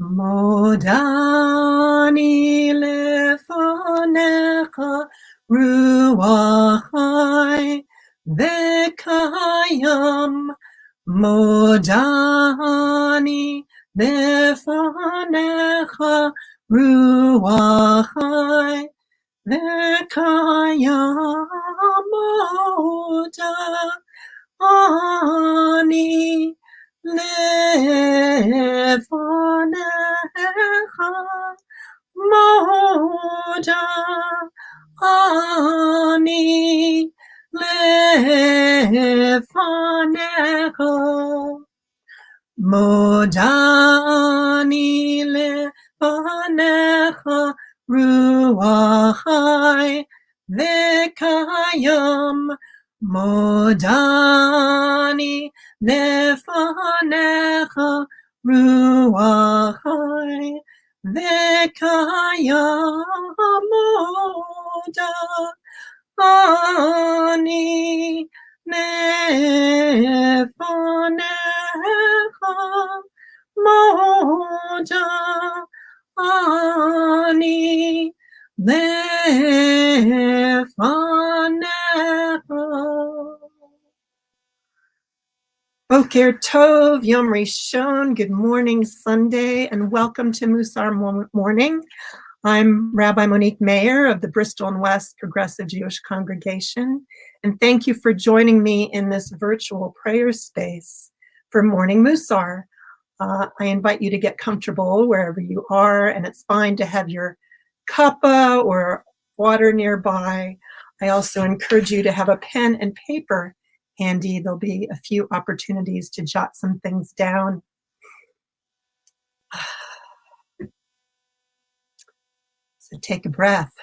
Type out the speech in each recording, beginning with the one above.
Modani lefanecha ruachai vekayam. Modani lefanecha ruachai vekayam. Modani lefanecha modani lefanecha modani lefanecha ruachai vekayam. Modani lefanecha ruachai vekayam. Modani lefanecha modani lefanecha. Boker Tov, Yom Rishon, good morning, Sunday, and welcome to Musar Morning. I'm Rabbi Monique Mayer of the Bristol and West Progressive Jewish Congregation, and thank you for joining me in this virtual prayer space for Morning Musar. I invite you to get comfortable wherever you are, and it's fine to have your cuppa or water nearby. I also encourage you to have a pen and paper handy. There'll be a few opportunities to jot some things down. So take a breath.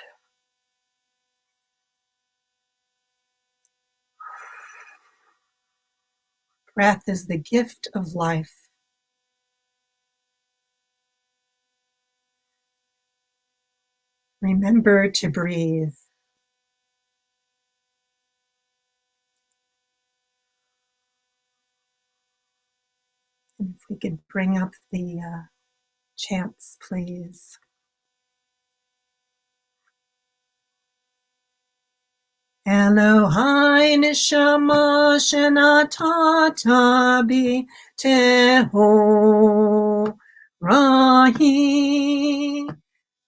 Breath is the gift of life. Remember to breathe. And if we could bring up the chants, please. Elohai neshama shenatata bi teho rahi.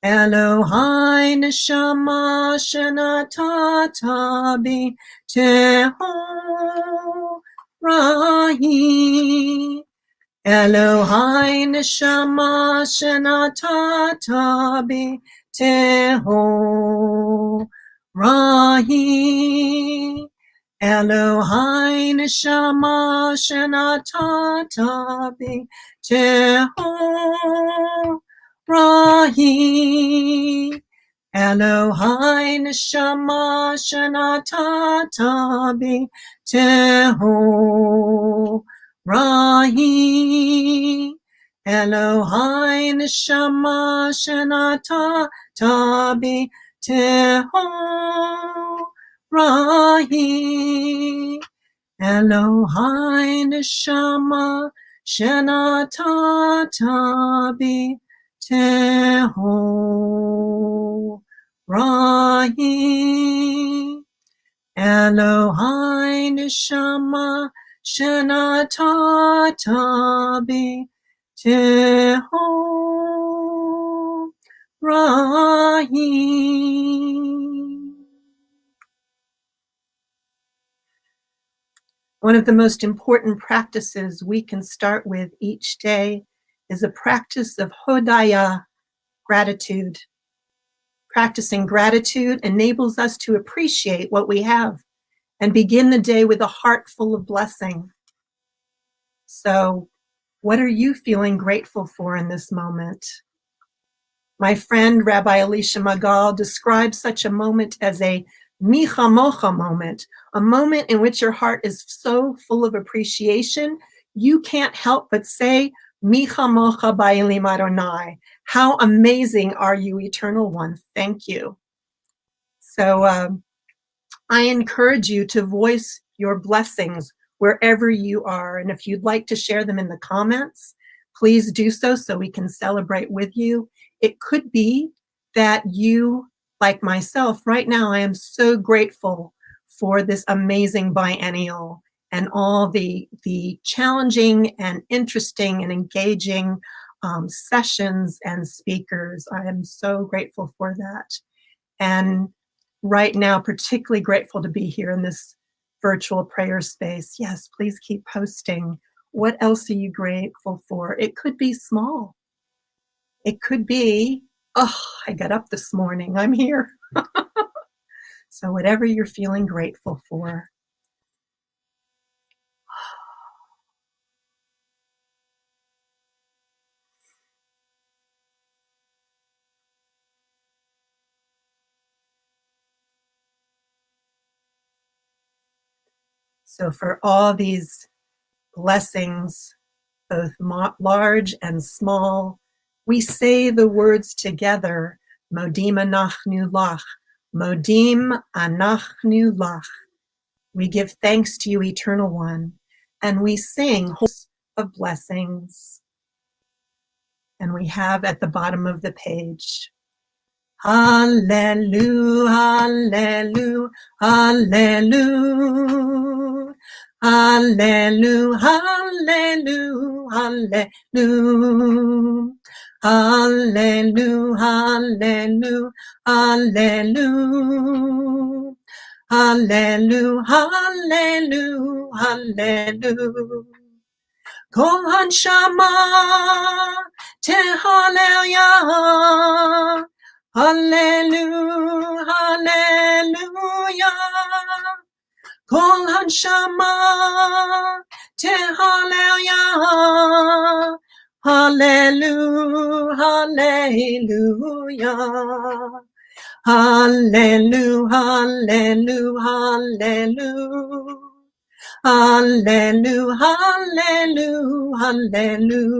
Elohai neshama shenatata bi teho rahi. Elohai neshama shenatata bi teho rahi. Elohai neshama shenatata bi teho rahi. Elohai neshama shenatata bi teho rahi. Elohai neshama shenatata bi teho rahi. Elohai neshama shenatata bi teho rahi. Elohai neshama shenatata bi teho rahi. One of the most important practices we can start with each day is a practice of hodaya, gratitude. Practicing gratitude enables us to appreciate what we have and begin the day with a heart full of blessing. So, what are you feeling grateful for in this moment? My friend Rabbi Elisha Magal describes such a moment as a micha mocha moment, a moment in which your heart is so full of appreciation, you can't help but say, micha mocha ba'elim Adonai. How amazing are you, Eternal One? Thank you. So I encourage you to voice your blessings wherever you are. And if you'd like to share them in the comments, please do so we can celebrate with you. It could be that you, like myself, right now I am so grateful for this amazing biennial and all the challenging and interesting and engaging sessions and speakers. I am so grateful for that. And right now, particularly grateful to be here in this virtual prayer space. Yes, please keep posting. What else are you grateful for? It could be small. It could be, oh, I got up this morning, I'm here. So whatever you're feeling grateful for. So for all these blessings, both large and small, we say the words together, Modim anachnu lach, Modim anachnu lach. We give thanks to you, Eternal One, and we sing hosts of blessings. And we have at the bottom of the page, Hallelujah, Hallelujah, Hallelujah, Hallelujah, Hallelujah, Hallelujah, Hallelujah, Hallelujah, Hallelujah, Hallelujah, Hallelujah, Hallelujah. Kol hanshama tehalleluya, hallelujah, hallelujah. Kol hanshama tehalleluya, hallelujah, hallelujah. Hallelujah, hallelujah, hallelujah. Hallelujah, hallelujah, hallelujah.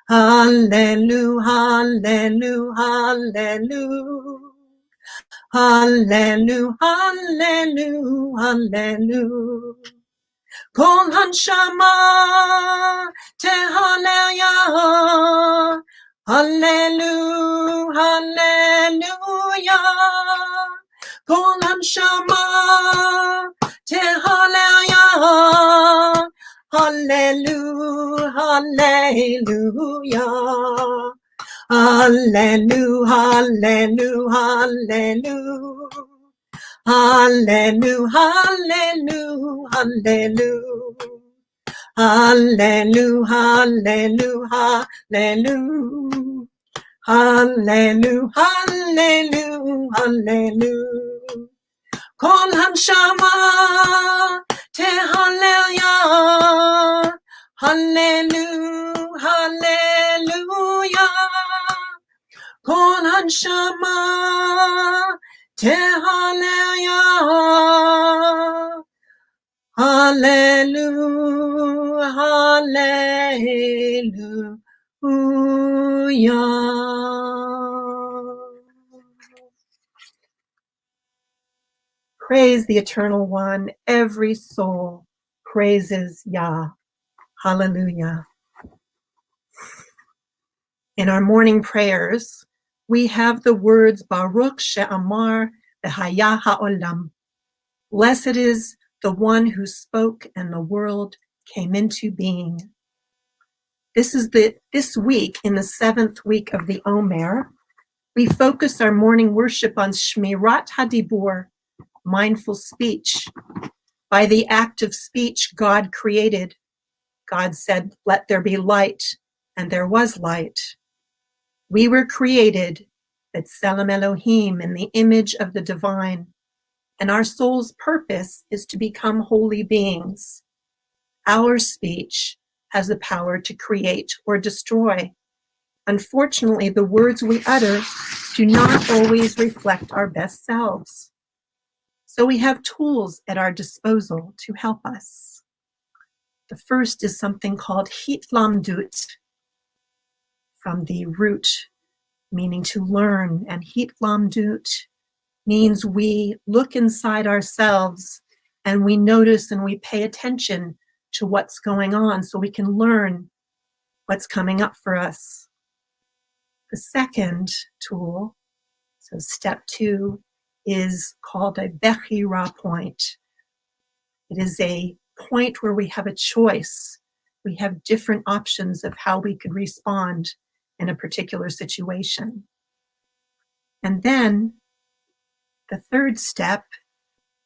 Hallelujah, hallelujah, hallelujah. Hallelujah, hallelujah, hallelujah. Kol hanshama tehalleluya. Hallelujah, hallelujah. Kol hanshama tehalleluya. Hallelujah, hallelujah. Hallelujah, hallelujah, hallelujah. Hallelujah, hallelujah, hallelujah. Hallelujah, hallelujah, hallelujah. Hallelujah, hallelujah, hallelujah. Kol hanshama tehalleluya. Hallelujah, hallelujah. Kol hanshama tehalleluya. Hallelujah, hallelujah. Praise the Eternal One. Every soul praises Yah. Hallelujah. In our morning prayers, we have the words Baruch she'amar v'haya ha'olam. Blessed is the one who spoke and the world came into being. This week, in the 7th week of the Omer, we focus our morning worship on Shmirat Hadibur, mindful speech. By the act of speech, God created. God said, "Let there be light," and there was light. We were created, B'Tselem Elohim, in the image of the divine, and our soul's purpose is to become holy beings. Our speech has the power to create or destroy. Unfortunately, the words we utter do not always reflect our best selves. So we have tools at our disposal to help us. The first is something called hitlamdut, from the root meaning to learn, and hitlamdut means we look inside ourselves and we notice and we pay attention to what's going on so we can learn what's coming up for us. The second tool, so step 2, is called a Bechira point. It is a point where we have a choice. We have different options of how we could respond in a particular situation. And then the third step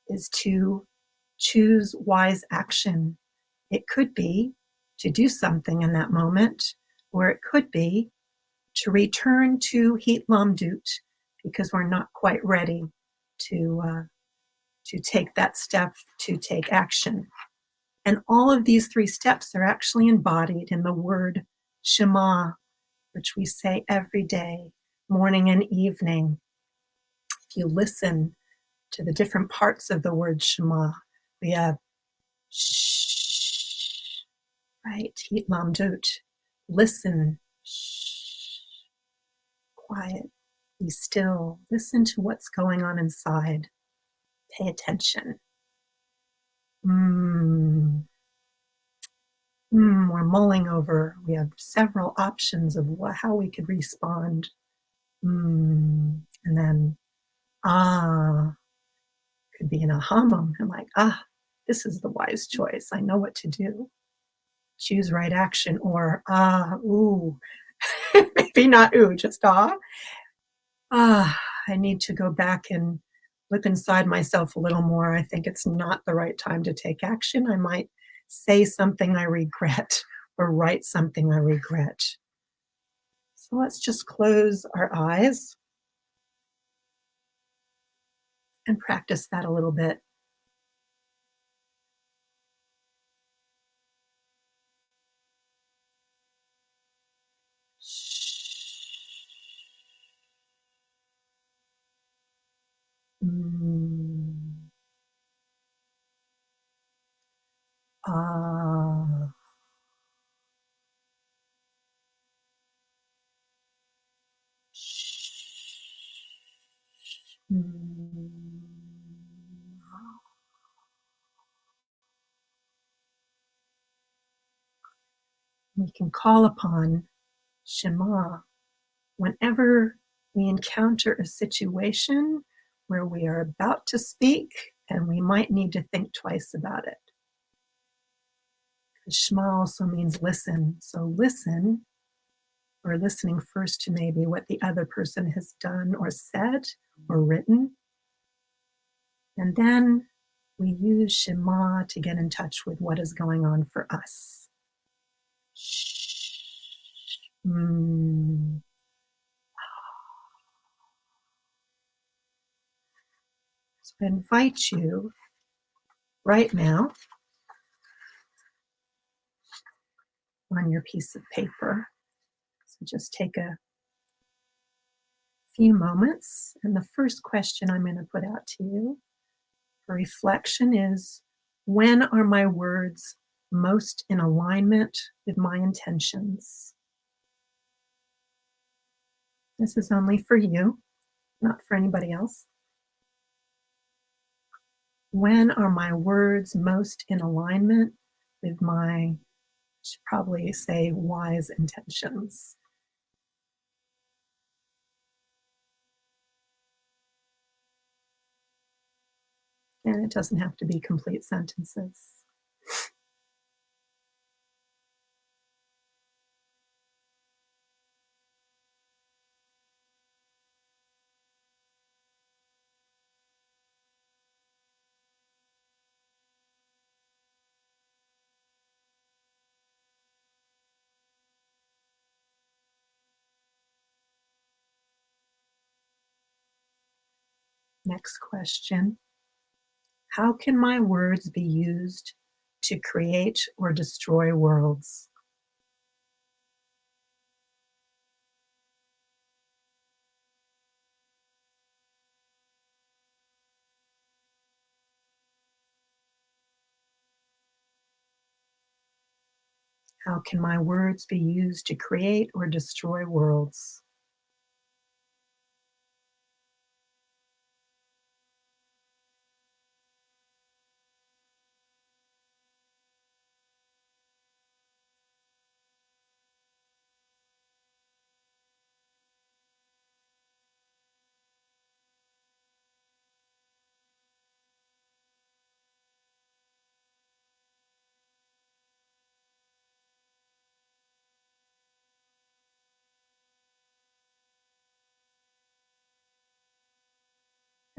is to choose wise action. It could be to do something in that moment, or it could be to return to Hitlamdut because we're not quite ready to take that step, to take action. And all of these 3 steps are actually embodied in the word Shema, which we say every day, morning and evening. If you listen to the different parts of the word Shema, we have shh, right? Hitlamdut, listen, shh, quiet, be still, listen to what's going on inside, pay attention. We're mulling over. We have several options of how we could respond. And then, could be an aha moment. I'm like, this is the wise choice. I know what to do. Choose right action, or ooh, maybe not ooh, just I need to go back and look inside myself a little more. I think it's not the right time to take action. I might say something I regret or write something I regret. So let's just close our eyes and practice that a little bit. Ah. We can call upon Shema whenever we encounter a situation where we are about to speak and we might need to think twice about it. Shema also means listen. So listen, or listening first to maybe what the other person has done or said or written. And then we use Shema to get in touch with what is going on for us. So I invite you right now on your piece of paper. So just take a few moments. And the first question I'm going to put out to you for reflection is, when are my words most in alignment with my intentions? This is only for you, not for anybody else. When are my words most in alignment with my, I should probably say, wise intentions? And it doesn't have to be complete sentences. Next question. How can my words be used to create or destroy worlds? How can my words be used to create or destroy worlds?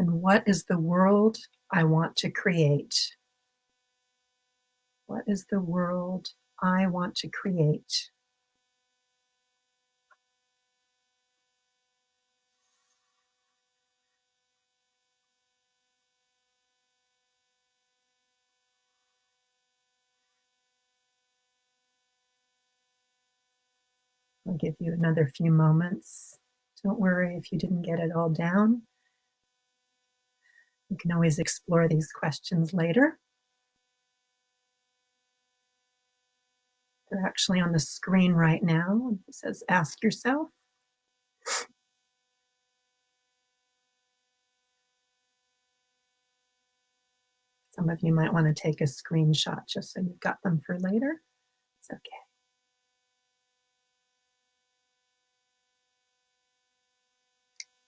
And what is the world I want to create? What is the world I want to create? I'll give you another few moments. Don't worry if you didn't get it all down. You can always explore these questions later. They're actually on the screen right now. It says, ask yourself. Some of you might want to take a screenshot just so you've got them for later. It's okay.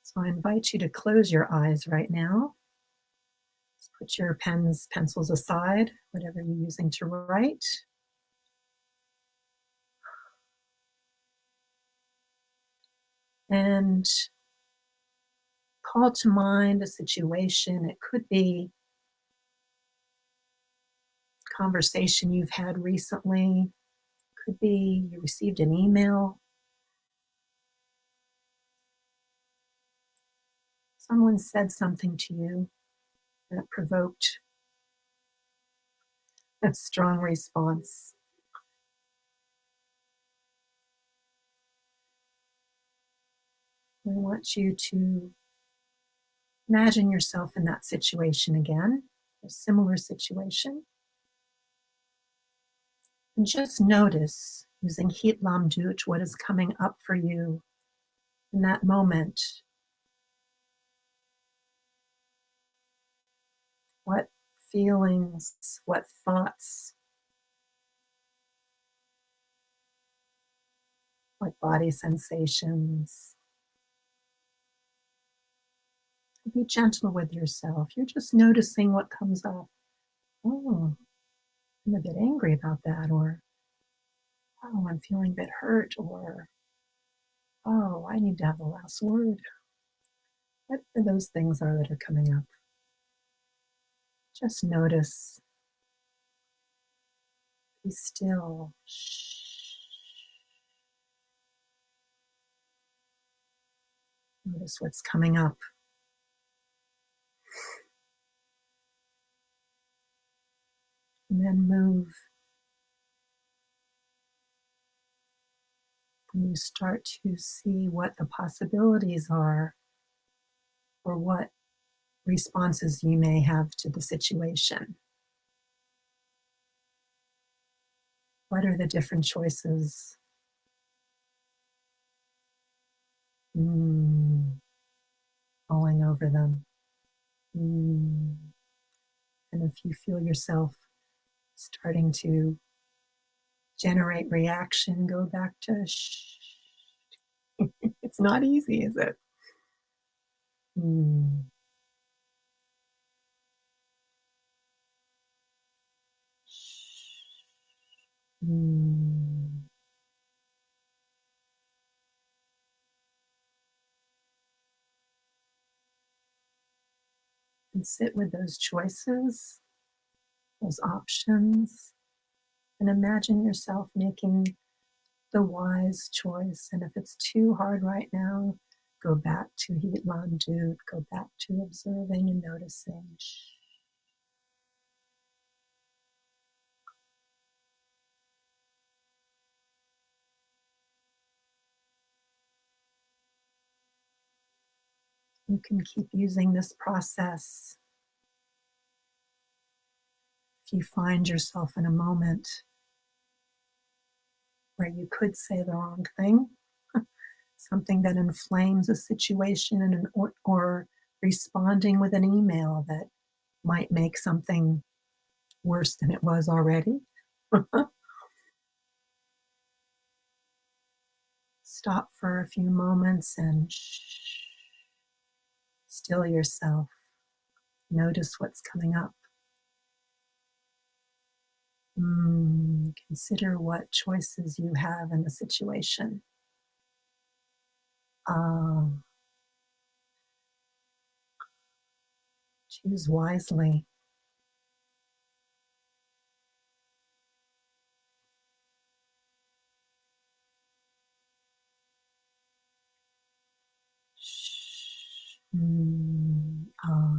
So I invite you to close your eyes right now. Just put your pens, pencils aside, whatever you're using to write. And call to mind a situation. It could be a conversation you've had recently. It could be you received an email. Someone said something to you that provoked a strong response. I want you to imagine yourself in that situation again, a similar situation, and just notice, using Heat Lam Dut, what is coming up for you in that moment. What feelings, what thoughts, what body sensations. Be gentle with yourself. You're just noticing what comes up. Oh, I'm a bit angry about that, or oh, I'm feeling a bit hurt, or oh, I need to have the last word. Whatever those things are that are coming up. Just notice. Be still. Shh. Notice what's coming up. And then move. And you start to see what the possibilities are, or what responses you may have to the situation. What are the different choices? Falling over them. And if you feel yourself starting to generate reaction, go back to shh. It's not easy, is it? And sit with those choices, those options, and imagine yourself making the wise choice. And if it's too hard right now, go back to Heat Lam Dut, go back to observing and noticing. You can keep using this process. If you find yourself in a moment where you could say the wrong thing, something that inflames a situation, or responding with an email that might make something worse than it was already. Stop for a few moments and still yourself. Notice what's coming up. Consider what choices you have in the situation. Choose wisely. Ah.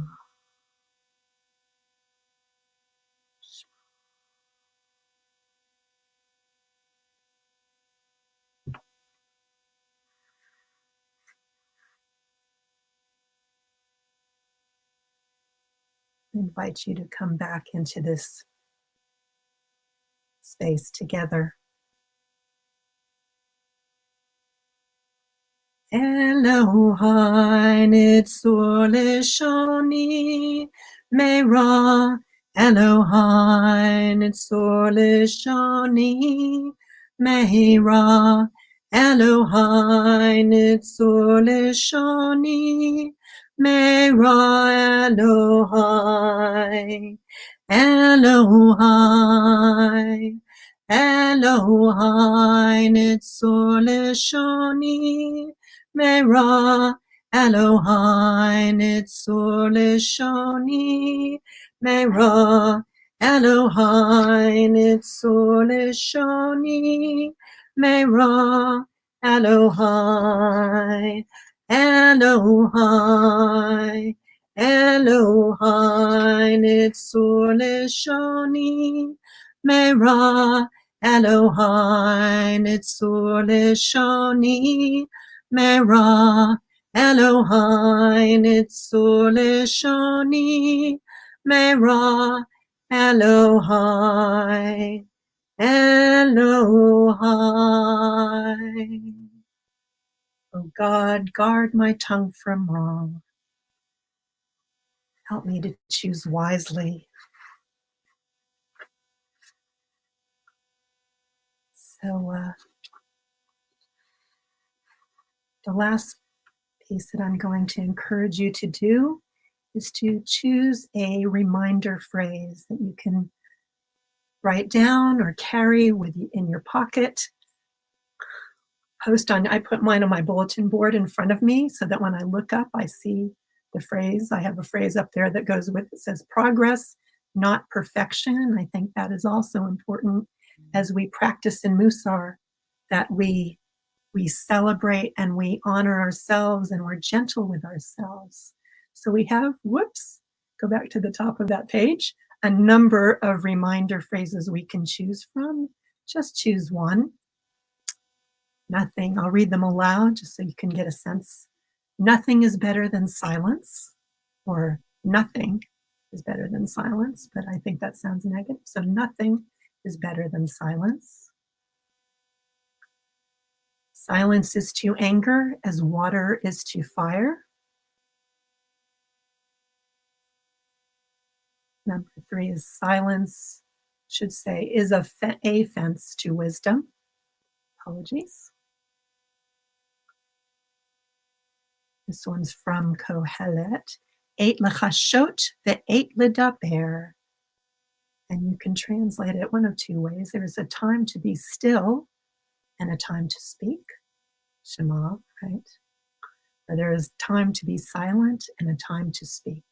I invite you to come back into this space together. Elohai nitzur lishoni meira. Elohai nitzur lishoni meira. Elohai nitzur lishoni meira. Elohai. Elohai. Elohai nitzur lishoni Meira. Elohai nitzur lishoni Meira. Elohai nitzur lishoni Meira. Elohai. Elohai. Elohai nitzur lishoni Meira. Elohai nitzur lishoni Meira. Elohai nitzur lishoni Meira. Elohai. Elohai. Oh God, guard my tongue from wrong. Help me to choose wisely. So the last piece that I'm going to encourage you to do is to choose a reminder phrase that you can write down or carry with you in your pocket. I put mine on my bulletin board in front of me so that when I look up, I see the phrase. I have a phrase up there that goes with it, says progress, not perfection. I think that is also important as we practice in Musar, that we celebrate and we honor ourselves and we're gentle with ourselves. So we have, go back to the top of that page, a number of reminder phrases we can choose from. Just choose one. Nothing, I'll read them aloud just so you can get a sense. Nothing is better than silence, or nothing is better than silence, but I think that sounds negative. So nothing is better than silence. Silence is to anger as water is to fire. Number 3 is silence, should say, is a fence to wisdom. Apologies. This one's from Kohelet. 8 lechashot ve8 ledaber. And you can translate it one of two ways. There is a time to be still and a time to speak. Shema, right? Or there is time to be silent and a time to speak.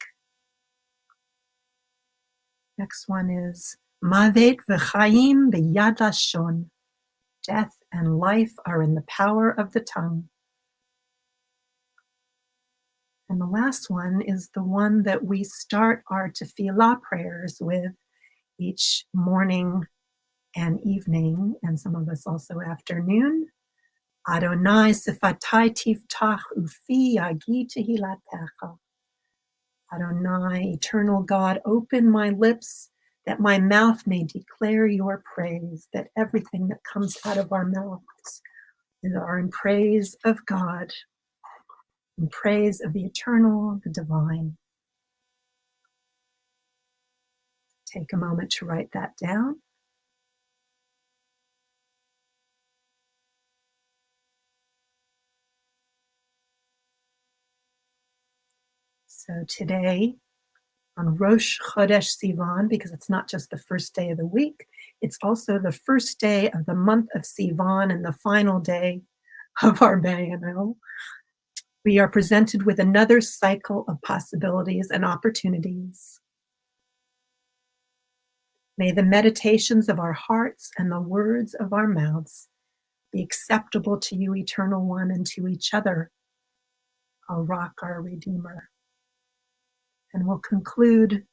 Next one is Mavet v'chaim b'yad lashon. Death and life are in the power of the tongue. And the last one is the one that we start our tefillah prayers with each morning and evening, and some of us also afternoon. Adonai sifatai tiftach ufi yagi tehilatecha. Adonai, eternal God, open my lips that my mouth may declare your praise, that everything that comes out of our mouths are in praise of God, in praise of the eternal, the divine. Take a moment to write that down. So today, on Rosh Chodesh Sivan, because it's not just the first day of the week, it's also the first day of the month of Sivan and the final day of our Biennial. we are presented with another cycle of possibilities and opportunities. May the meditations of our hearts and the words of our mouths be acceptable to you, Eternal One, and to each other, our Rock, our Redeemer. And we'll conclude,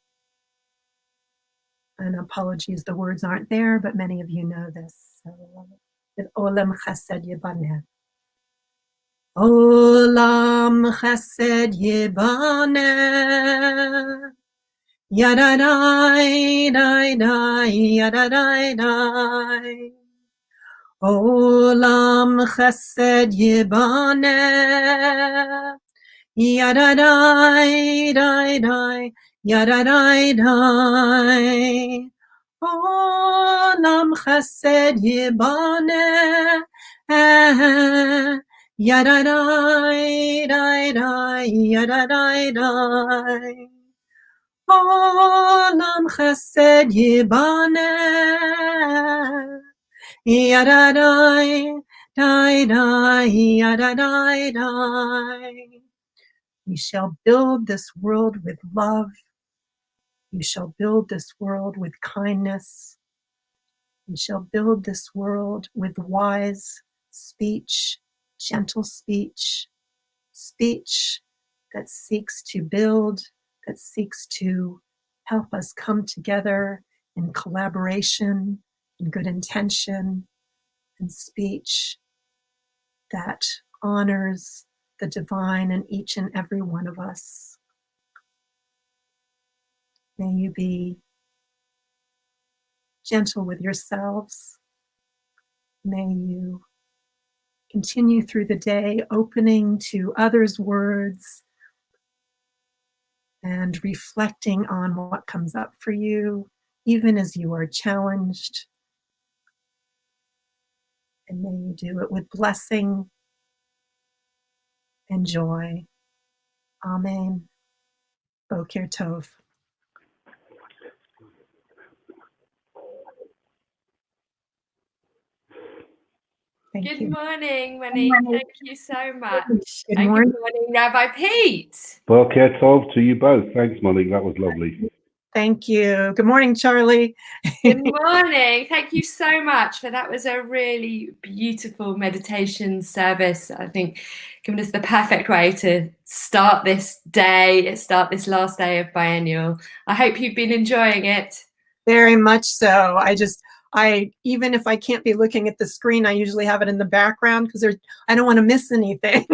and apologies, the words aren't there, but many of you know this. So, with Olam Chesed Yibaneh. Olam Chesed Yibaneh. Yadadai, dai, dai, yadadai, dai. Olam Chesed Yibaneh. Yadadai, dai, dai, yadadai, dai. Olam Chesed Yibaneh. Yadadai, dai, dai, yadadai, dai. Olam Chesed Yibaneh. Yadadai, dai, dai, yadadai, dai. We shall build this world with love. We shall build this world with kindness. We shall build this world with wise speech, gentle speech, speech that seeks to build, that seeks to help us come together in collaboration, in good intention, and speech that honors the divine in each and every one of us. May you be gentle with yourselves. May you continue through the day opening to others' words and reflecting on what comes up for you, even as you are challenged. And may you do it with blessing and joy. Amen. Boker Tov. Good morning, Monique. Thank you so much. Good morning. Good morning, Rabbi Pete. Boker Tov to you both. Thanks, Monique. That was lovely. Thank you. Good morning, Charlie. Good morning. Thank you so much for that. Was a really beautiful meditation service. I think giving us the perfect way to start this day, start this last day of Biennial. I hope you've been enjoying it. Very much so. I even if I can't be looking at the screen, I usually have it in the background because I don't want to miss anything.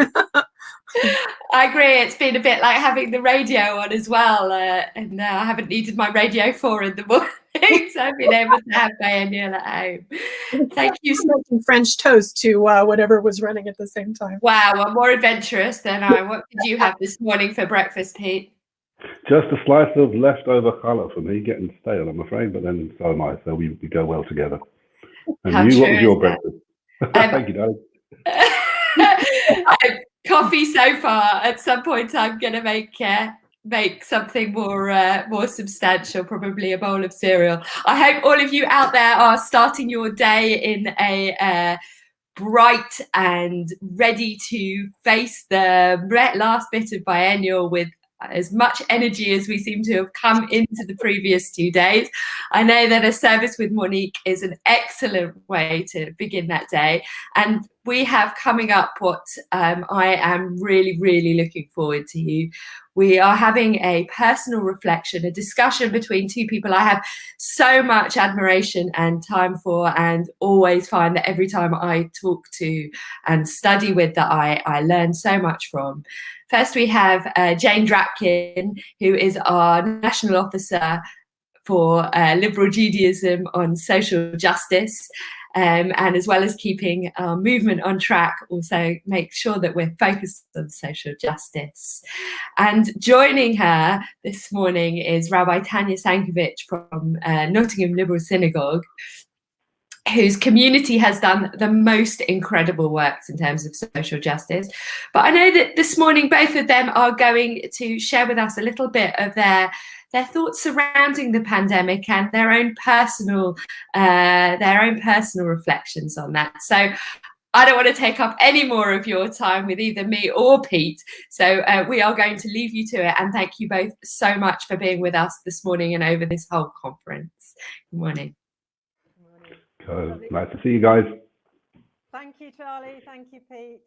I agree. It's been a bit like having the radio on as well, and I haven't needed my Radio 4 in the morning, so I've been able to have Biennial at home. Thank you. Making French toast to whatever was running at the same time. Wow, I'm more adventurous than I. What did you have this morning for breakfast, Pete? Just a slice of leftover challah for me, getting stale, I'm afraid, but then so am I, so we go well together. And How you, true what was your is breakfast? Thank you, darling. Coffee so far. At some point, I'm going to make something more substantial, probably a bowl of cereal. I hope all of you out there are starting your day in a bright and ready to face the last bit of Biennial with as much energy as we seem to have come into the previous 2 days. I know that a service with Monique is an excellent way to begin that day. And we have coming up what I am really, really looking forward to you. We are having a personal reflection, a discussion between two people I have so much admiration and time for, and always find that every time I talk to and study with that I learn so much from. First, we have Jane Dratkin, who is our National Officer for Liberal Judaism on social justice. And as well as keeping our movement on track, also make sure that we're focused on social justice. And joining her this morning is Rabbi Tanya Sankovich from Nottingham Liberal Synagogue, whose community has done the most incredible works in terms of social justice. But I know that this morning, both of them are going to share with us a little bit of their thoughts surrounding the pandemic and their own personal reflections on that. So I don't want to take up any more of your time with either me or Pete. So we are going to leave you to it. And thank you both so much for being with us this morning and over this whole conference. Good morning. So nice to see you guys. Thank you, Charlie. Thank you, Pete.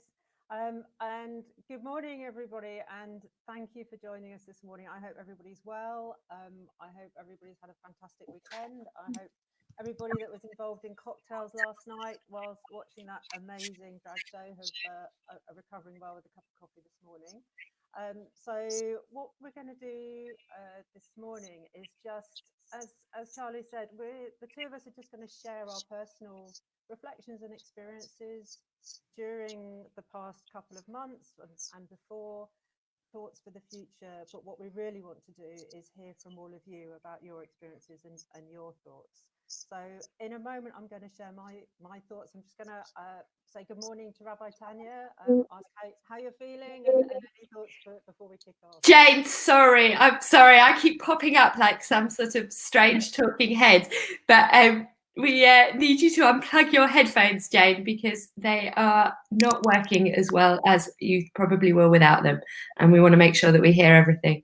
And good morning, everybody. And thank you for joining us this morning. I hope everybody's well. I hope everybody's had a fantastic weekend. I hope everybody that was involved in cocktails last night whilst watching that amazing drag show are recovering well with a cup of coffee this morning. So what we're going to do this morning is just, as Charlie said, the two of us are just going to share our personal reflections and experiences during the past couple of months and before, thoughts for the future. But what we really want to do is hear from all of you about your experiences and your thoughts. So in a moment, I'm going to share my thoughts. I'm just going to say good morning to Rabbi Tanya, ask how you're feeling and any thoughts before we kick off. Jane, sorry, I'm sorry. I keep popping up like some sort of strange talking head, but we need you to unplug your headphones, Jane, because they are not working as well as you probably will without them. And we want to make sure that we hear everything.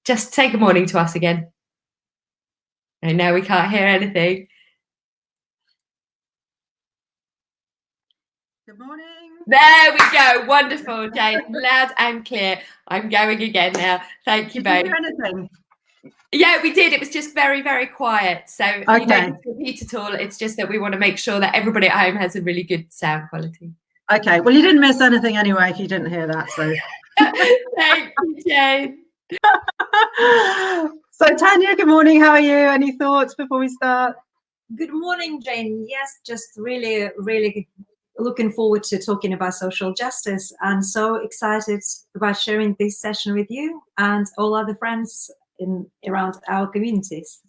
Just say good morning to us again. I know we can't hear anything. Good morning. There we go. Wonderful, Jane. Loud and clear. I'm going again now. Thank you both. Did you hear anything? Yeah, we did. It was just very, very quiet. So you don't need to repeat at all. It's just that we want to make sure that everybody at home has a really good sound quality. Okay. Well, you didn't miss anything anyway if you didn't hear that. So thank you, Jane. So Tanya, good morning. How are you? Any thoughts before we start? Good morning, Jane. Yes, just really, really looking forward to talking about social justice and so excited about sharing this session with you and all other friends around our communities.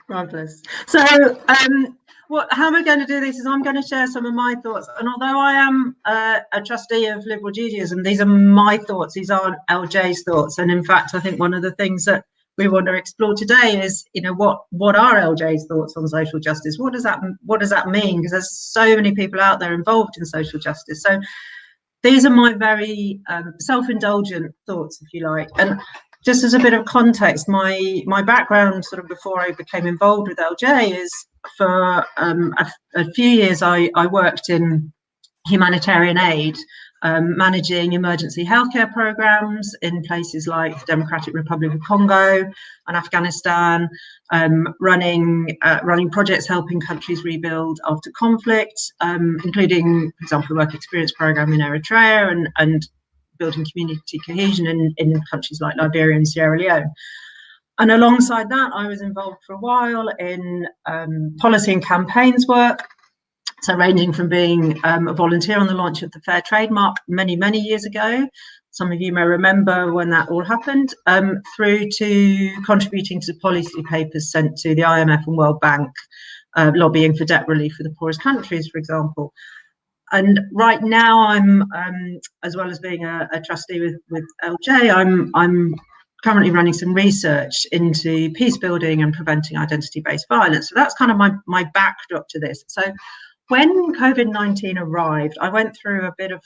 Marvelous. So how we're going to do this is I'm going to share some of my thoughts, and although I am a trustee of Liberal Judaism, these are my thoughts, these aren't LJ's thoughts. And in fact, I think one of the things that we want to explore today is, what are LJ's thoughts on social justice? What does that mean? Because there's so many people out there involved in social justice. So these are my very self-indulgent thoughts, if you like. And just as a bit of context, my background sort of before I became involved with LJ is for a few years I worked in humanitarian aid, managing emergency healthcare programs in places like the Democratic Republic of Congo and Afghanistan, running projects helping countries rebuild after conflict, including, for example, the work experience program in Eritrea and building community cohesion in countries like Liberia and Sierra Leone. And alongside that, I was involved for a while in policy and campaigns work. So ranging from being a volunteer on the launch of the Fair Trade Mark many, many years ago, some of you may remember when that all happened, through to contributing to policy papers sent to the IMF and World Bank, lobbying for debt relief for the poorest countries, for example. And right now I'm, as well as being a trustee with LJ, I'm currently running some research into peace building and preventing identity-based violence. So that's kind of my backdrop to this. So when COVID-19 arrived, I went through a bit of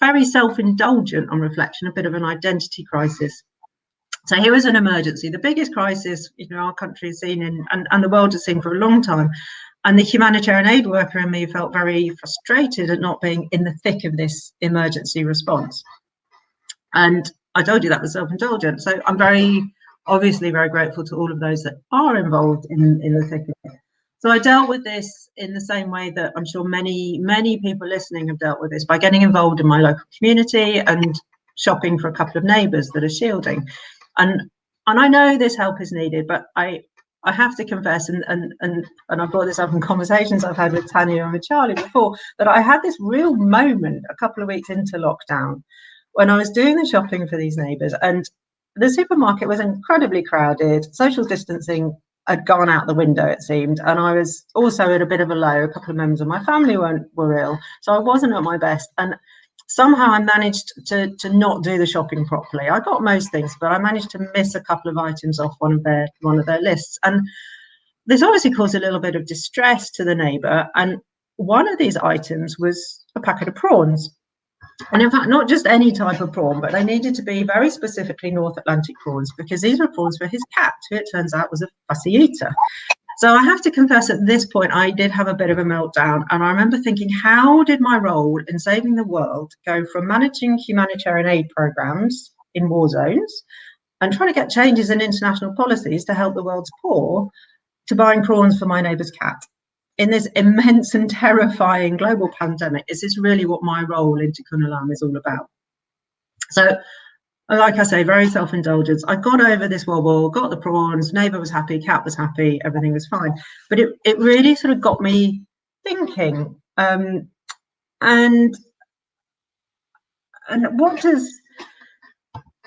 very self-indulgent on reflection, a bit of an identity crisis. So here was an emergency, the biggest crisis our country has seen and the world has seen for a long time. And the humanitarian aid worker in me felt very frustrated at not being in the thick of this emergency response. And I told you that was self-indulgent. So I'm obviously very grateful to all of those that are involved in the thick of it. So I dealt with this in the same way that I'm sure many, many people listening have dealt with this, by getting involved in my local community and shopping for a couple of neighbours that are shielding. And I know this help is needed, but I have to confess, and I brought this up in conversations I've had with Tanya and with Charlie before, that I had this real moment a couple of weeks into lockdown when I was doing the shopping for these neighbours, and the supermarket was incredibly crowded, social distancing had gone out the window, it seemed, and I was also at a bit of a low. A couple of members of my family were ill, so I wasn't at my best, and somehow I managed to not do the shopping properly. I got most things, but I managed to miss a couple of items off one of their lists, and this obviously caused a little bit of distress to the neighbour. And one of these items was a packet of prawns. And in fact, not just any type of prawn, but they needed to be very specifically North Atlantic prawns, because these were prawns for his cat, who it turns out was a fussy eater. So I have to confess, at this point, I did have a bit of a meltdown. And I remember thinking, how did my role in saving the world go from managing humanitarian aid programs in war zones and trying to get changes in international policies to help the world's poor, to buying prawns for my neighbour's cat? In this immense and terrifying global pandemic, is this really what my role in Tikkun Olam is all about? So, like I say, very self-indulgence. I got over this wobble, got the prawns, neighbour was happy, cat was happy, everything was fine. But it really sort of got me thinking. And why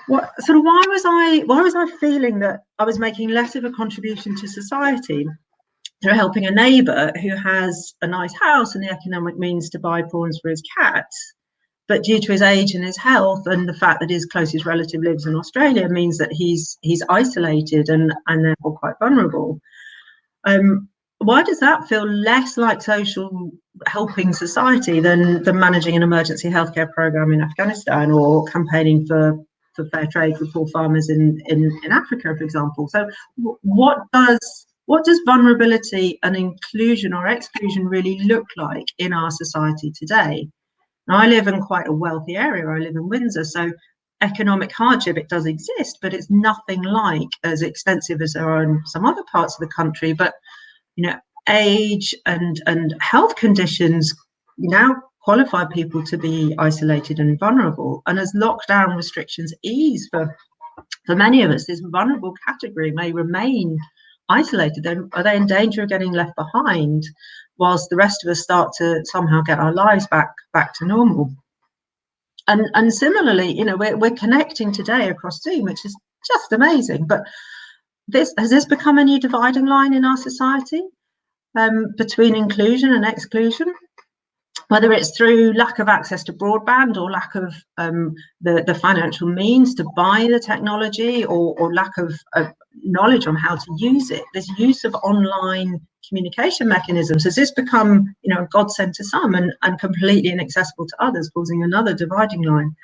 was I feeling that I was making less of a contribution to society through helping a neighbour who has a nice house and the economic means to buy prawns for his cat, but due to his age and his health and the fact that his closest relative lives in Australia means that he's isolated and therefore quite vulnerable? Why does that feel less like social helping society than managing an emergency healthcare program in Afghanistan, or campaigning for fair trade for poor farmers in Africa, for example? So what does vulnerability and inclusion or exclusion really look like in our society today? Now, I live in quite a wealthy area. I live in Windsor, so economic hardship, it does exist, but it's nothing like as extensive as there are in some other parts of the country. But age and health conditions now qualify people to be isolated and vulnerable. And as lockdown restrictions ease for many of us, this vulnerable category may remain isolated. Are they in danger of getting left behind whilst the rest of us start to somehow get our lives back to normal? And similarly, we're connecting today across Zoom, which is just amazing. But has this become a new dividing line in our society between inclusion and exclusion? Whether it's through lack of access to broadband, or lack of the financial means to buy the technology, or lack of knowledge on how to use it, this use of online communication mechanisms, has this become a godsend to some and completely inaccessible to others, causing another dividing line?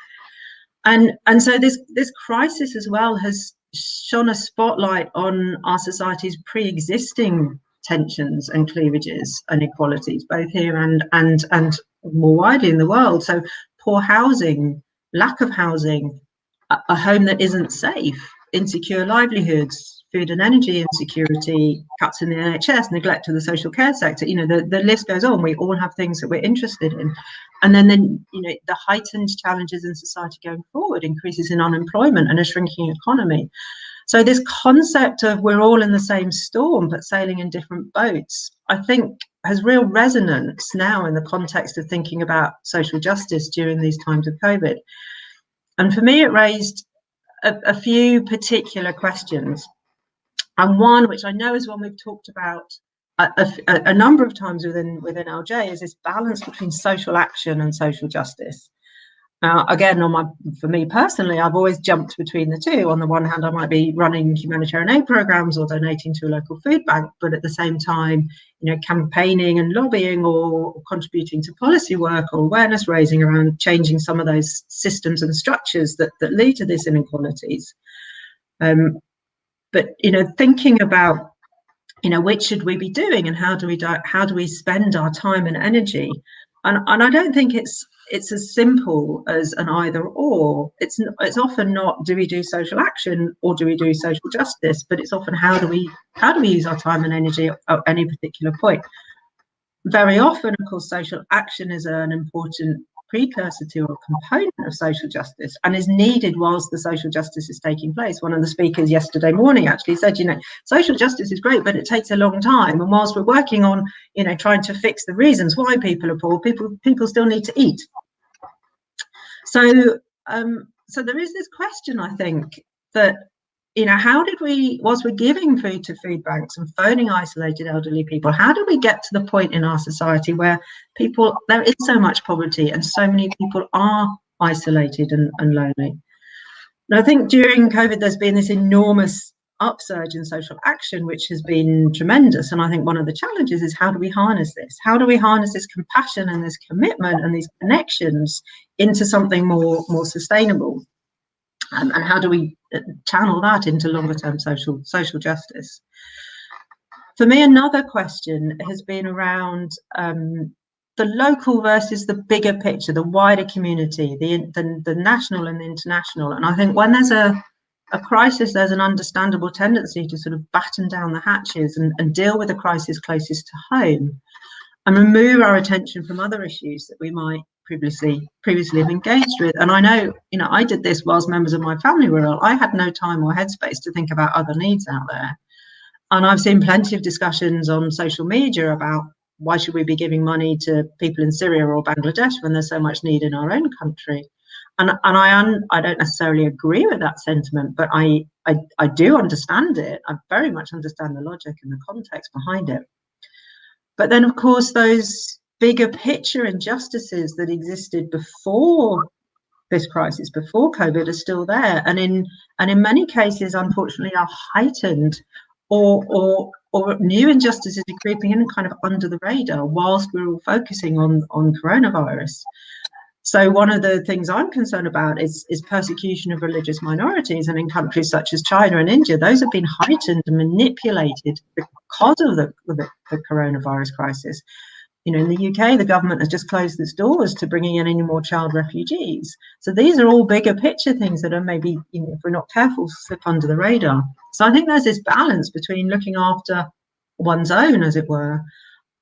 And so this crisis as well has shone a spotlight on our society's pre-existing tensions and cleavages and inequalities, both here and more widely in the world. So poor housing, lack of housing, a home that isn't safe, insecure livelihoods, food and energy insecurity, cuts in the NHS, neglect of the social care sector. The list goes on. We all have things that we're interested in. And then the heightened challenges in society going forward, increases in unemployment and a shrinking economy. So this concept of we're all in the same storm but sailing in different boats, I think, has real resonance now in the context of thinking about social justice during these times of COVID. And for me, it raised a few particular questions. And one, which I know is one we've talked about a number of times within LJ, is this balance between social action and social justice. Now, again, for me personally, I've always jumped between the two. On the one hand, I might be running humanitarian aid programs or donating to a local food bank, but at the same time, campaigning and lobbying or contributing to policy work or awareness raising around changing some of those systems and structures that lead to these inequalities. But thinking about which should we be doing, and how do we spend our time and energy, and I don't think it's as simple as an either or. It's often not, do we do social action or do we do social justice, but it's often how do we use our time and energy at any particular point. Very often, of course, social action is an important precursor to or component of social justice, and is needed whilst the social justice is taking place. One of the speakers yesterday morning actually said, social justice is great, but it takes a long time. And whilst we're working on, trying to fix the reasons why people are poor, people still need to eat. So there is this question, I think, that, how did we, whilst we're giving food to food banks and phoning isolated elderly people, how do we get to the point in our society where there is so much poverty and so many people are isolated and lonely? And I think during COVID, there's been this enormous upsurge in social action, which has been tremendous. And I think one of the challenges is, how do we harness this? How do we harness this compassion and this commitment and these connections into something more sustainable? And how do we channel that into longer term social justice? For me, another question has been around the local versus the bigger picture, the wider community, the national and the international. And I think when there's a crisis, there's an understandable tendency to sort of batten down the hatches and deal with the crisis closest to home and remove our attention from other issues that we might previously have engaged with. And I know, I did this whilst members of my family were ill. I had no time or headspace to think about other needs out there. And I've seen plenty of discussions on social media about why should we be giving money to people in Syria or Bangladesh when there's so much need in our own country. And I don't necessarily agree with that sentiment, but I do understand it. I very much understand the logic and the context behind it. But then, of course, those bigger picture injustices that existed before this crisis, before COVID, are still there, and in many cases, unfortunately, are heightened, or new injustices are creeping in kind of under the radar whilst we're all focusing on coronavirus. So one of the things I'm concerned about is persecution of religious minorities, and in countries such as China and India, those have been heightened and manipulated because of the coronavirus crisis. In the UK, the government has just closed its doors to bringing in any more child refugees. So these are all bigger picture things that are maybe, if we're not careful, slip under the radar. So I think there's this balance between looking after one's own, as it were,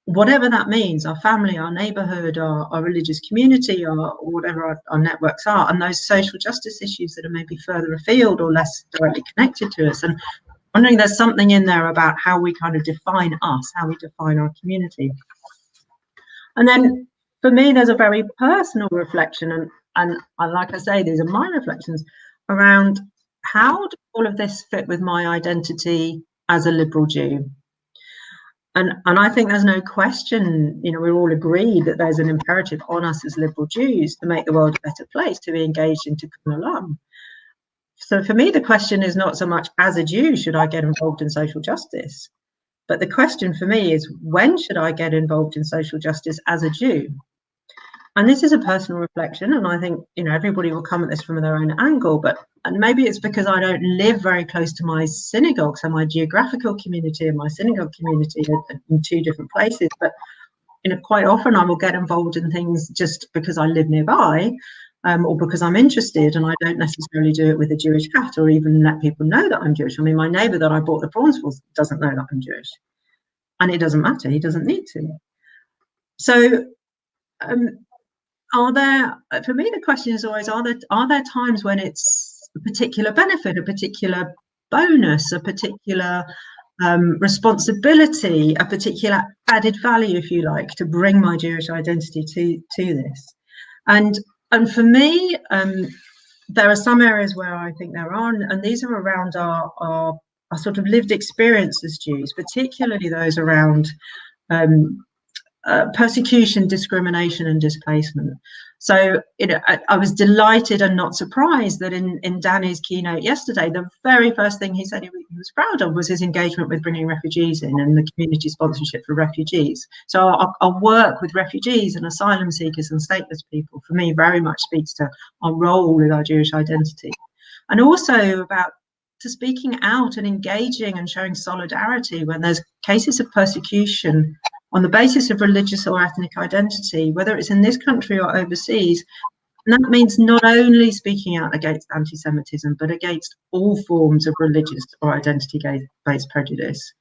whatever that means, our family, our neighbourhood, our religious community, or whatever our networks are, and those social justice issues that are maybe further afield or less directly connected to us. And I'm wondering, there's something in there about how we kind of define us, how we define our community. And then for me, there's a very personal reflection, and like I say, these are my reflections around how does all of this fit with my identity as a liberal Jew? And I think there's no question, we're all agreed that there's an imperative on us as liberal Jews to make the world a better place, to be engaged in Tikkun Olam. So for me, the question is not so much, as a Jew, should I get involved in social justice? But the question for me is, when should I get involved in social justice as a Jew? And this is a personal reflection, and I think, everybody will come at this from their own angle, and maybe it's because I don't live very close to my synagogue, so my geographical community and my synagogue community are in two different places. But quite often I will get involved in things just because I live nearby, or because I'm interested, and I don't necessarily do it with a Jewish hat or even let people know that I'm Jewish. I mean, my neighbour that I bought the prawns for doesn't know that I'm Jewish, and it doesn't matter. He doesn't need to. So, for me, the question is always, are there times when it's a particular benefit, a particular bonus, a particular responsibility, a particular added value, if you like, to bring my Jewish identity to this? And for me, there are some areas where I think there are, and these are around our sort of lived experience as Jews, particularly those around persecution, discrimination, and displacement. So I was delighted and not surprised that in Danny's keynote yesterday, the very first thing he said he was proud of was his engagement with bringing refugees in and the community sponsorship for refugees. So our work with refugees and asylum seekers and stateless people, for me, very much speaks to our role with our Jewish identity, and also about to speaking out and engaging and showing solidarity when there's cases of persecution on the basis of religious or ethnic identity, whether it's in this country or overseas. And that means not only speaking out against anti-Semitism, but against all forms of religious or identity-based prejudice.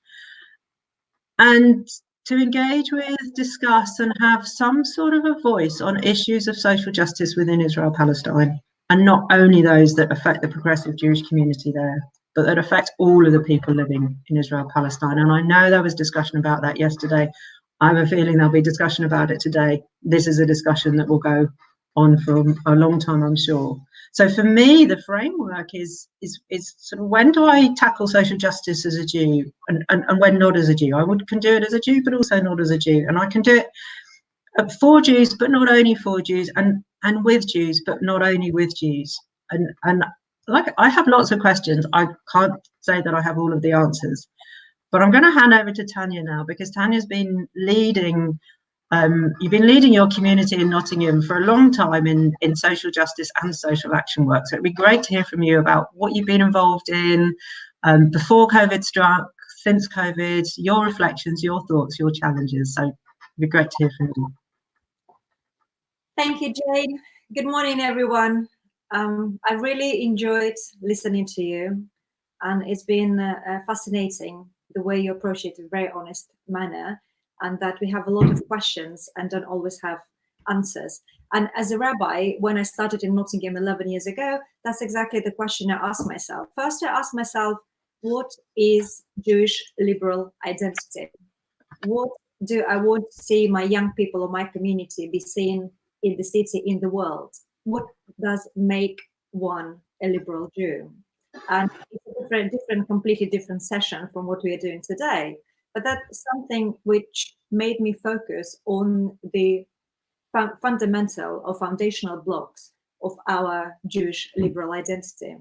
And to engage with, discuss, and have some sort of a voice on issues of social justice within Israel-Palestine, and not only those that affect the progressive Jewish community there, but that affect all of the people living in Israel-Palestine. And I know there was discussion about that yesterday. I have a feeling there'll be discussion about it today. This is a discussion that will go on for a long time, I'm sure. So for me, the framework is sort of, when do I tackle social justice as a Jew, and when not as a Jew? I can do it as a Jew, but also not as a Jew. And I can do it for Jews, but not only for Jews, and with Jews, but not only with Jews. And like I have lots of questions. I can't say that I have all of the answers, but I'm going to hand over to Tanya now, because Tanya's been leading. You've been leading your community in Nottingham for a long time in social justice and social action work. So it'd be great to hear from you about what you've been involved in before COVID struck, since COVID, your reflections, your thoughts, your challenges. So it'd be great to hear from you. Thank you, Jane. Good morning, everyone. I really enjoyed listening to you, and it's been fascinating the way you approach it in a very honest manner, and that we have a lot of questions and don't always have answers. And as a rabbi, when I started in Nottingham 11 years ago, that's exactly the question I asked myself. First, I asked myself, what is Jewish liberal identity? What do I want to see my young people or my community be seen in the city, in the world? What does make one a liberal Jew? And it's a different, completely different session from what we are doing today. But that's something which made me focus on the fundamental or foundational blocks of our Jewish liberal identity.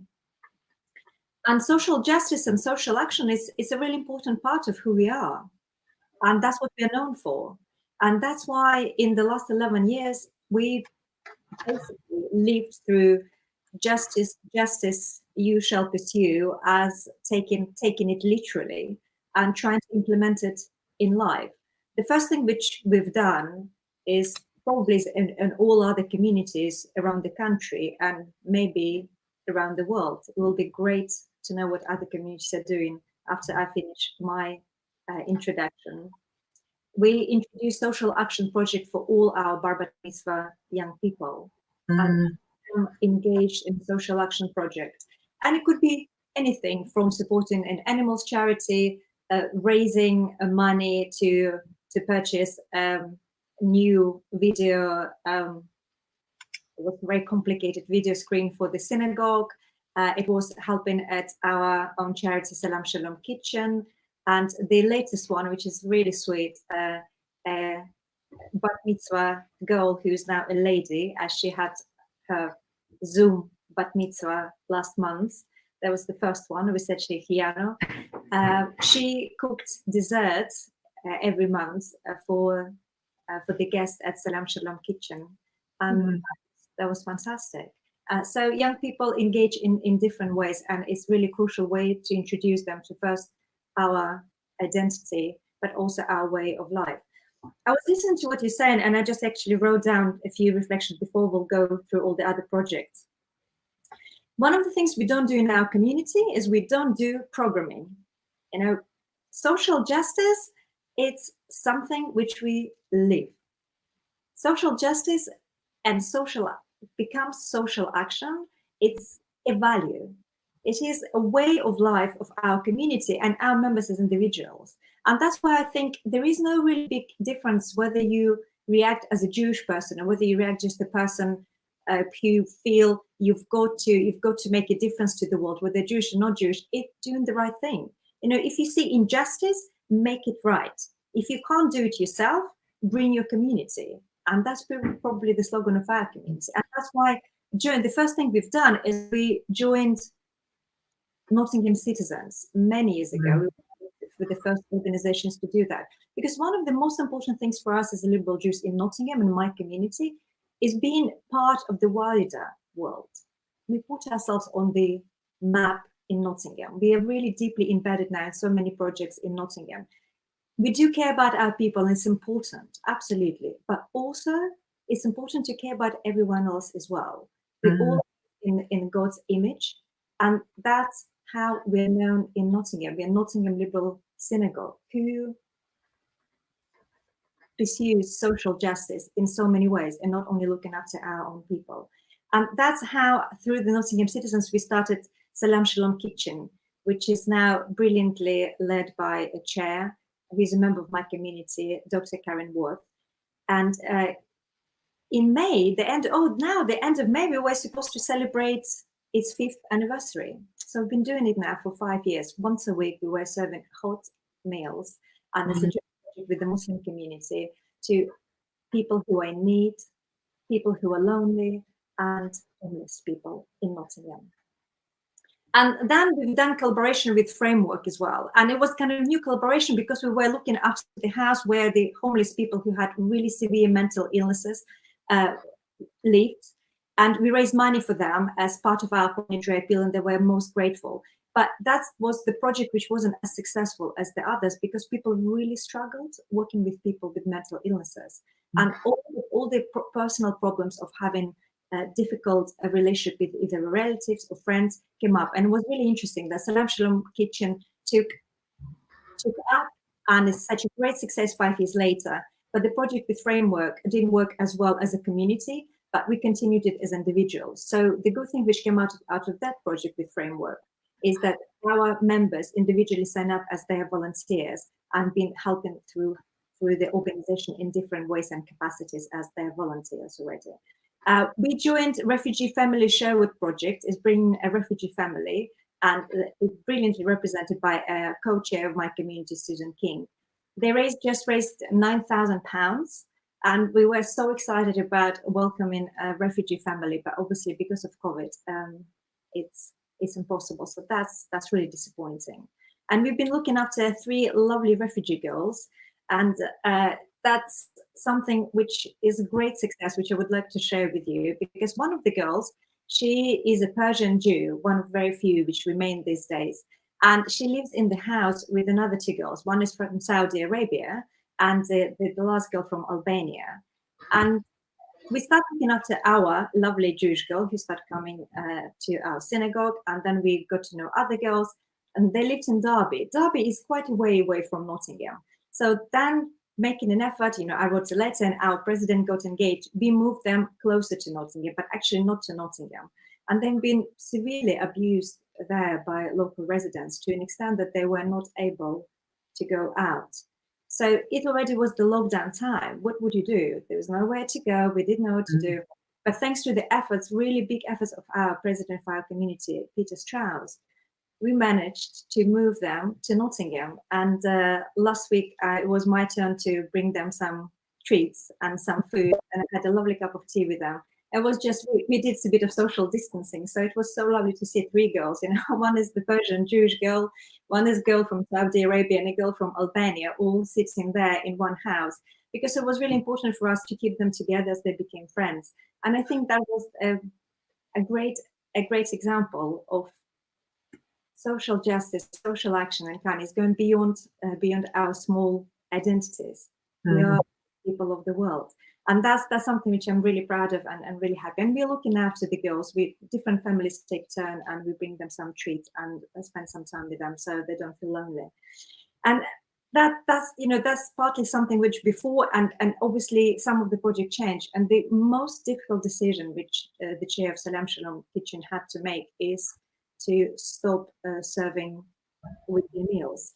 And social justice and social action is a really important part of who we are. And that's what we are known for. And that's why in the last 11 years, we basically lived through justice, you shall pursue, as taking it literally and trying to implement it in life. The first thing which we've done is probably in all other communities around the country and maybe around the world. It will be great to know what other communities are doing after I finish my introduction. We introduced social action project for all our bar bat mitzvah young people and engaged in social action project. And it could be anything from supporting an animals charity, raising money to purchase new video, it was a very complicated video screen for the synagogue. It was helping at our own charity, Salam Shalom Kitchen. And the latest one, which is really sweet, bat mitzvah girl who's now a lady, as she had her Zoom bat mitzvah last month. That was the first one, with Hiano. She cooked desserts every month for the guests at Salam Shalom Kitchen. That was fantastic. So young people engage in different ways, and it's really crucial way to introduce them to first our identity, but also our way of life. I was listening to what you're saying, and I just actually wrote down a few reflections before we'll go through all the other projects. One of the things we don't do in our community is we don't do programming. You know, social justice, it's something which we live. Social justice and becomes social action. It's a value. It is a way of life of our community and our members as individuals. And that's why I think there is no really big difference whether you react as a Jewish person or whether you react just a person who feel you've got to make a difference to the world, whether Jewish or not Jewish. It's doing the right thing. You know, if you see injustice, make it right. If you can't do it yourself, bring your community. And that's probably the slogan of our community. And that's why the first thing we've done is we joined Nottingham Citizens many years ago. We were the first organizations to do that. Because one of the most important things for us as liberal Jews in Nottingham and my community is being part of the wider world. We put ourselves on the map in Nottingham. We are really deeply embedded now in so many projects in Nottingham. We do care about our people, and it's important, absolutely. But also, it's important to care about everyone else as well. We're all in God's image, and that's how we're known in Nottingham. We're Nottingham Liberal Synagogue, who pursues social justice in so many ways, and not only looking after our own people. And that's how, through the Nottingham Citizens, we started Salam Shalom Kitchen, which is now brilliantly led by a chair, who's a member of my community, Dr. Karen Worth. And in May, the end of May, we were supposed to celebrate its 5th anniversary. So we've been doing it now for 5 years. Once a week, we were serving hot meals and it's a joint with the Muslim community to people who are in need, people who are lonely, and homeless people in Nottingham. And then we've done collaboration with Framework as well. And it was kind of new collaboration because we were looking after the house where the homeless people who had really severe mental illnesses lived. And we raised money for them as part of our community appeal, and they were most grateful. But that was the project which wasn't as successful as the others because people really struggled working with people with mental illnesses. And all the personal problems of having a difficult relationship with either relatives or friends came up. And it was really interesting that Salam Shalom Kitchen took up, and it's such a great success 5 years later. But the project with Framework didn't work as well as a community, but we continued it as individuals. So the good thing which came out of that project with Framework is that our members individually sign up as their volunteers and been helping through the organization in different ways and capacities as their volunteers already. We joined Refugee Family Sherwood Project, is bringing a refugee family, and it's brilliantly represented by a co-chair of my community, Susan King. They just raised £9,000, and we were so excited about welcoming a refugee family, but obviously because of COVID, it's impossible. So that's really disappointing. And we've been looking after 3 lovely refugee girls, and that's something which is a great success, which I would like to share with you, because one of the girls, she is a Persian Jew, one of very few which remain these days. And she lives in the house with another 2 girls. One is from Saudi Arabia and the last girl from Albania. And we started looking after our lovely Jewish girl who started coming to our synagogue. And then we got to know other girls, and they lived in Derby. Derby is quite a way away from Nottingham. So then making an effort, I wrote a letter and our president got engaged. We moved them closer to Nottingham, but actually not to Nottingham. And then been severely abused there by local residents to an extent that they were not able to go out. So it already was the lockdown time. What would you do? There was nowhere to go. We didn't know what to do. But thanks to the efforts, really big efforts of our president for our community, Peter Strauss, we managed to move them to Nottingham. And last week, it was my turn to bring them some treats and some food. And I had a lovely cup of tea with them. It was just, we did a bit of social distancing. So it was so lovely to see 3 girls. One is the Persian Jewish girl, one is a girl from Saudi Arabia, and a girl from Albania, all sitting there in one house. Because it was really important for us to keep them together as they became friends. And I think that was a great example of social justice, social action, and kindness going beyond our small identities. We are people of the world, and that's something which I'm really proud of and really happy. And we're looking after the girls. Different families take turn, and we bring them some treats and spend some time with them so they don't feel lonely. And that's partly something which before and obviously some of the project changed. And the most difficult decision which the chair of Salam Shalom Kitchen had to make is to stop serving weekly meals.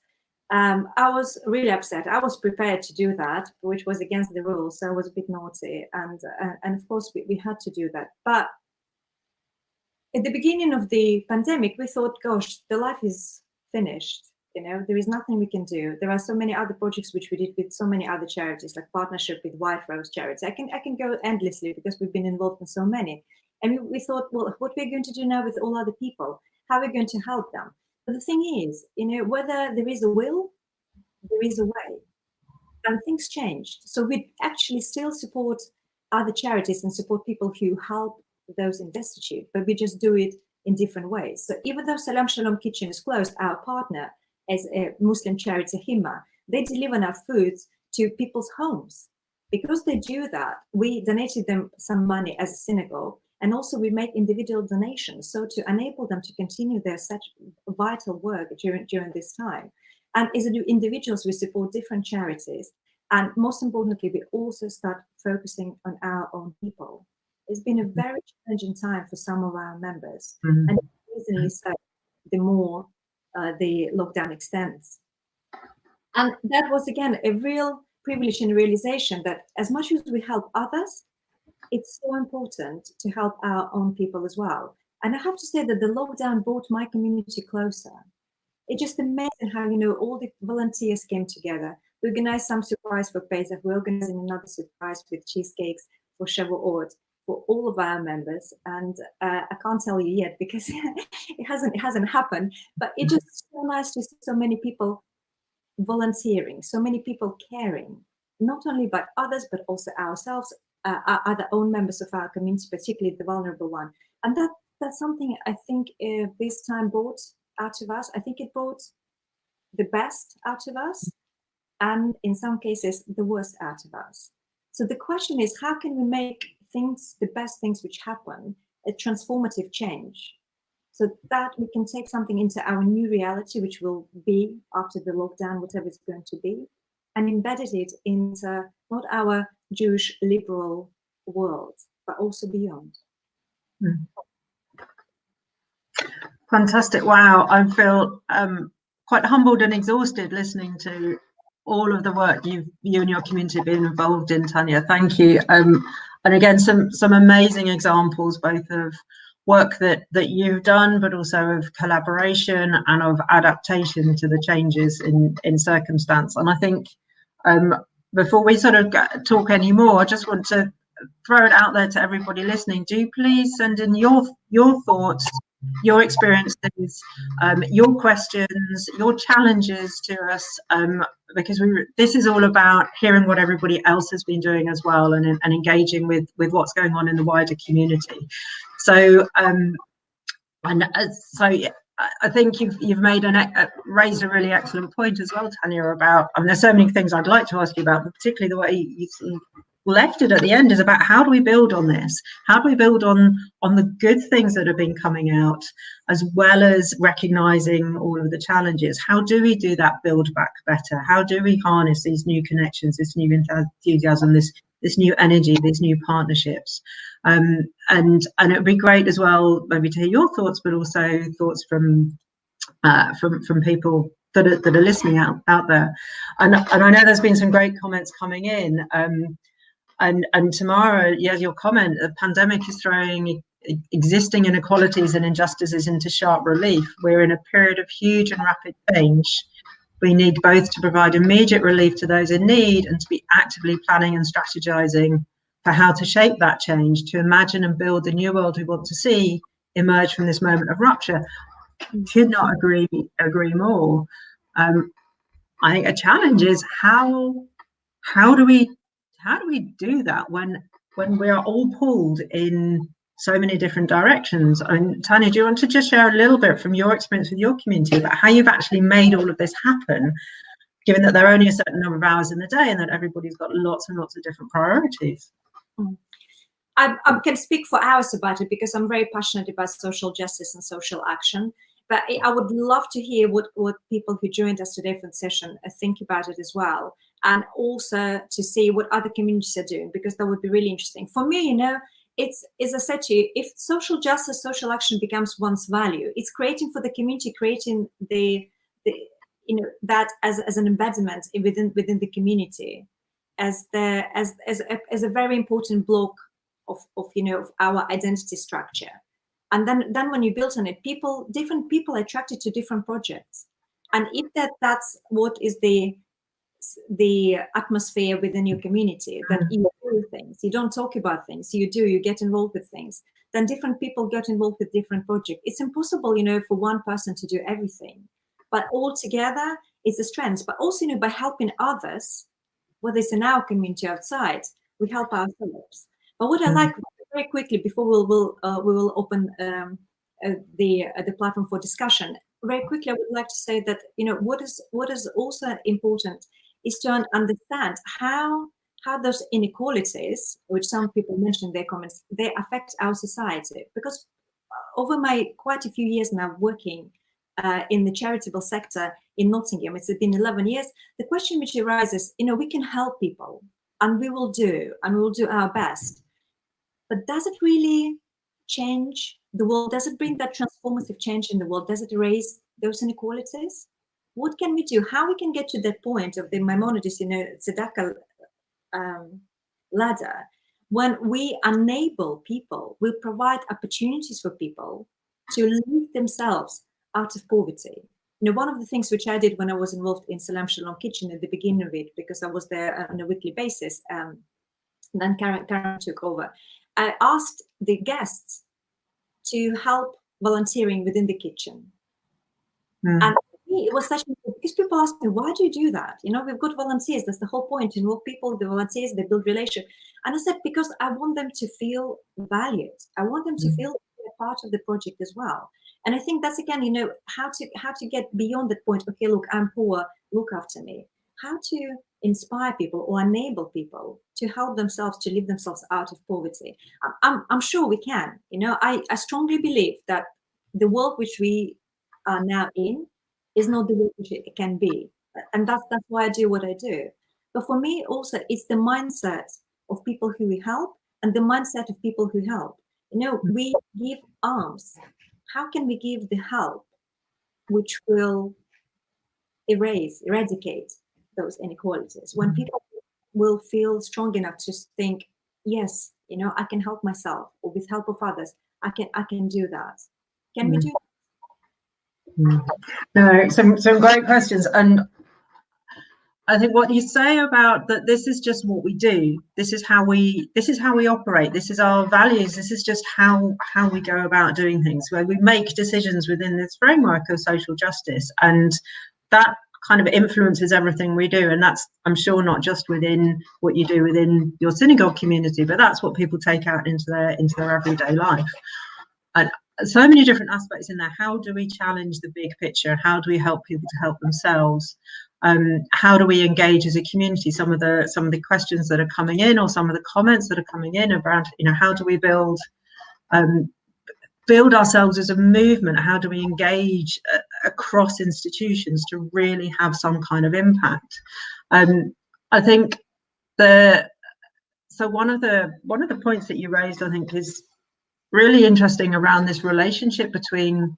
I was really upset. I was prepared to do that, which was against the rules. So I was a bit naughty. And of course, we had to do that. But at the beginning of the pandemic, we thought, gosh, the life is finished. There is nothing we can do. There are so many other projects which we did with so many other charities, like partnership with White Rose Charity. I can go endlessly because we've been involved in so many. And we thought, well, what we're going to do now with all other people? How are we going to help them? But the thing is, whether there is a will, there is a way. And things changed. So we actually still support other charities and support people who help those in destitute, but we just do it in different ways. So even though Salam Shalom Kitchen is closed, our partner as a Muslim charity, Himma, they deliver our foods to people's homes. Because they do that, we donated them some money as a synagogue, and also we make individual donations, so to enable them to continue their such vital work during this time. And as individuals, we support different charities. And most importantly, we also start focusing on our own people. It's been a very challenging time for some of our members. And reasonably so, the more the lockdown extends. And that was, again, a real privilege and realization that as much as we help others, it's so important to help our own people as well. And I have to say that the lockdown brought my community closer. It's just amazing how, all the volunteers came together. We organized some surprise for Pesach. We're organizing another surprise with cheesecakes for Shavuot. for all of our members. And I can't tell you yet because it hasn't happened, but it's just so nice to see so many people volunteering, so many people caring, not only about others, but also ourselves, other own members of our community, particularly the vulnerable one. And that's something I think this time brought out of us. I think it brought the best out of us, and in some cases, the worst out of us. So the question is, how can we make things, the best things which happen, a transformative change? So that we can take something into our new reality, which will be after the lockdown, whatever it's going to be, and embedded it into not our Jewish liberal world, but also beyond. Fantastic. Wow. I feel quite humbled and exhausted listening to all of the work you and your community have been involved in, Tanya. Thank you. And again, some amazing examples, both of work that you've done, but also of collaboration and of adaptation to the changes in circumstance. And I think before we sort of talk anymore, I just want to throw it out there to everybody listening. Do please send in your thoughts, your experiences, your questions, your challenges to us, because this is all about hearing what everybody else has been doing as well, and engaging with what's going on in the wider community. So I think you've made raised a really excellent point as well, Tanya, about, I mean, there's so many things I'd like to ask you about, but particularly the way you left it at the end is about how do we build on this? How do we build on the good things that have been coming out, as well as recognizing all of the challenges? How do we do that build back better? How do we harness these new connections, this new enthusiasm, this new energy, these new partnerships? And it would be great as well, maybe to hear your thoughts, but also thoughts from people that are listening out there. And I know there's been some great comments coming in. And Tamara, yeah, your comment, the pandemic is throwing existing inequalities and injustices into sharp relief. We're in a period of huge and rapid change. We need both to provide immediate relief to those in need and to be actively planning and strategizing for how to shape that change, to imagine and build the new world we want to see emerge from this moment of rupture. Could not agree more. I think a challenge is how do we do that when we are all pulled in so many different directions? And Tanya, do you want to just share a little bit from your experience with your community about how you've actually made all of this happen, given that there are only a certain number of hours in the day and that everybody's got lots and lots of different priorities? I can speak for hours about it because I'm very passionate about social justice and social action. But I would love to hear what people who joined us today for the session think about it as well. And also to see what other communities are doing, because that would be really interesting. For me, it's, as I said to you, if social justice, social action becomes one's value, it's creating for the community, creating the that as an embedment within the community, as a very important block of our identity structure. And then when you build on it, different people are attracted to different projects. And if that's what is the atmosphere within your community, that you do things, you don't talk about things, you get involved with things, then different people get involved with different projects. It's impossible, for one person to do everything, but all together it's a strength. But also, by helping others, whether it's in our community outside, we help ourselves. But what I like, very quickly before we will open the platform for discussion, very quickly I would like to say that what is also important is to understand how those inequalities, which some people mentioned in their comments, they affect our society. Because over my quite a few years now working in the charitable sector in Nottingham, it's been 11 years, the question which arises, we can help people, and we will do our best. But does it really change the world? Does it bring that transformative change in the world? Does it erase those inequalities? What can we do? How we can get to that point of the Maimonides, tzedakah ladder, when we enable people, we provide opportunities for people to lift themselves out of poverty. One of the things which I did when I was involved in Salam Shalom Kitchen at the beginning of it, because I was there on a weekly basis, then Karen took over. I asked the guests to help volunteering within the kitchen. And it was such because people ask me, why do you do that? You know, we've got volunteers. That's the whole point. Involve people, the volunteers, they build relationship. And I said, because I want them to feel valued. I want them to feel they're part of the project as well. And I think that's, again, you know, how to get beyond that point. Okay, look, I'm poor, look after me. How to inspire people or enable people to help themselves, to lift themselves out of poverty. I'm sure we can. You know, I strongly believe that the world which we are now in is not the way which it can be, and that's why I do what I do. But for me also, it's the mindset of people who we help and the mindset of people who help. You know, we give alms. How can we give the help which will eradicate those inequalities? When people will feel strong enough to think, yes, you know, I can help myself, or with help of others, I can do that. Can we do that? No, some great questions. And I think what you say about that, this is just what we do. This is how we operate. This is our values. This is just how we go about doing things, where we make decisions within this framework of social justice, and that kind of influences everything we do. And that's, I'm sure, not just within what you do within your synagogue community, but that's what people take out into their everyday life. And so many different aspects in there. How do we challenge the big picture? How do we help people to help themselves? How do we engage as a community? Some of the questions that are coming in, or some of the comments that are coming in around, you know, how do we build ourselves as a movement? How do we engage across institutions to really have some kind of impact? I think one of the points that you raised, I think, is really interesting around this relationship between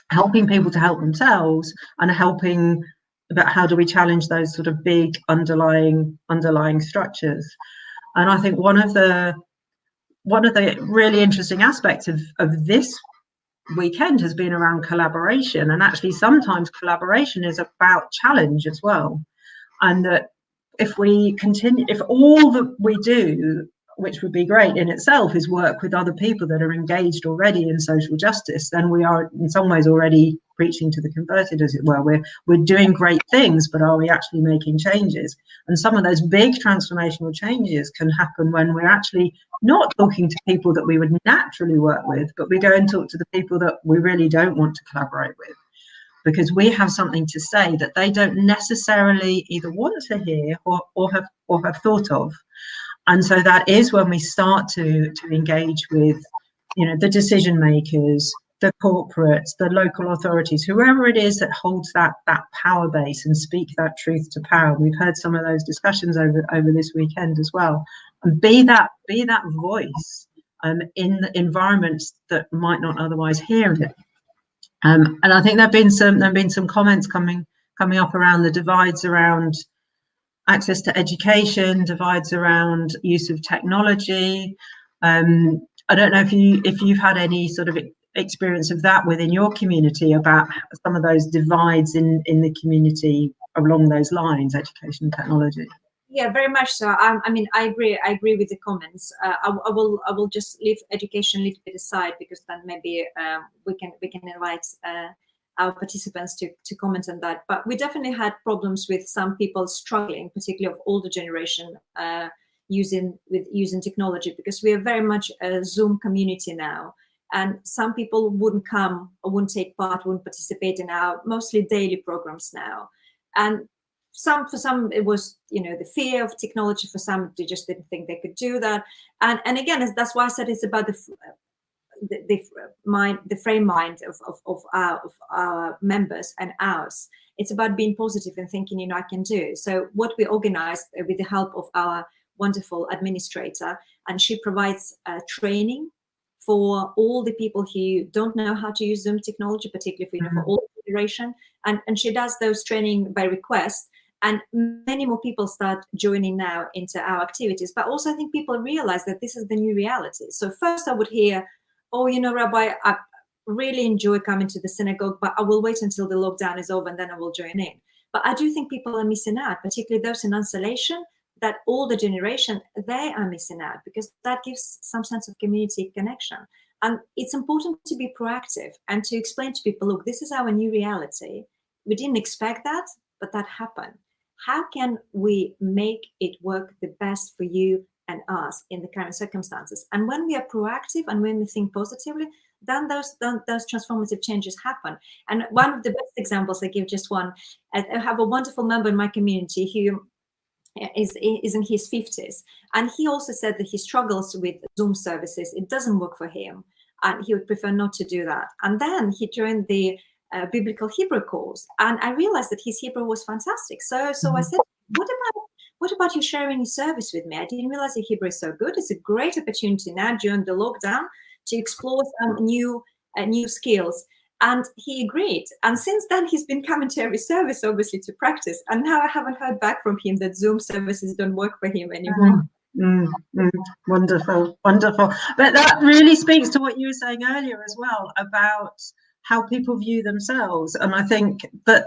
helping people to help themselves and helping about how do we challenge those sort of big underlying structures. And I think one of the really interesting aspects of this weekend has been around collaboration, and actually sometimes collaboration is about challenge as well. And that if all that we do, which would be great in itself, is work with other people that are engaged already in social justice, then we are in some ways already preaching to the converted, as it were. We're doing great things, but are we actually making changes? And some of those big transformational changes can happen when we're actually not talking to people that we would naturally work with, but we go and talk to the people that we really don't want to collaborate with, because we have something to say that they don't necessarily either want to hear or have thought of. And so that is when we start to engage with, you know, the decision makers, the corporates, the local authorities, whoever it is that holds that power base and speak that truth to power. We've heard some of those discussions over this weekend as well. And be that voice in the environments that might not otherwise hear it. And I think there've been some comments coming up around the divides around access to education, divides around use of technology. I don't know if you've had any sort of experience of that within your community, about some of those divides in the community along those lines, education and technology. Yeah, very much so. I mean, I agree with the comments. I will just leave education a little bit aside, because then maybe we can invite our participants to comment on that. But we definitely had problems with some people struggling, particularly of older generation, using technology, because we are very much a Zoom community now, and some people wouldn't come or wouldn't take part, wouldn't participate in our mostly daily programs now. And for some it was, you know, the fear of technology. For some, they just didn't think they could do that. And again, that's why I said it's about the frame mind of our members and ours. It's about being positive and thinking, you know, I can do. So what we organized with the help of our wonderful administrator, and she provides training for all the people who don't know how to use Zoom technology, particularly for, you know, for all generation. And she does those training by request. And many more people start joining now into our activities. But also I think people realize that this is the new reality. So first I would hear, oh, you know, Rabbi, I really enjoy coming to the synagogue, but I will wait until the lockdown is over and then I will join in. But I do think people are missing out, particularly those in isolation. that older generation, they are missing out, because that gives some sense of community connection. And it's important to be proactive and to explain to people, look, this is our new reality. We didn't expect that, but that happened. How can we make it work the best for you and us in the current circumstances? And when we are proactive and when we think positively, then those transformative changes happen. And one of the best examples, I give just one, I have a wonderful member in my community who is in his 50s, and he also said that he struggles with Zoom services. It doesn't work for him, and he would prefer not to do that. And then he joined the biblical Hebrew course, and I realized that his Hebrew was fantastic. So I said, what about you sharing your service with me? I didn't realize that Hebrew is so good. It's a great opportunity now during the lockdown to explore some new skills. And he agreed. And since then, he's been coming to every service, obviously, to practice. And now I haven't heard back from him that Zoom services don't work for him anymore. Wonderful, wonderful. But that really speaks to what you were saying earlier as well about how people view themselves. And I think that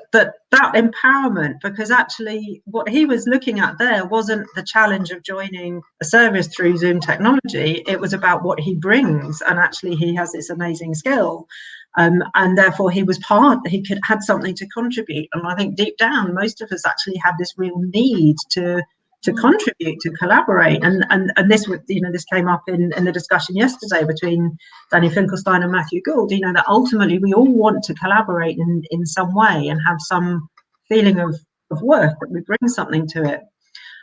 empowerment, because actually what he was looking at there wasn't the challenge of joining a service through Zoom technology. It was about what he brings, and actually he has this amazing skill. And therefore he had something to contribute. And I think deep down, most of us actually have this real need to contribute, to collaborate, and this, this came up in the discussion yesterday between Danny Finkelstein and Matthew Gould. That ultimately we all want to collaborate in some way and have some feeling of worth, that we bring something to it.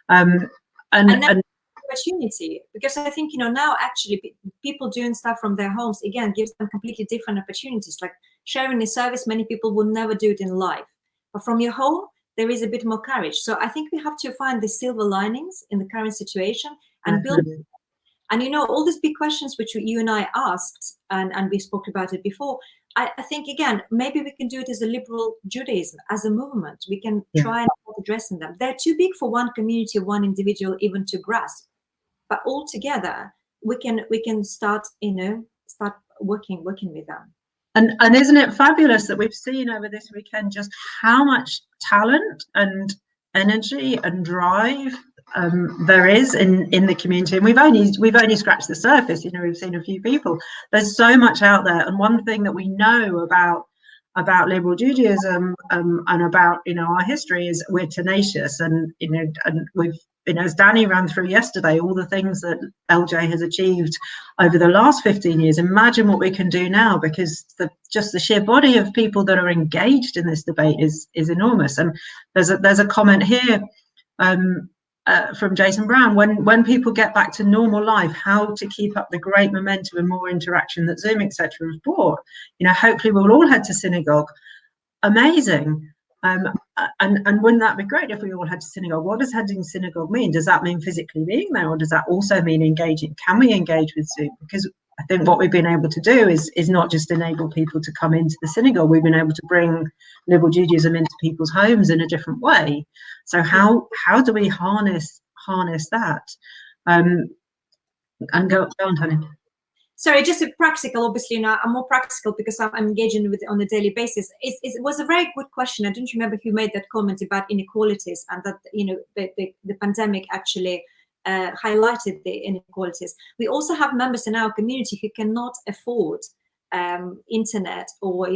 And opportunity, because I think now actually people doing stuff from their homes again gives them completely different opportunities. Like sharing a service, many people will never do it in life, but from your home there is a bit more courage. So I think we have to find the silver linings in the current situation and build. And all these big questions which you and I asked, and we spoke about it before, I think again maybe we can do it as a liberal Judaism, as a movement. We can try and addressing them. They're too big for one community, one individual even to grasp. But all together, we can start working with them. And isn't it fabulous that we've seen over this weekend just how much talent and energy and drive there is in the community? And we've only scratched the surface. We've seen a few people. There's so much out there. And one thing that we know about liberal Judaism and about our history is we're tenacious, and we've as Danny ran through yesterday, all the things that LJ has achieved over the last 15 years. Imagine what we can do now, because just the sheer body of people that are engaged in this debate is enormous. And there's a comment here from Jason Brown: when people get back to normal life, how to keep up the great momentum and more interaction that Zoom etc. has brought. Hopefully we'll all head to synagogue. Amazing. And wouldn't that be great if we all head to synagogue? What does heading to synagogue mean? Does that mean physically being there, or does that also mean engaging? Can we engage with Zoom? Because I think what we've been able to do is not just enable people to come into the synagogue. We've been able to bring liberal Judaism into people's homes in a different way. So how do we harness that? And go on, Tony. Sorry, just a practical, obviously, I'm more practical because I'm engaging with it on a daily basis. It was a very good question. I don't remember who made that comment about inequalities, and that, the pandemic actually highlighted the inequalities. We also have members in our community who cannot afford internet or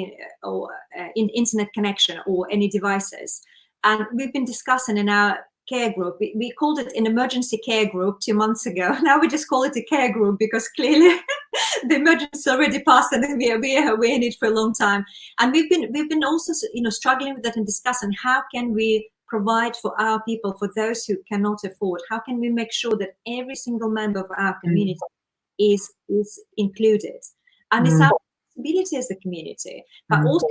internet connection or any devices. And we've been discussing in our care group, we called it an emergency care group 2 months ago. Now we just call it a care group, because clearly the emergency already passed and we're in it for a long time. And we've been also struggling with that and discussing how can we provide for our people, for those who cannot afford. How can we make sure that every single member of our community is included? And it's our responsibility as a community, but also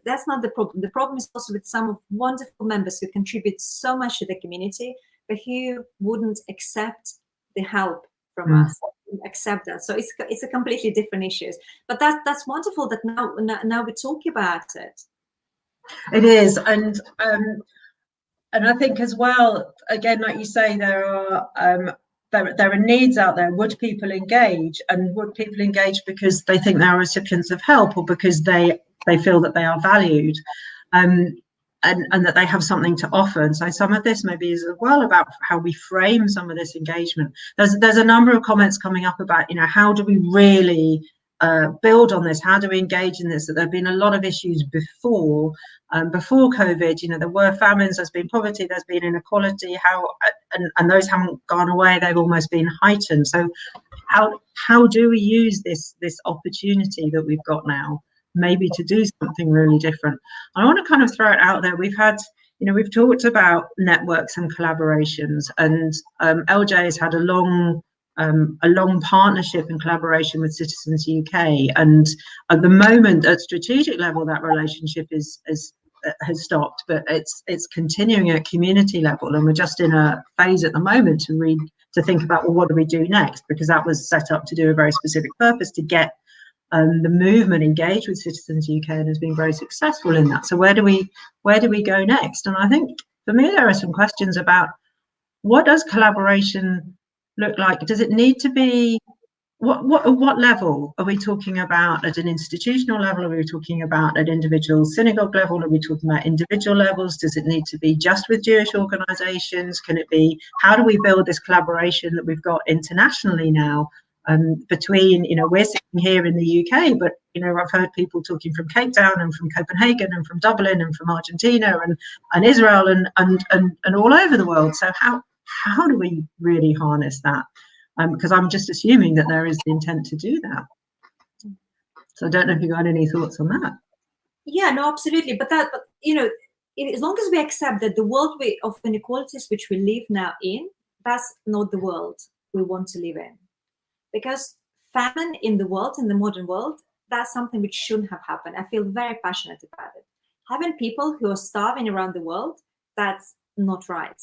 that's not the problem. The problem is also with some wonderful members who contribute so much to the community, but who wouldn't accept the help from us, accept that. So it's a completely different issues. But that's wonderful that now we talk about it. It is, and I think as well, again, like you say, there are needs out there. Would people engage? And would people engage because they think they are recipients of help, or because they feel that they are valued? And and that they have something to offer. And so some of this maybe is as well about how we frame some of this engagement. There's a number of comments coming up about, you know, how do we really build on this? How do we engage in this? That there have been a lot of issues before COVID. You know, there were famines, there's been poverty, there's been inequality. And those haven't gone away; they've almost been heightened. So, how do we use this opportunity that we've got now, maybe to do something really different? I want to kind of throw it out there. We've talked about networks and collaborations, and LJ has had a long partnership and collaboration with Citizens UK, and at the moment at strategic level that relationship has stopped, but it's continuing at community level, and we're just in a phase at the moment to think about, well, what do we do next, because that was set up to do a very specific purpose, to get the movement engaged with Citizens UK, and has been very successful in that. So where do we go next? And I think for me there are some questions about, what does collaboration look like? Does it need to be, what level are we talking about? At an institutional level? Are we talking about at individual synagogue level? Are we talking about individual levels? Does it need to be just with Jewish organizations? Can it be, how do we build this collaboration that we've got internationally now, between, you know, we're sitting here in the UK, but, you know, I've heard people talking from Cape Town and from Copenhagen and from Dublin and from Argentina and Israel and all over the world. So how do we really harness that? Because I'm just assuming that there is the intent to do that. So I don't know if you got any thoughts on that. Yeah, no, absolutely. But you know, as long as we accept that the world of inequalities which we live now in, that's not the world we want to live in. Because famine in the world, in the modern world, that's something which shouldn't have happened. I feel very passionate about it. Having people who are starving around the world, that's not right.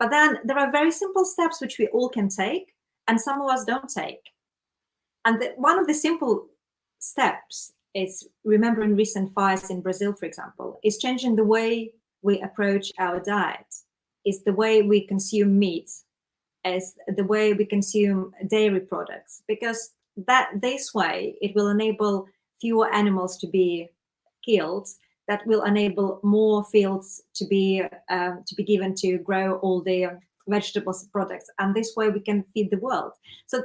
But then there are very simple steps which we all can take, and some of us don't take. And one of the simple steps is, remembering recent fires in Brazil, for example, is changing the way we approach our diet, is the way we consume meat, is the way we consume dairy products, because this way it will enable fewer animals to be killed, that will enable more fields to be given to grow all the vegetables products, and this way we can feed the world. So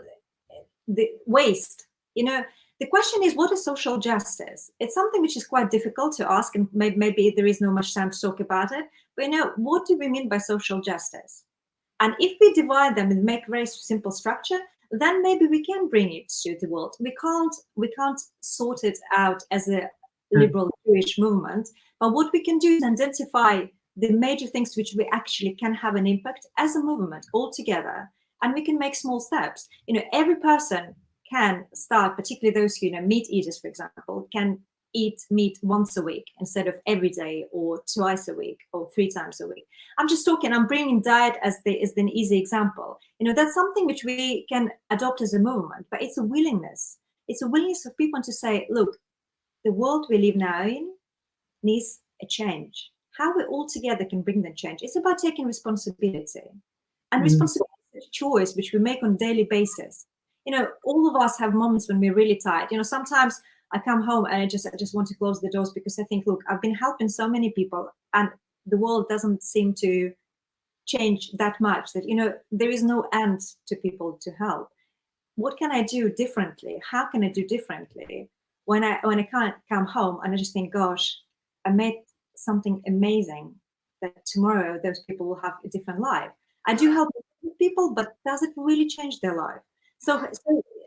the waste, you know, the question is, what is social justice? It's something which is quite difficult to ask, and maybe there is no much time to talk about it, but, you know, what do we mean by social justice? And if we divide them and make very simple structure, then maybe we can bring it to the world. We can't sort it out as a liberal Jewish movement, but what we can do is identify the major things which we actually can have an impact as a movement all together, and we can make small steps. You know, every person can start, particularly those who, you know, meat eaters, for example, can eat meat once a week instead of every day or twice a week or 3 times a week. I'm bringing diet as an easy example. You know, that's something which we can adopt as a movement, but it's a willingness. It's a willingness of people to say, look, the world we live now in needs a change. How we all together can bring that change. It's about taking responsibility. And responsibility is a choice which we make on a daily basis. You know, all of us have moments when we're really tired. You know, sometimes I come home and I just want to close the doors, because I think, look, I've been helping so many people and the world doesn't seem to change that much, that, you know, there is no end to people to help. What can I do differently? How can I do differently? When I can't come home and I just think, gosh, I made something amazing, that tomorrow those people will have a different life. I do help people, but does it really change their life? So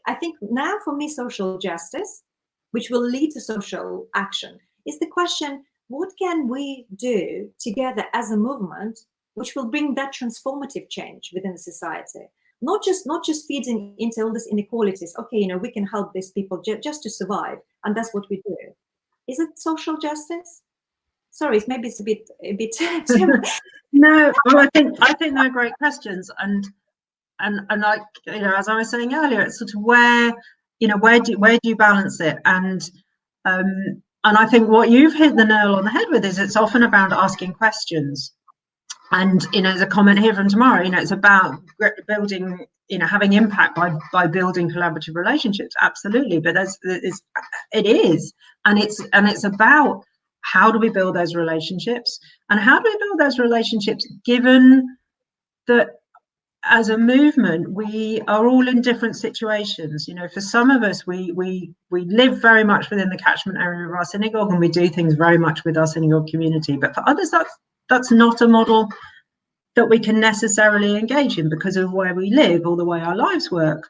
I think now for me, social justice, which will lead to social action, is the question, what can we do together as a movement which will bring that transformative change within the society? Not just feeding into all these inequalities. Okay, you know, we can help these people just to survive, and that's what we do. Is it social justice? Sorry, maybe it's a bit. No, well, I think they're great questions, and like, you know, as I was saying earlier, it's sort of where do you balance it, and I think what you've hit the nail on the head with is it's often about asking questions. And, you know, there's a comment here from tomorrow, you know, it's about building, you know, having impact by building collaborative relationships. Absolutely. But it is. And it's about how do we build those relationships? And how do we build those relationships given that as a movement, we are all in different situations. You know, for some of us, we live very much within the catchment area of our synagogue, and we do things very much with our synagogue community. But for others, that's not a model that we can necessarily engage in because of where we live or the way our lives work.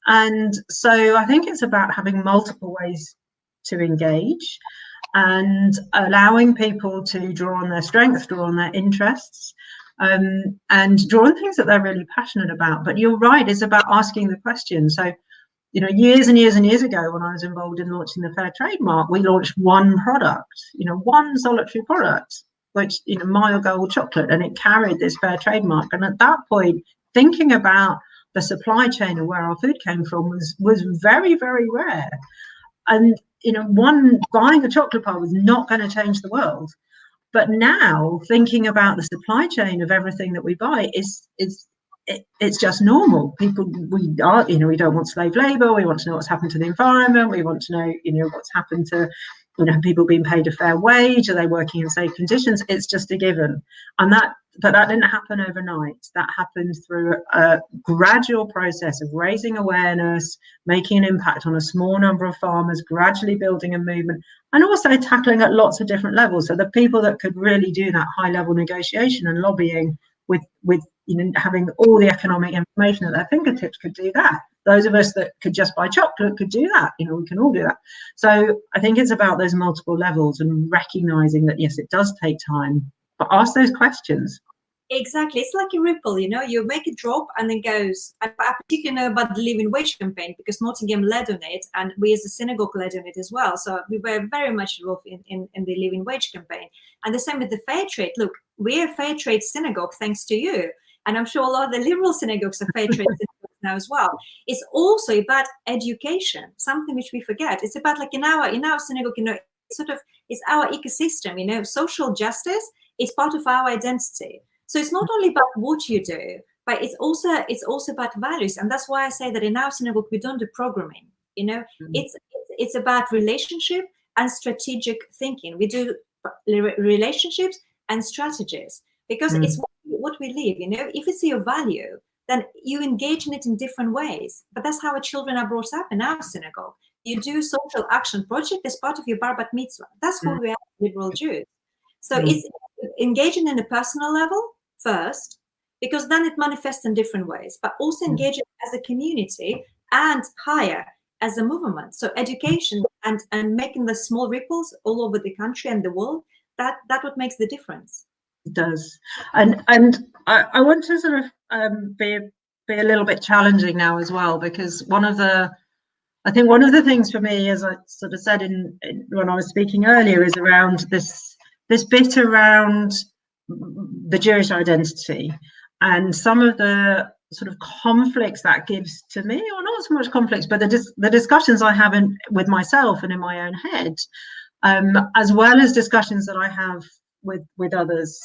And so I think it's about having multiple ways to engage and allowing people to draw on their strengths, draw on their interests, and draw on things that they're really passionate about. But you're right, it's about asking the question. So, you know, years and years and years ago, when I was involved in launching the Fair Trade Mark, we launched one product, you know, one solitary product, which, you know, Mile Gold chocolate, and it carried this Fair Trade Mark. And at that point, thinking about the supply chain and where our food came from was very, very rare. And, you know, buying a chocolate bar was not going to change the world. But now thinking about the supply chain of everything that we buy it's just normal. We don't want slave labor. We want to know what's happened to the environment. We want to know, you know, what's happened to, you know, people being paid a fair wage. Are they working in safe conditions? It's just a given. But that didn't happen overnight. That happened through a gradual process of raising awareness, making an impact on a small number of farmers, gradually building a movement, and also tackling at lots of different levels. So the people that could really do that high level negotiation and lobbying with you know, having all the economic information at their fingertips could do that. Those of us that could just buy chocolate could do that. You know, we can all do that. So I think it's about those multiple levels and recognizing that, yes, it does take time, but ask those questions. Exactly. It's like a ripple, you know, you make it drop and then goes. I particularly know about the Living Wage campaign because Nottingham led on it, and we as a synagogue led on it as well. So we were very much involved in the Living Wage campaign. And the same with the fair trade. Look, we're a fair trade synagogue thanks to you. And I'm sure a lot of the liberal synagogues are fair trade synagogues now as well. It's also about education, something which we forget. It's about, like, in our synagogue, you know, it's our ecosystem, you know, social justice is part of our identity. So it's not only about what you do, but it's also about values. And that's why I say that in our synagogue, we don't do programming, you know, it's about relationship and strategic thinking. We do relationships and strategies because it's what we live, you know. If it's your value, then you engage in it in different ways. But that's how our children are brought up in our synagogue. You do social action project as part of your bar bat mitzvah. That's who we are, liberal Jews. So it's engaging in a personal level first, because then it manifests in different ways, but also engaging as a community and higher as a movement. So education and making the small ripples all over the country and the world, that what makes the difference. It does. And I want to sort of be a little bit challenging now as well, because one of the things for me, as I sort of said when I was speaking earlier, is around this bit around the Jewish identity and some of the sort of conflicts that gives to me, or not so much conflicts, but the discussions I have with myself and in my own head, as well as discussions that I have with others,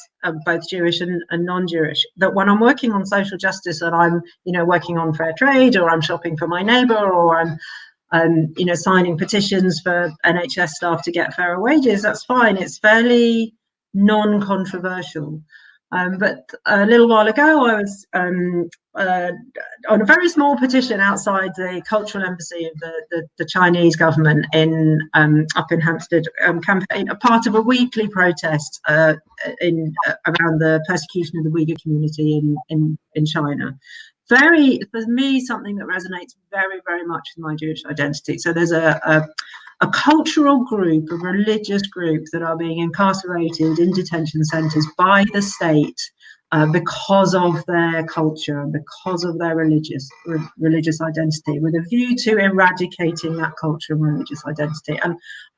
both Jewish and non-Jewish, that when I'm working on social justice and I'm, you know, working on fair trade, or I'm shopping for my neighbour, or I'm you know, signing petitions for NHS staff to get fairer wages, that's fine. It's fairly non-controversial. But a little while ago, I was on a very small petition outside the cultural embassy of the Chinese government up in Hampstead, campaign, a part of a weekly protest around the persecution of the Uyghur community in China. Very, for me, something that resonates very, very much with my Jewish identity. So there's a cultural group, a religious group that are being incarcerated in detention centres by the state because of their culture, because of their religious identity, with a view to eradicating that culture and religious identity.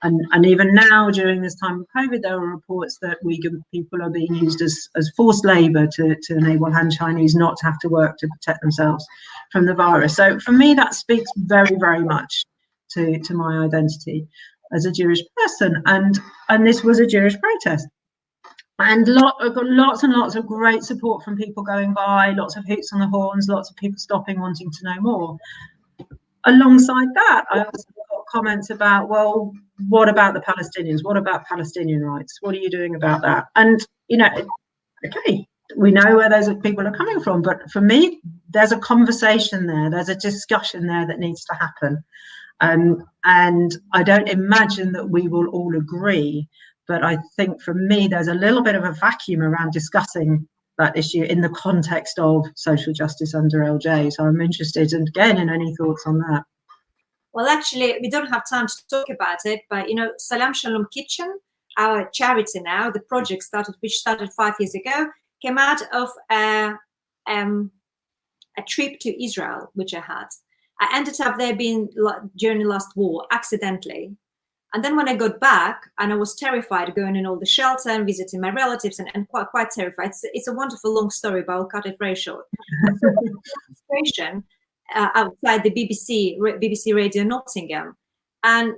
And even now, during this time of COVID, there are reports that Uyghur people are being used as forced labour to enable Han Chinese not to have to work to protect themselves from the virus. So for me, that speaks very, very much to my identity as a Jewish person, and this was a Jewish protest, and I've got lots and lots of great support from people going by, lots of hoots on the horns, lots of people stopping wanting to know more. Alongside that, I also got comments about, well, what about the Palestinians? What about Palestinian rights? What are you doing about that? And, you know, okay, we know where those people are coming from, but for me, there's a conversation there, there's a discussion there that needs to happen. And I don't imagine that we will all agree, but I think for me, there's a little bit of a vacuum around discussing that issue in the context of social justice under LJ. So I'm interested, and again, in any thoughts on that. Well, actually, we don't have time to talk about it, but you know, Salam Shalom Kitchen, our charity now, the project which started 5 years ago, came out of a trip to Israel, which I had. I ended up there during the last war, accidentally. And then when I got back, and I was terrified going in all the shelter and visiting my relatives, and quite terrified. It's a wonderful long story, but I'll cut it very short. Demonstration outside the BBC Radio Nottingham, and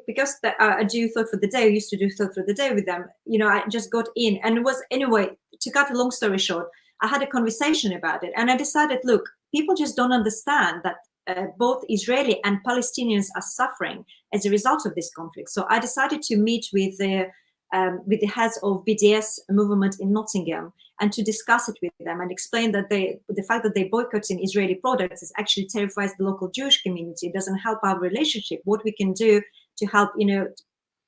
because I do Thought for the Day, I used to do Thought for the Day with them. You know, I just got in, and it was, anyway, to cut a long story short, I had a conversation about it, and I decided, look, people just don't understand that both Israeli and Palestinians are suffering as a result of this conflict. So I decided to meet with the heads of BDS movement in Nottingham and to discuss it with them and explain that the fact that they're boycotting Israeli products is actually terrifies the local Jewish community. It doesn't help our relationship. What we can do to help, you know,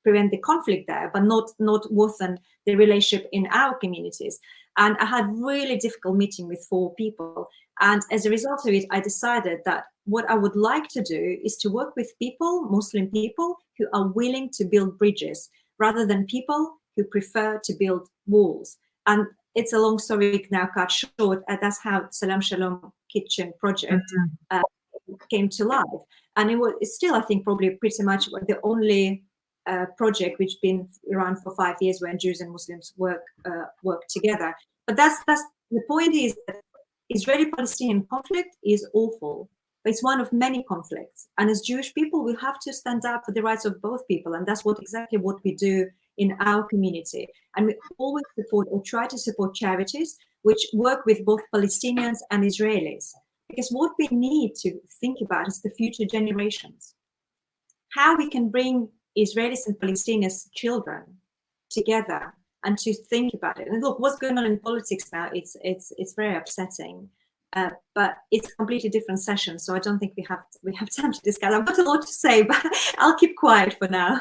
prevent the conflict there, but not worsen the relationship in our communities. And I had really difficult meeting with 4 people. And as a result of it, I decided that what I would like to do is to work with people, Muslim people, who are willing to build bridges rather than people who prefer to build walls. And it's a long story now cut short. That's how Salam Shalom Kitchen project came to life. And it's still, I think, probably pretty much the only project which been around for 5 years when Jews and Muslims work together. But that's the point is that Israeli-Palestinian conflict is awful, but it's one of many conflicts. And as Jewish people, we have to stand up for the rights of both people. And that's exactly what we do in our community. And we always support or try to support charities which work with both Palestinians and Israelis. Because what we need to think about is the future generations. How we can bring Israelis and Palestinians children together and to think about it. And look, what's going on in politics now, it's very upsetting. But it's a completely different session, so I don't think we have time to discuss. I've got a lot to say, but I'll keep quiet for now.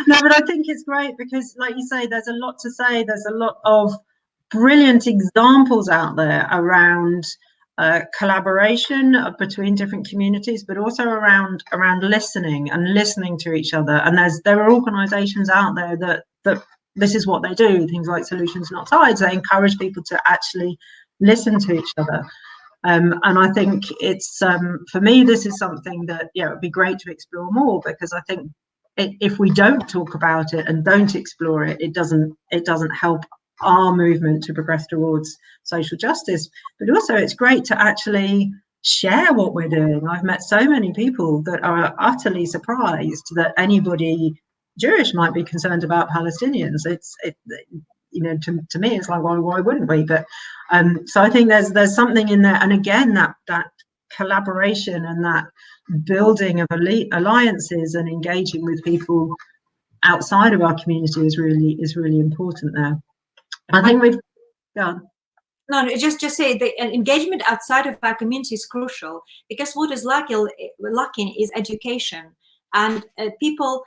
No, but I think it's great because, like you say, there's a lot to say. There's a lot of brilliant examples out there around collaboration between different communities, but also around listening and listening to each other. And there are organisations out there that this is what they do. Things like Solutions Not Sides. They encourage people to actually listen to each other. And I think it's for me, this is something that it'd be great to explore more, because I think if we don't talk about it and don't explore it, it doesn't help our movement to progress towards social justice. But also it's great to actually share what we're doing. I've met so many people that are utterly surprised that anybody Jewish might be concerned about Palestinians. To me it's like, why wouldn't we? But so I think there's something in there, and again that collaboration and that building of alliances and engaging with people outside of our community is really important there. I think we've done. No, just say the engagement outside of our community is crucial, because what is lacking is education, and people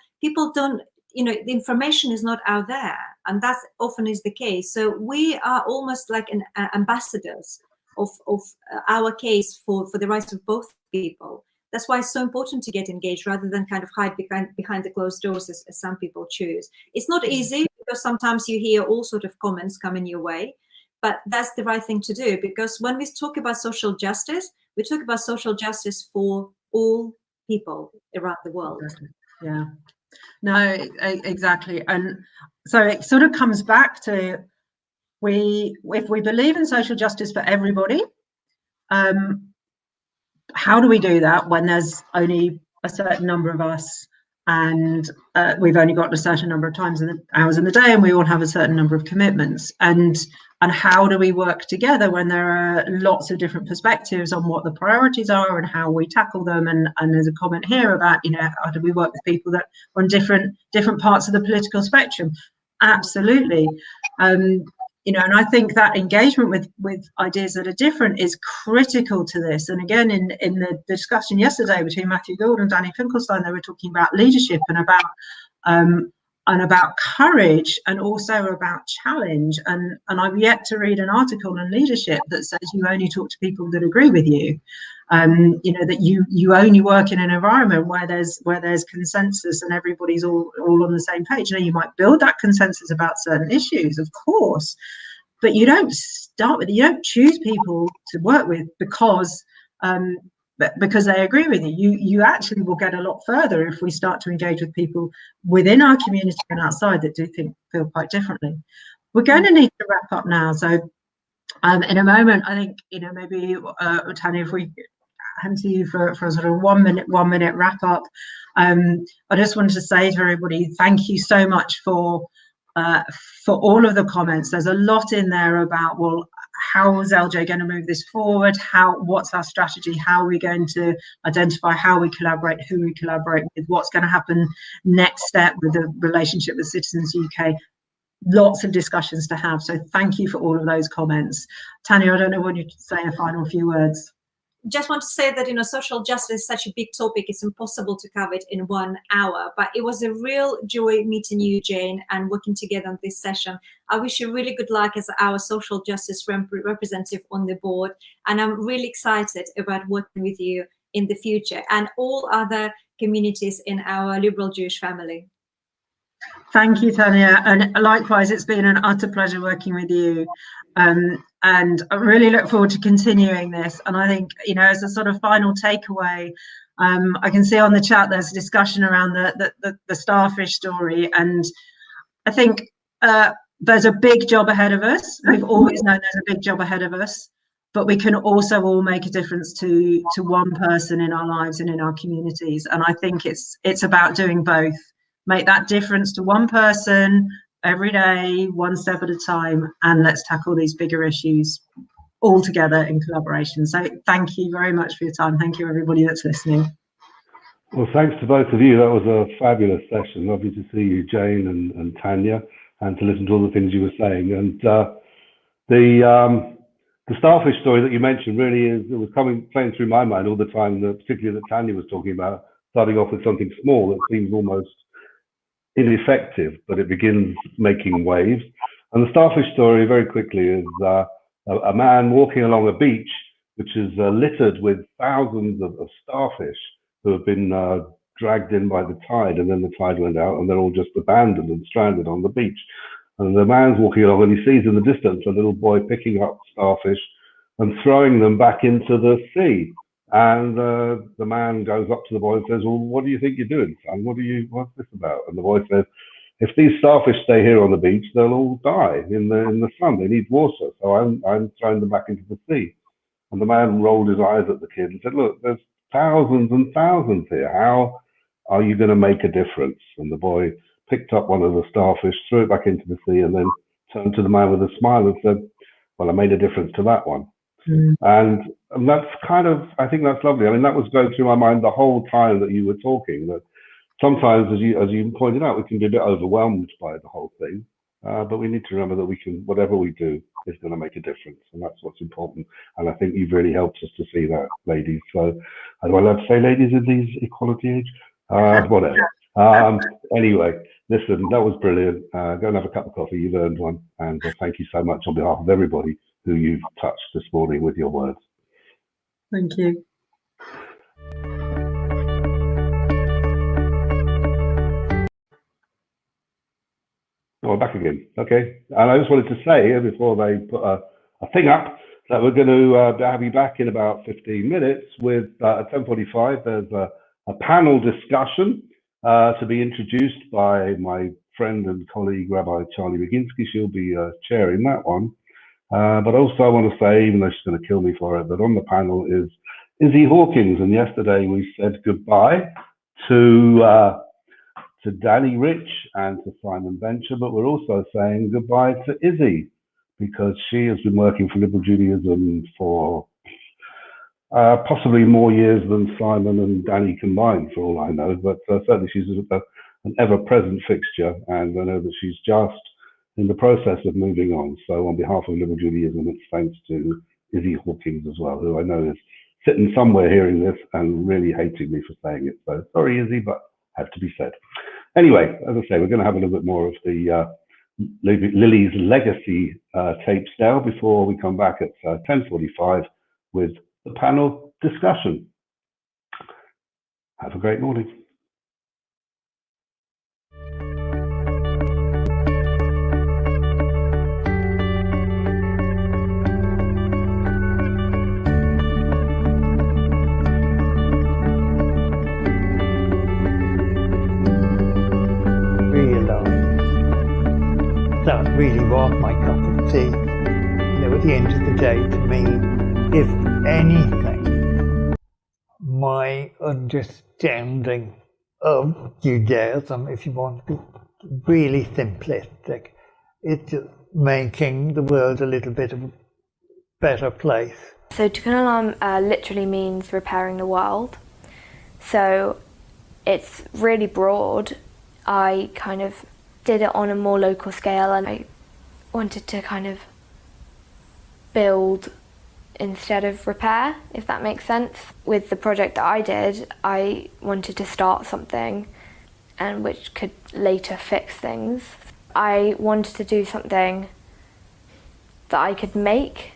don't, the information is not out there, and that often is the case. So we are almost like ambassadors of our case for the rights of both people. That's why it's so important to get engaged rather than kind of hide behind the closed doors as some people choose. It's not easy, because sometimes you hear all sort of comments coming your way, but that's the right thing to do, because when we talk about social justice, we talk about social justice for all people around the world. Yeah, no, exactly. And so it sort of comes back to, if we believe in social justice for everybody, how do we do that when there's only a certain number of us and we've only got a certain number of hours in the day, and we all have a certain number of commitments. And how do we work together when there are lots of different perspectives on what the priorities are and how we tackle them? And there's a comment here about, you know, how do we work with people that are on different parts of the political spectrum? Absolutely. You know, and I think that engagement with ideas that are different is critical to this. And again, in the discussion yesterday between Matthew Gould and Danny Finkelstein, they were talking about leadership and about courage, and also about challenge. And I've yet to read an article on leadership that says you only talk to people that agree with you. You know, that you only work in an environment where there's consensus and everybody's all on the same page. You know, you might build that consensus about certain issues, of course, but you don't choose people to work with because they agree with you. You actually will get a lot further if we start to engage with people within our community and outside that do feel quite differently. We're going to need to wrap up now, so in a moment, I think, you know, maybe Tanya, if we hand to you for a sort of 1 minute wrap up. I just wanted to say to everybody, thank you so much for all of the comments. There's a lot in there about, well, how is LJ going to move this forward? What's our strategy? How are we going to identify how we collaborate, who we collaborate with, what's going to happen next step with the relationship with Citizens UK? Lots of discussions to have. So thank you for all of those comments. Tanya, I don't know when you say a final few words. Just want to say that, you know, social justice is such a big topic, it's impossible to cover it in 1 hour, but it was a real joy meeting you, Jane, and working together on this session. I wish you really good luck as our social justice representative on the board, and I'm really excited about working with you in the future and all other communities in our liberal Jewish family. Thank you, Tanya, and likewise, it's been an utter pleasure working with you. And I really look forward to continuing this. And I think, you know, as a sort of final takeaway, I can see on the chat there's a discussion around the starfish story, and I think there's a big job ahead of us. We've always known there's a big job ahead of us, but we can also all make a difference to one person in our lives and in our communities. And I think it's about doing both. Make that difference to one person every day, one step at a time, and let's tackle these bigger issues all together in collaboration. So thank you very much for your time. Thank you, everybody that's listening. Well, thanks to both of you. That was a fabulous session. Lovely to see you, Jane and Tanya, and to listen to all the things you were saying. And the starfish story that you mentioned really was playing through my mind all the time, particularly that Tanya was talking about, starting off with something small that seems almost ineffective, but it begins making waves. And the starfish story, very quickly, is a man walking along a beach which is littered with thousands of starfish who have been dragged in by the tide, and then the tide went out and they're all just abandoned and stranded on the beach. And the man's walking along and he sees in the distance a little boy picking up starfish and throwing them back into the sea. And the man goes up to the boy and says, well, what do you think you're doing, son? What's this about? And the boy says, if these starfish stay here on the beach, they'll all die in the sun. They need water, so I'm throwing them back into the sea. And the man rolled his eyes at the kid and said, look, there's thousands and thousands here. How are you going to make a difference? And the boy picked up one of the starfish, threw it back into the sea, and then turned to the man with a smile and said, well, I made a difference to that one. And that's kind of, I think that's lovely. I mean, that was going through my mind the whole time that you were talking, that sometimes, as you pointed out, we can be a bit overwhelmed by the whole thing, but we need to remember that whatever we do is going to make a difference, and that's what's important. And I think you've really helped us to see that, ladies. So, am I allowed to say ladies in these equality age? Whatever. Anyway, listen, that was brilliant. Go and have a cup of coffee. You've earned one, and thank you so much on behalf of everybody who you've touched this morning with your words. Thank you. Oh, we're back again. Okay. And I just wanted to say, before they put a thing up, that we're going to have you back in about 15 minutes with, at 10:45, there's a panel discussion to be introduced by my friend and colleague, Rabbi Charlie McGinsky. She'll be chairing that one. But also I want to say, even though she's going to kill me for it, that on the panel is Izzy Hawkins. And yesterday we said goodbye to to Danny Rich and to Simon Venture, but we're also saying goodbye to Izzy, because she has been working for Liberal Judaism for possibly more years than Simon and Danny combined, for all I know, but certainly she's an ever-present fixture, and I know that she's just in the process of moving on. So on behalf of Liberal Judaism, it's thanks to Izzy Hawkins as well, who I know is sitting somewhere hearing this and really hating me for saying it. So sorry, Izzy, but had to be said. Anyway, as I say, we're going to have a little bit more of the Lily's legacy tapes now before we come back at 10:45 with the panel discussion. Have a great morning. That really was my cup of tea. At the end of the day, to me, if anything, my understanding of Judaism, if you want to be really simplistic, it's making the world a little bit of a better place. So Tikkun Olam literally means repairing the world. So it's really broad. I kind of did it on a more local scale, and I wanted to kind of build instead of repair, if that makes sense. With the project that I did, I wanted to start something and which could later fix things. I wanted to do something that I could make,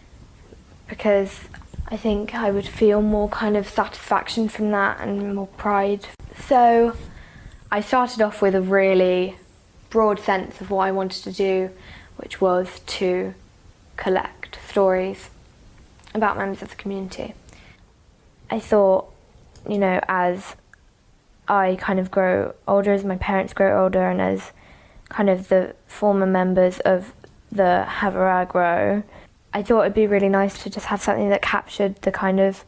because I think I would feel more kind of satisfaction from that and more pride. So I started off with a really broad sense of what I wanted to do, which was to collect stories about members of the community. I thought, you know, as I kind of grow older, as my parents grow older, and as kind of the former members of the Havurah grow, I thought it'd be really nice to just have something that captured the kind of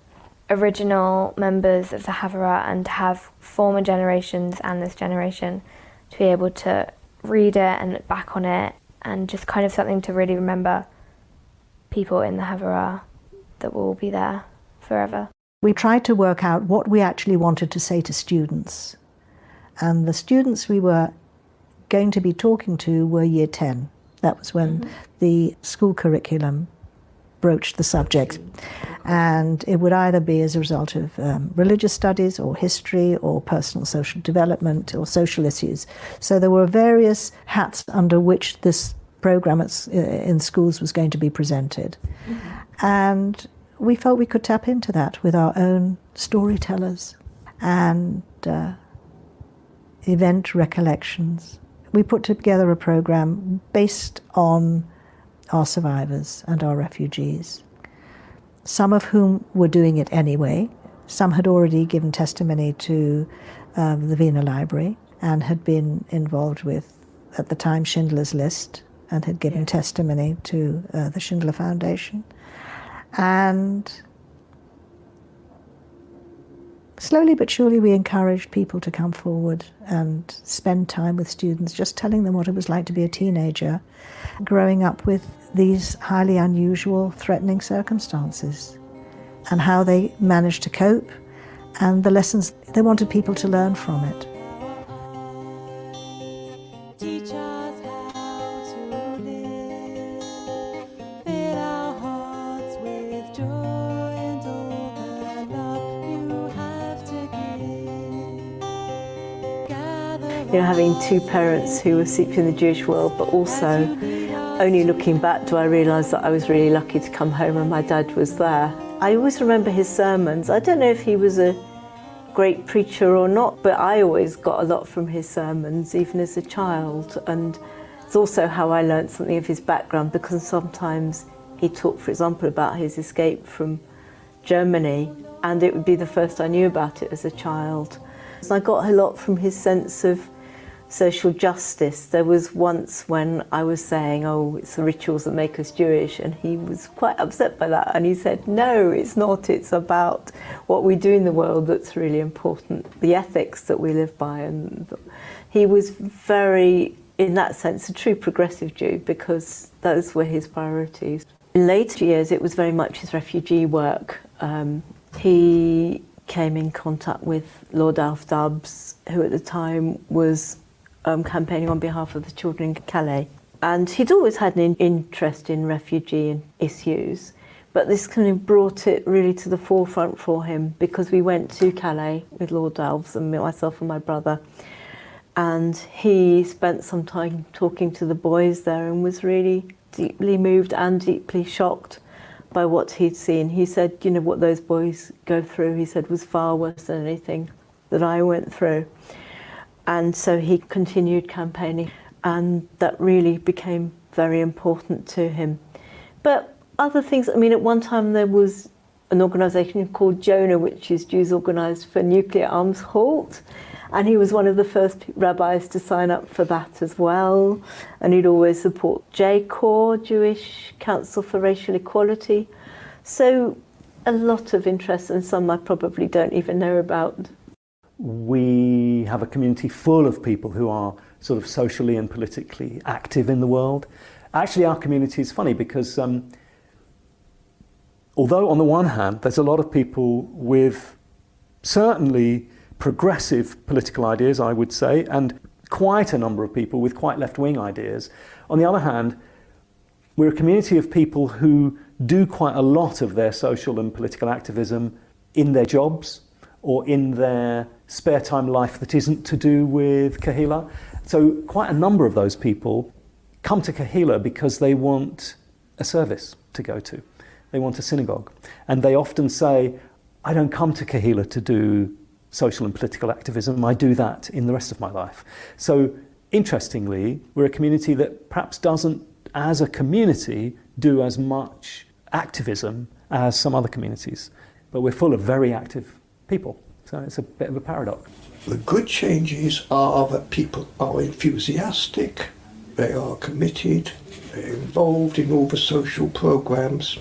original members of the Havurah, and to have former generations and this generation to be able to read it and look back on it, and just kind of something to really remember people in the Havurah that will be there forever. We tried to work out what we actually wanted to say to students, and the students we were going to be talking to were year 10. That was when the school curriculum broached the subject, and it would either be as a result of religious studies or history or personal social development or social issues. So there were various hats under which this program in schools was going to be presented. And we felt we could tap into that with our own storytellers and event recollections. We put together a program based on our survivors and our refugees, some of whom were doing it anyway. Some had already given testimony to the Wiener Library and had been involved with, at the time, Schindler's List, and had given testimony to the Schindler Foundation. And slowly but surely we encouraged people to come forward and spend time with students, just telling them what it was like to be a teenager, growing up with these highly unusual, threatening circumstances, and how they managed to cope, and the lessons they wanted people to learn from it. You know, having two parents who were steeped in the Jewish world, but also only looking back do I realise that I was really lucky to come home and my dad was there. I always remember his sermons. I don't know if he was a great preacher or not, but I always got a lot from his sermons, even as a child. And it's also how I learnt something of his background, because sometimes he talked, for example, about his escape from Germany, and it would be the first I knew about it as a child. So I got a lot from his sense of social justice. There was once when I was saying, oh, it's the rituals that make us Jewish, and he was quite upset by that, and he said, no, it's not, it's about what we do in the world that's really important, the ethics that we live by. And he was very, in that sense, a true progressive Jew, because those were his priorities. In later years, it was very much his refugee work. He came in contact with Lord Alf Dubs, who at the time was campaigning on behalf of the children in Calais. And he'd always had an interest in refugee issues, but this kind of brought it really to the forefront for him, because we went to Calais with Lord Alves and myself and my brother, and he spent some time talking to the boys there and was really deeply moved and deeply shocked by what he'd seen. He said, you know, what those boys go through, he said, was far worse than anything that I went through. And so he continued campaigning, and that really became very important to him. But other things, I mean, at one time there was an organisation called Jonah, which is Jews Organised for Nuclear Arms Halt, and he was one of the first rabbis to sign up for that as well. And he'd always support JCOR, Jewish Council for Racial Equality. So a lot of interest, and some I probably don't even know about. We have a community full of people who are sort of socially and politically active in the world. Actually, our community is funny because although on the one hand, there's a lot of people with certainly progressive political ideas, I would say, and quite a number of people with quite left-wing ideas. On the other hand, we're a community of people who do quite a lot of their social and political activism in their jobs or in their spare time life that isn't to do with Kahila. So quite a number of those people come to Kahila because they want a service to go to. They want a synagogue. And they often say, I don't come to Kahila to do social and political activism, I do that in the rest of my life. So interestingly, we're a community that perhaps doesn't, as a community, do as much activism as some other communities. But we're full of very active people. So it's a bit of a paradox. The good changes are that people are enthusiastic, they are committed, they're involved in all the social programs,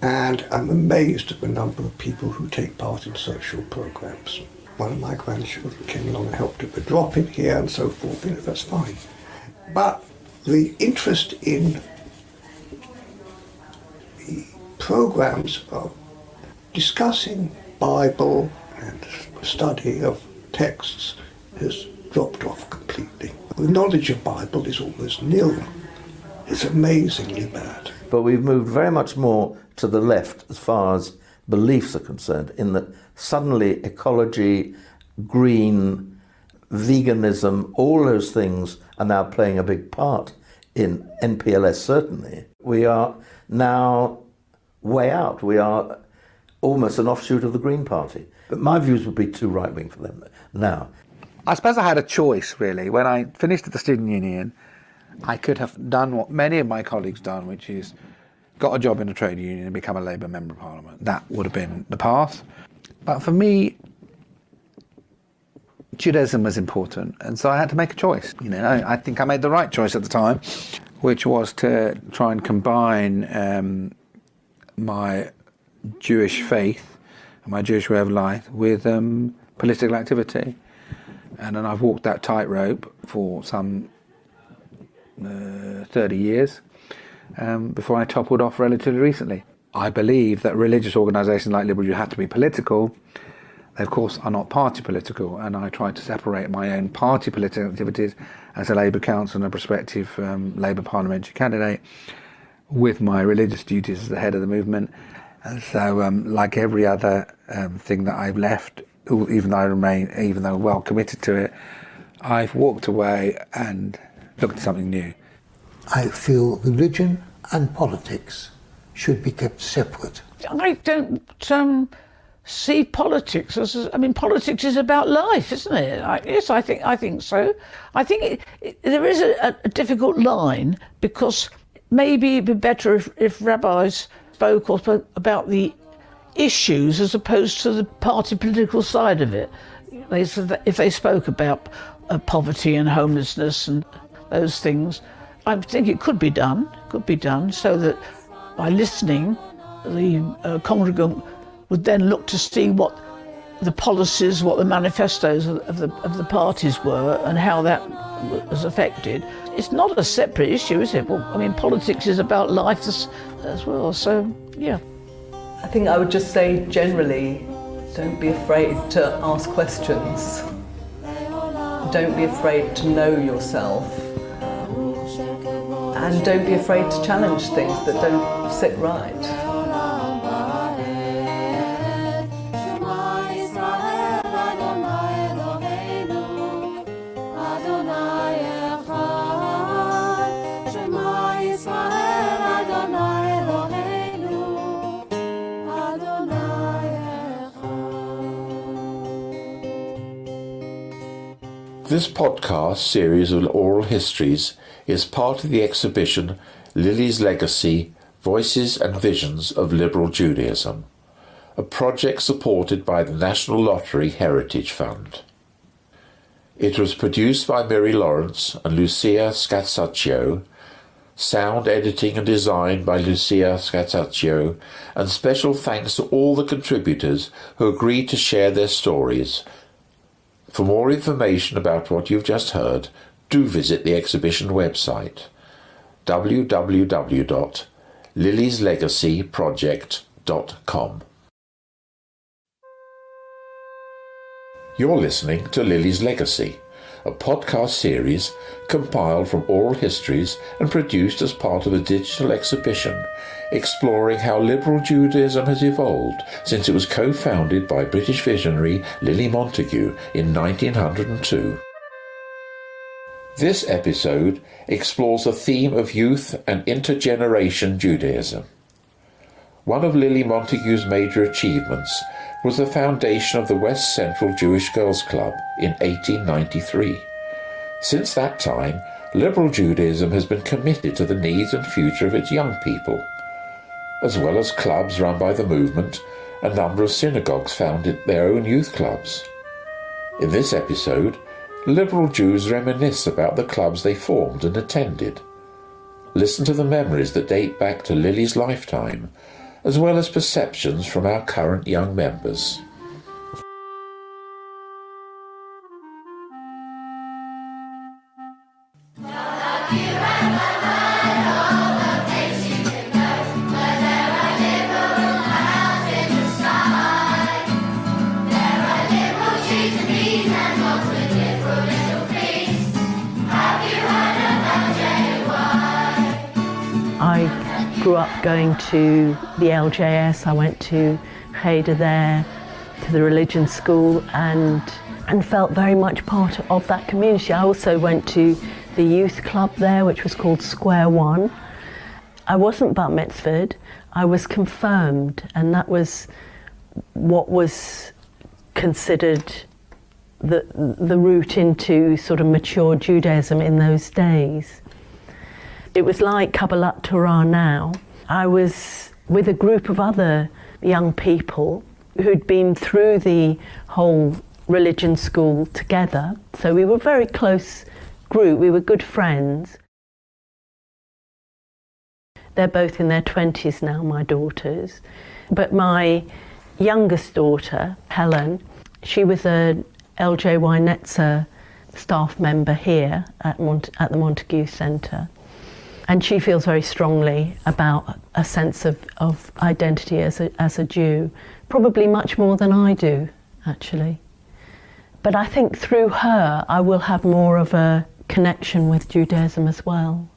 and I'm amazed at the number of people who take part in social programs. One of my grandchildren came along and helped at the drop-in here and so forth, you know, that's fine. But the interest in the programs of discussing Bible and study of texts has dropped off completely. The knowledge of Bible is almost nil. It's amazingly bad. But we've moved very much more to the left as far as beliefs are concerned, in that suddenly ecology, green, veganism, all those things are now playing a big part in NPLS, certainly. We are now way out. We are almost an offshoot of the Green Party. But my views would be too right-wing for them now. I suppose I had a choice, really. When I finished at the Student Union, I could have done what many of my colleagues done, which is got a job in a trade union and become a Labour Member of Parliament. That would have been the path. But for me, Judaism was important, and so I had to make a choice. You know, I think I made the right choice at the time, which was to try and combine my Jewish faith and my Jewish way of life with political activity. And then I've walked that tightrope for some 30 years before I toppled off relatively recently. I believe that religious organisations like Liberal Jews have to be political. They, of course, are not party political, and I try to separate my own party political activities as a Labour councillor and a prospective Labour parliamentary candidate with my religious duties as the head of the movement. And so, like every other thing that I've left, even though well committed to it, I've walked away and looked at something new. I feel religion and politics should be kept separate. I don't see politics as, I mean, politics is about life, isn't it? Yes, I think so. I think there is a difficult line, because maybe it'd be better if rabbis spoke about the issues as opposed to the party political side of it. If they spoke about poverty and homelessness and those things. I think it could be done, so that by listening, the congregant would then look to see what the policies, what the manifestos of the parties were and how that was affected. It's not a separate issue, is it? Well, I mean, politics is about life as well, so yeah. I think I would just say generally, don't be afraid to ask questions. Don't be afraid to know yourself. And don't be afraid to challenge things that don't sit right. This podcast series of oral histories is part of the exhibition Lily's Legacy, Voices and Visions of Liberal Judaism, a project supported by the National Lottery Heritage Fund. It was produced by Miri Lawrence and Lucia Scatzaccio, sound editing and design by Lucia Scatzaccio, and special thanks to all the contributors who agreed to share their stories. For more information about what you've just heard, do visit the exhibition website www.lilieslegacyproject.com. You're listening to Lily's Legacy, a podcast series compiled from oral histories and produced as part of a digital exhibition exploring how liberal Judaism has evolved since it was co-founded by British visionary Lily Montagu in 1902. This episode explores the theme of youth and intergeneration Judaism. One of Lily Montagu's major achievements was the foundation of the West Central Jewish Girls Club in 1893. Since that time, liberal Judaism has been committed to the needs and future of its young people. As well as clubs run by the movement, a number of synagogues founded their own youth clubs. In this episode, liberal Jews reminisce about the clubs they formed and attended. Listen to the memories that date back to Lily's lifetime, as well as perceptions from our current young members. I grew up going to the LJS, I went to Cheder there, to the religion school and felt very much part of that community. I also went to the youth club there, which was called Square One. I wasn't bat mitzvahed, I was confirmed, and that was what was considered the route into sort of mature Judaism in those days. It was like Kabbalat Torah now. I was with a group of other young people who'd been through the whole religion school together. So we were a very close group, we were good friends. They're both in their 20s now, my daughters. But my youngest daughter, Helen, she was a LJY Netzer staff member here at the Montagu Centre. And she feels very strongly about a sense of identity as a Jew, probably much more than I do, actually. But I think through her, I will have more of a connection with Judaism as well,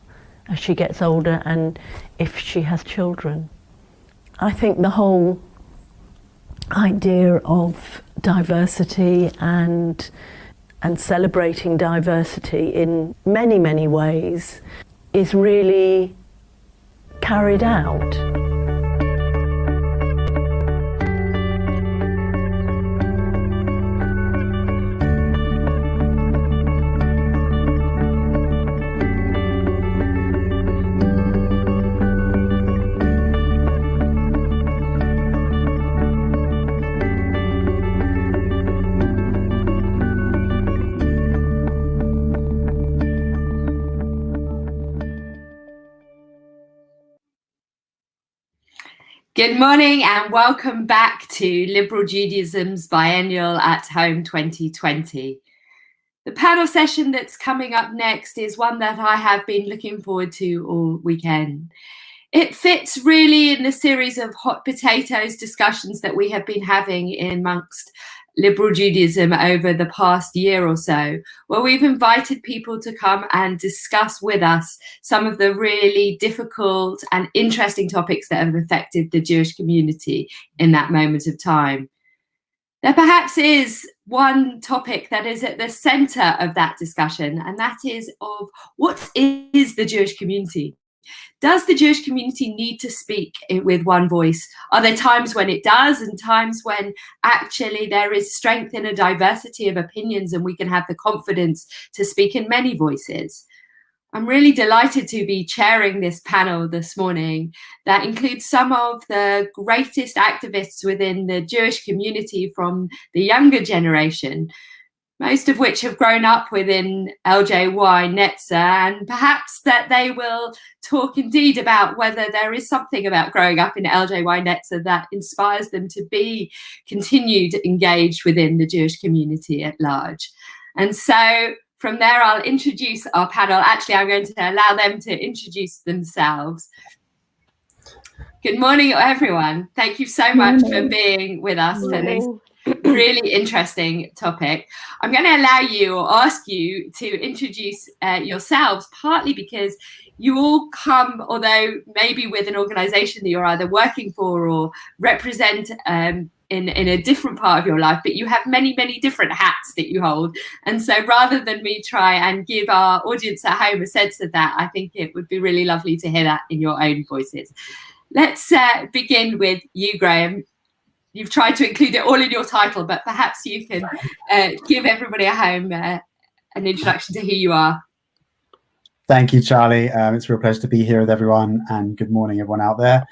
as she gets older and if she has children. I think the whole idea of diversity and celebrating diversity in many, many ways is really carried out. Good morning and welcome back to Liberal Judaism's Biennial at Home 2020. The panel session that's coming up next is one that I have been looking forward to all weekend. It fits really in the series of hot potatoes discussions that we have been having amongst Liberal Judaism over the past year or so, where we've invited people to come and discuss with us some of the really difficult and interesting topics that have affected the Jewish community in that moment of time. There perhaps is one topic that is at the center of that discussion, and that is of what is the Jewish community? Does the Jewish community need to speak with one voice? Are there times when it does and times when actually there is strength in a diversity of opinions and we can have the confidence to speak in many voices? I'm really delighted to be chairing this panel this morning that includes some of the greatest activists within the Jewish community from the younger generation, most of which have grown up within LJY Netza, and perhaps that they will talk indeed about whether there is something about growing up in LJY Netza that inspires them to be continued engaged within the Jewish community at large. And so from there, I'll introduce our panel. Actually, I'm going to allow them to introduce themselves. Good morning, everyone. Thank you so much for being with us for this really interesting topic. I'm going to allow you or ask you to introduce yourselves, partly because you all come, although maybe with an organization that you're either working for or represent in a different part of your life, but you have many, many different hats that you hold. And so rather than me try and give our audience at home a sense of that, I think it would be really lovely to hear that in your own voices. Let's begin with you, Graham. You've tried to include it all in your title, but perhaps you can give everybody at home an introduction to who you are. Thank you, Charlie. It's a real pleasure to be here with everyone, and good morning, everyone out there.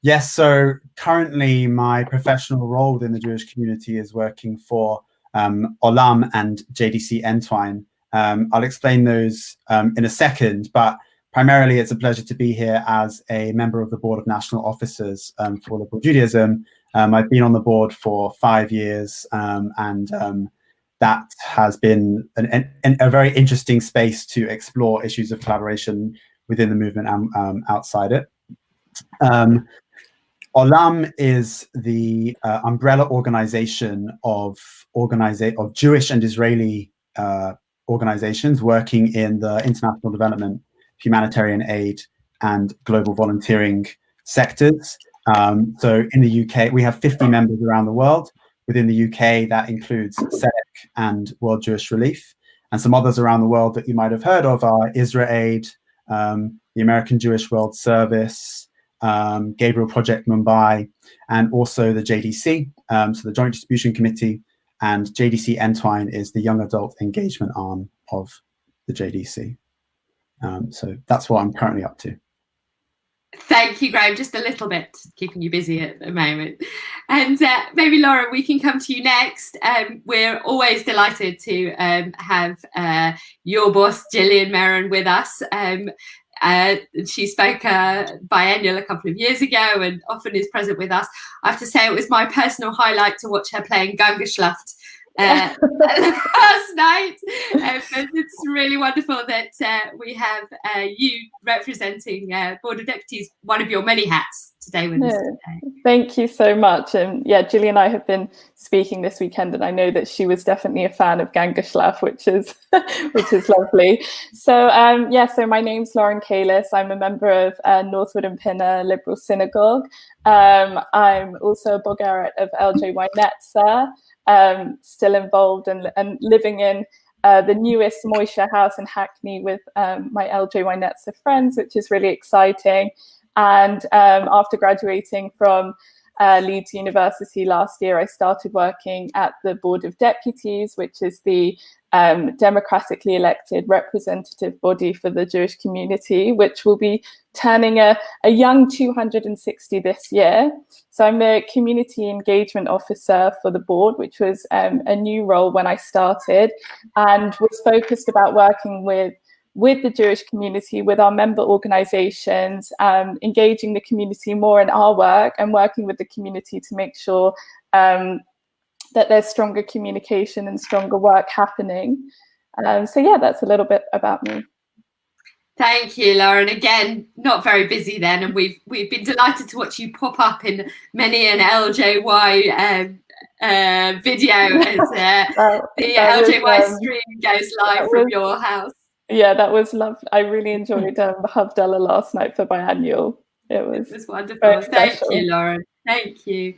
Yes, so currently my professional role within the Jewish community is working for Olam and JDC Entwine. I'll explain those in a second, but primarily it's a pleasure to be here as a member of the Board of National Officers for Liberal Judaism. I've been on the board for 5 years, and that has been a very interesting space to explore issues of collaboration within the movement and outside it. Olam is the umbrella organization of Jewish and Israeli organizations working in the international development, humanitarian aid, and global volunteering sectors. So in the UK, we have 50 members around the world. Within the UK, that includes SEDEC and World Jewish Relief. And some others around the world that you might have heard of are Israel Aid, the American Jewish World Service, Gabriel Project Mumbai, and also the JDC, so the Joint Distribution Committee, and JDC Entwine is the young adult engagement arm of the JDC. So that's what I'm currently up to. Thank you, Graham. Just a little bit keeping you busy at the moment. And maybe, Laura, we can come to you next. We're always delighted to have your boss, Gillian Merron, with us. She spoke Biennial a couple of years ago and often is present with us. I have to say it was my personal highlight to watch her playing Gangeschlacht last night. But it's really wonderful that we have you representing Board of Deputies, one of your many hats, today with us today. Thank you so much. Yeah, Gillian and I have been speaking this weekend, and I know that she was definitely a fan of Gangeschlacht, which is lovely. So so my name's Lauren Kalis. I'm a member of Northwood and Pinner Liberal Synagogue. I'm also a Bogaret of LJY Netza. Still involved and living in the newest Moishe house in Hackney with my LJY Netza friends, which is really exciting. And after graduating from Leeds University last year, I started working at the Board of Deputies, which is the democratically elected representative body for the Jewish community, which will be turning a young 260 this year. So I'm the community engagement officer for the board, which was a new role when I started, and was focused about working with with the Jewish community, with our member organizations, engaging the community more in our work and working with the community to make sure that there's stronger communication and stronger work happening. So yeah, that's a little bit about me. Thank you, Lauren. Again, not very busy then, and we've been delighted to watch you pop up in many an LJY video as the LJY stream goes live from your house. Yeah, that was lovely. I really enjoyed Havdalah last night for Biennial. It was wonderful. Thank you, Lauren. Thank you.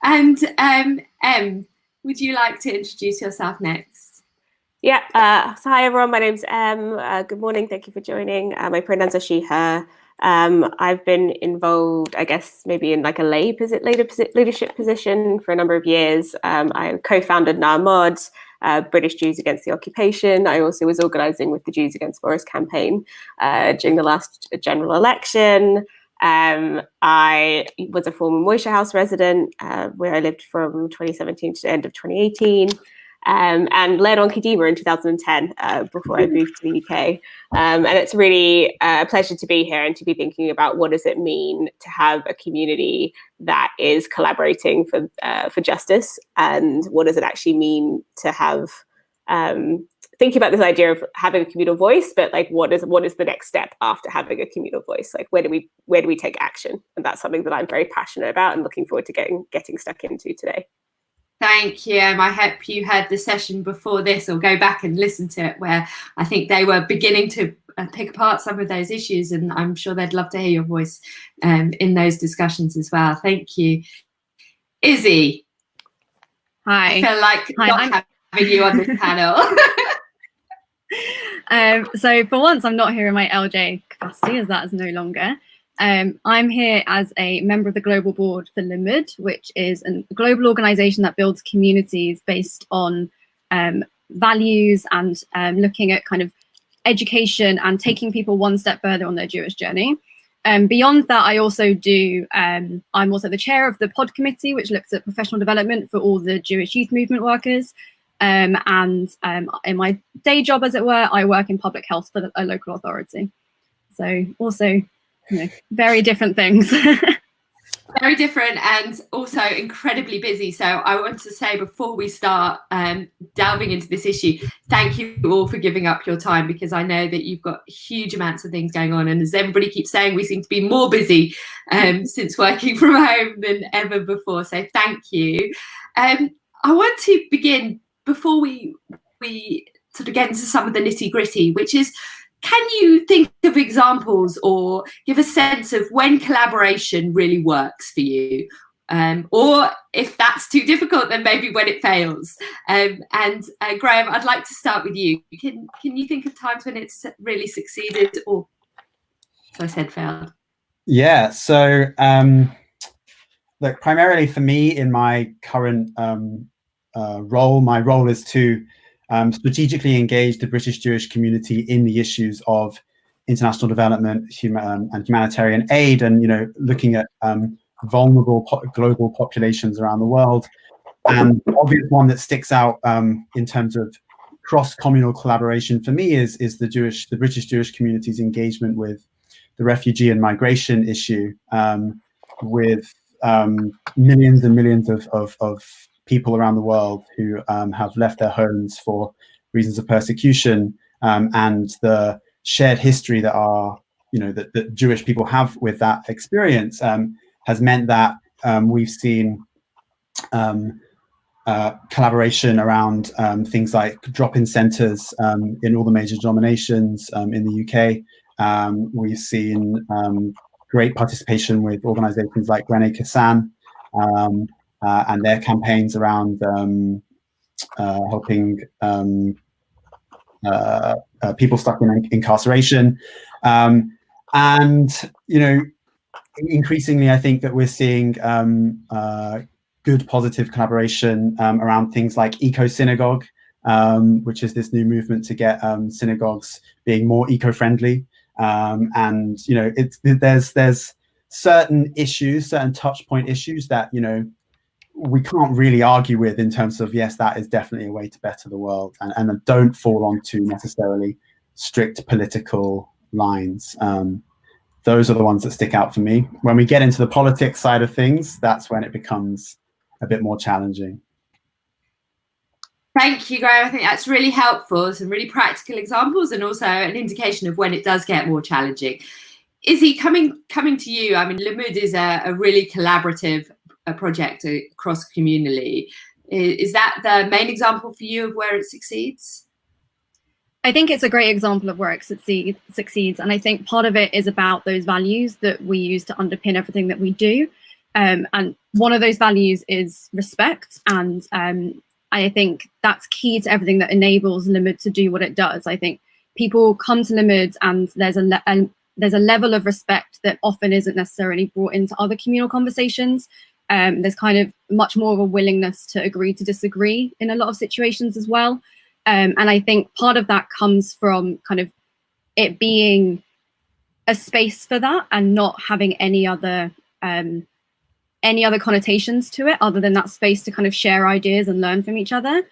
And Em, would you like to introduce yourself next? Yeah. So hi, everyone. My name's Em. Good morning. Thank you for joining. My pronouns are she, her. I've been involved, I guess, maybe in like a leadership position for a number of years. I co-founded Na'amod, British Jews Against the Occupation. I also was organising with the Jews Against Boris campaign during the last general election. I was a former Moishe House resident where I lived from 2017 to the end of 2018. And led on Kadima in 2010 before I moved to the UK. And it's really a pleasure to be here and to be thinking about what does it mean to have a community that is collaborating for justice, and what does it actually mean to have thinking about this idea of having a communal voice, but like what is the next step after having a communal voice? Like where do we take action? And that's something that I'm very passionate about and looking forward to getting stuck into today. Thank you. I hope you heard the session before this, or go back and listen to it, where I think they were beginning to pick apart some of those issues, and I'm sure they'd love to hear your voice in those discussions as well. Thank you. Izzy. Hi. I feel like not having you on this panel. So for once, I'm not here in my LJ capacity, as that is no longer. I'm here as a member of the global board for Limud, which is a global organization that builds communities based on values and looking at kind of education and taking people one step further on their Jewish journey. Beyond that, I also do, I'm also the chair of the pod committee, which looks at professional development for all the Jewish youth movement workers. And in my day job, as it were, I work in public health for a local authority. So also, very different things. Very different, and also incredibly busy. So I want to say before we start delving into this issue, thank you all for giving up your time, because I know that you've got huge amounts of things going on, and as everybody keeps saying, we seem to be more busy since working from home than ever before. So thank you. I want to begin before we sort of get into some of the nitty-gritty, which is, can you think of examples or give a sense of when collaboration really works for you? Or if that's too difficult, then maybe when it fails. And Graham, I'd like to start with you. Can you think of times when it's really succeeded, or, as I said, failed? Yeah, so look, primarily for me in my current role, my role is to strategically engage the British Jewish community in the issues of international development and humanitarian aid, and looking at vulnerable global populations around the world. And the obvious one that sticks out in terms of cross-communal collaboration for me is the British Jewish community's engagement with the refugee and migration issue, with millions and millions of people around the world who have left their homes for reasons of persecution, and the shared history that that Jewish people have with that experience has meant that we've seen collaboration around things like drop-in centres in all the major denominations in the UK. We've seen great participation with organisations like Grenay Kassan, and their campaigns around helping people stuck in incarceration. And, increasingly, I think that we're seeing good, positive collaboration around things like eco-synagogue, which is this new movement to get synagogues being more eco-friendly. And, there's certain issues, certain touch point issues that, we can't really argue with in terms of, yes, that is definitely a way to better the world, and don't fall onto necessarily strict political lines. Those are the ones that stick out for me. When we get into the politics side of things, that's when it becomes a bit more challenging. Thank you, Graham. I think that's really helpful. Some really practical examples and also an indication of when it does get more challenging. Izzy, coming to you, I mean, Limud is a really collaborative project across communally. Is that the main example for you of where it succeeds? I think it's a great example of where it succeeds. And I think part of it is about those values that we use to underpin everything that we do. And one of those values is respect. And I think that's key to everything that enables Limud to do what it does. I think people come to Limud and there's a level of respect that often isn't necessarily brought into other communal conversations. There's kind of much more of a willingness to agree to disagree in a lot of situations as well. And I think part of that comes from kind of it being a space for that and not having any other connotations to it other than that space to kind of share ideas and learn from each other.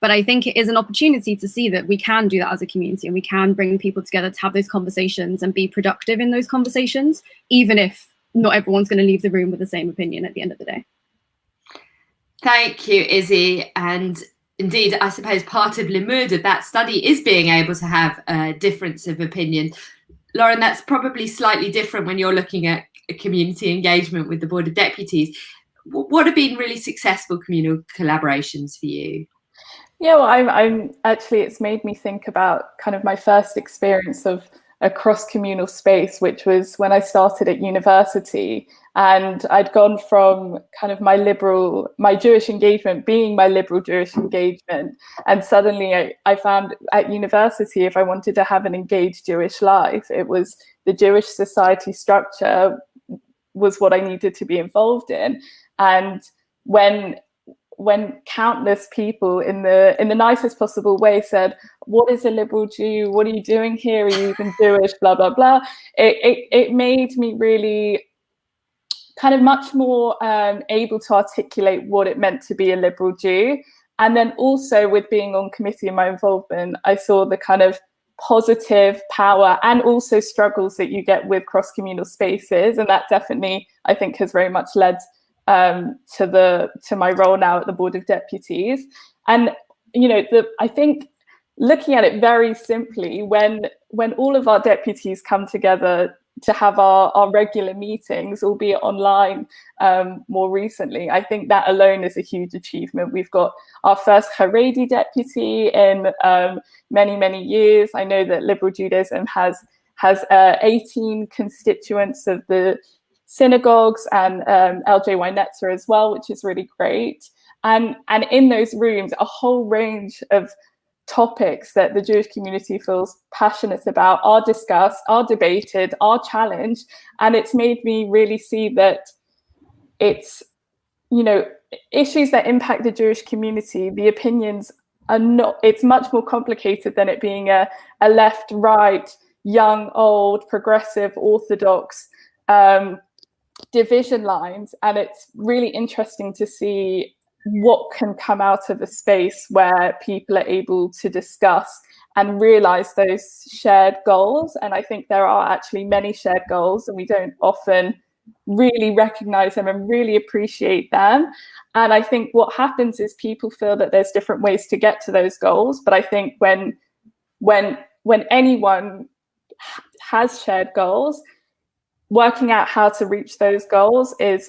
But I think it is an opportunity to see that we can do that as a community and we can bring people together to have those conversations and be productive in those conversations, even if not everyone's going to leave the room with the same opinion at the end of the day. Thank you, Izzy. And indeed, I suppose part of Limud, of that study, is being able to have a difference of opinion. Lauren, that's probably slightly different when you're looking at community engagement with the Board of Deputies. What have been really successful communal collaborations for you? Yeah, well, I'm actually, it's made me think about kind of my first experience of a cross-communal space, which was when I started at university. And I'd gone from kind of my Jewish engagement being my liberal Jewish engagement. And suddenly I found at university, if I wanted to have an engaged Jewish life, it was the Jewish society structure was what I needed to be involved in. And when countless people in the nicest possible way said, what is a liberal Jew? What are you doing here? Are you even Jewish? Blah, blah, blah. It made me really kind of much more able to articulate what it meant to be a liberal Jew. And then also with being on committee and my involvement, I saw the kind of positive power and also struggles that you get with cross-communal spaces. And that definitely, I think, has very much led to my role now at the Board of Deputies. And I think looking at it very simply, when all of our deputies come together to have our regular meetings, albeit online more recently, I think that alone is a huge achievement. We've got our first Haredi deputy in many years. I know that Liberal Judaism has 18 constituents of the synagogues and LJY Netzer as well, which is really great. And in those rooms, a whole range of topics that the Jewish community feels passionate about are discussed, are debated, are challenged. And it's made me really see that it's, issues that impact the Jewish community, the opinions are not, it's much more complicated than it being a left, right, young, old, progressive, orthodox division lines. And it's really interesting to see what can come out of a space where people are able to discuss and realize those shared goals. And I think there are actually many shared goals, and we don't often really recognize them and really appreciate them. And I think what happens is people feel that there's different ways to get to those goals. But I think when anyone has shared goals, working out how to reach those goals is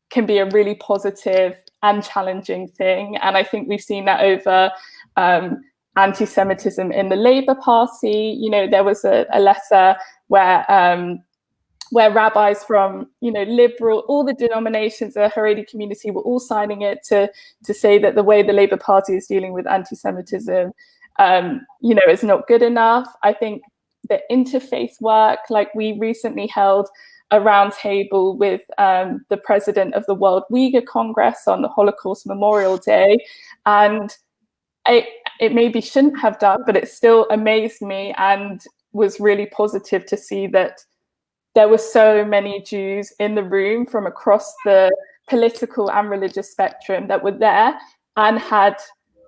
can be a really positive and challenging thing. And I think we've seen that over anti-Semitism in the Labour Party. There was a letter where rabbis from, liberal, all the denominations of the Haredi community were all signing it to say that the way the Labour Party is dealing with anti-Semitism, is not good enough. I think the interfaith work, like we recently held a roundtable with the president of the World Uyghur Congress on the Holocaust Memorial Day. And it maybe shouldn't have done, but it still amazed me and was really positive to see that there were so many Jews in the room from across the political and religious spectrum that were there and had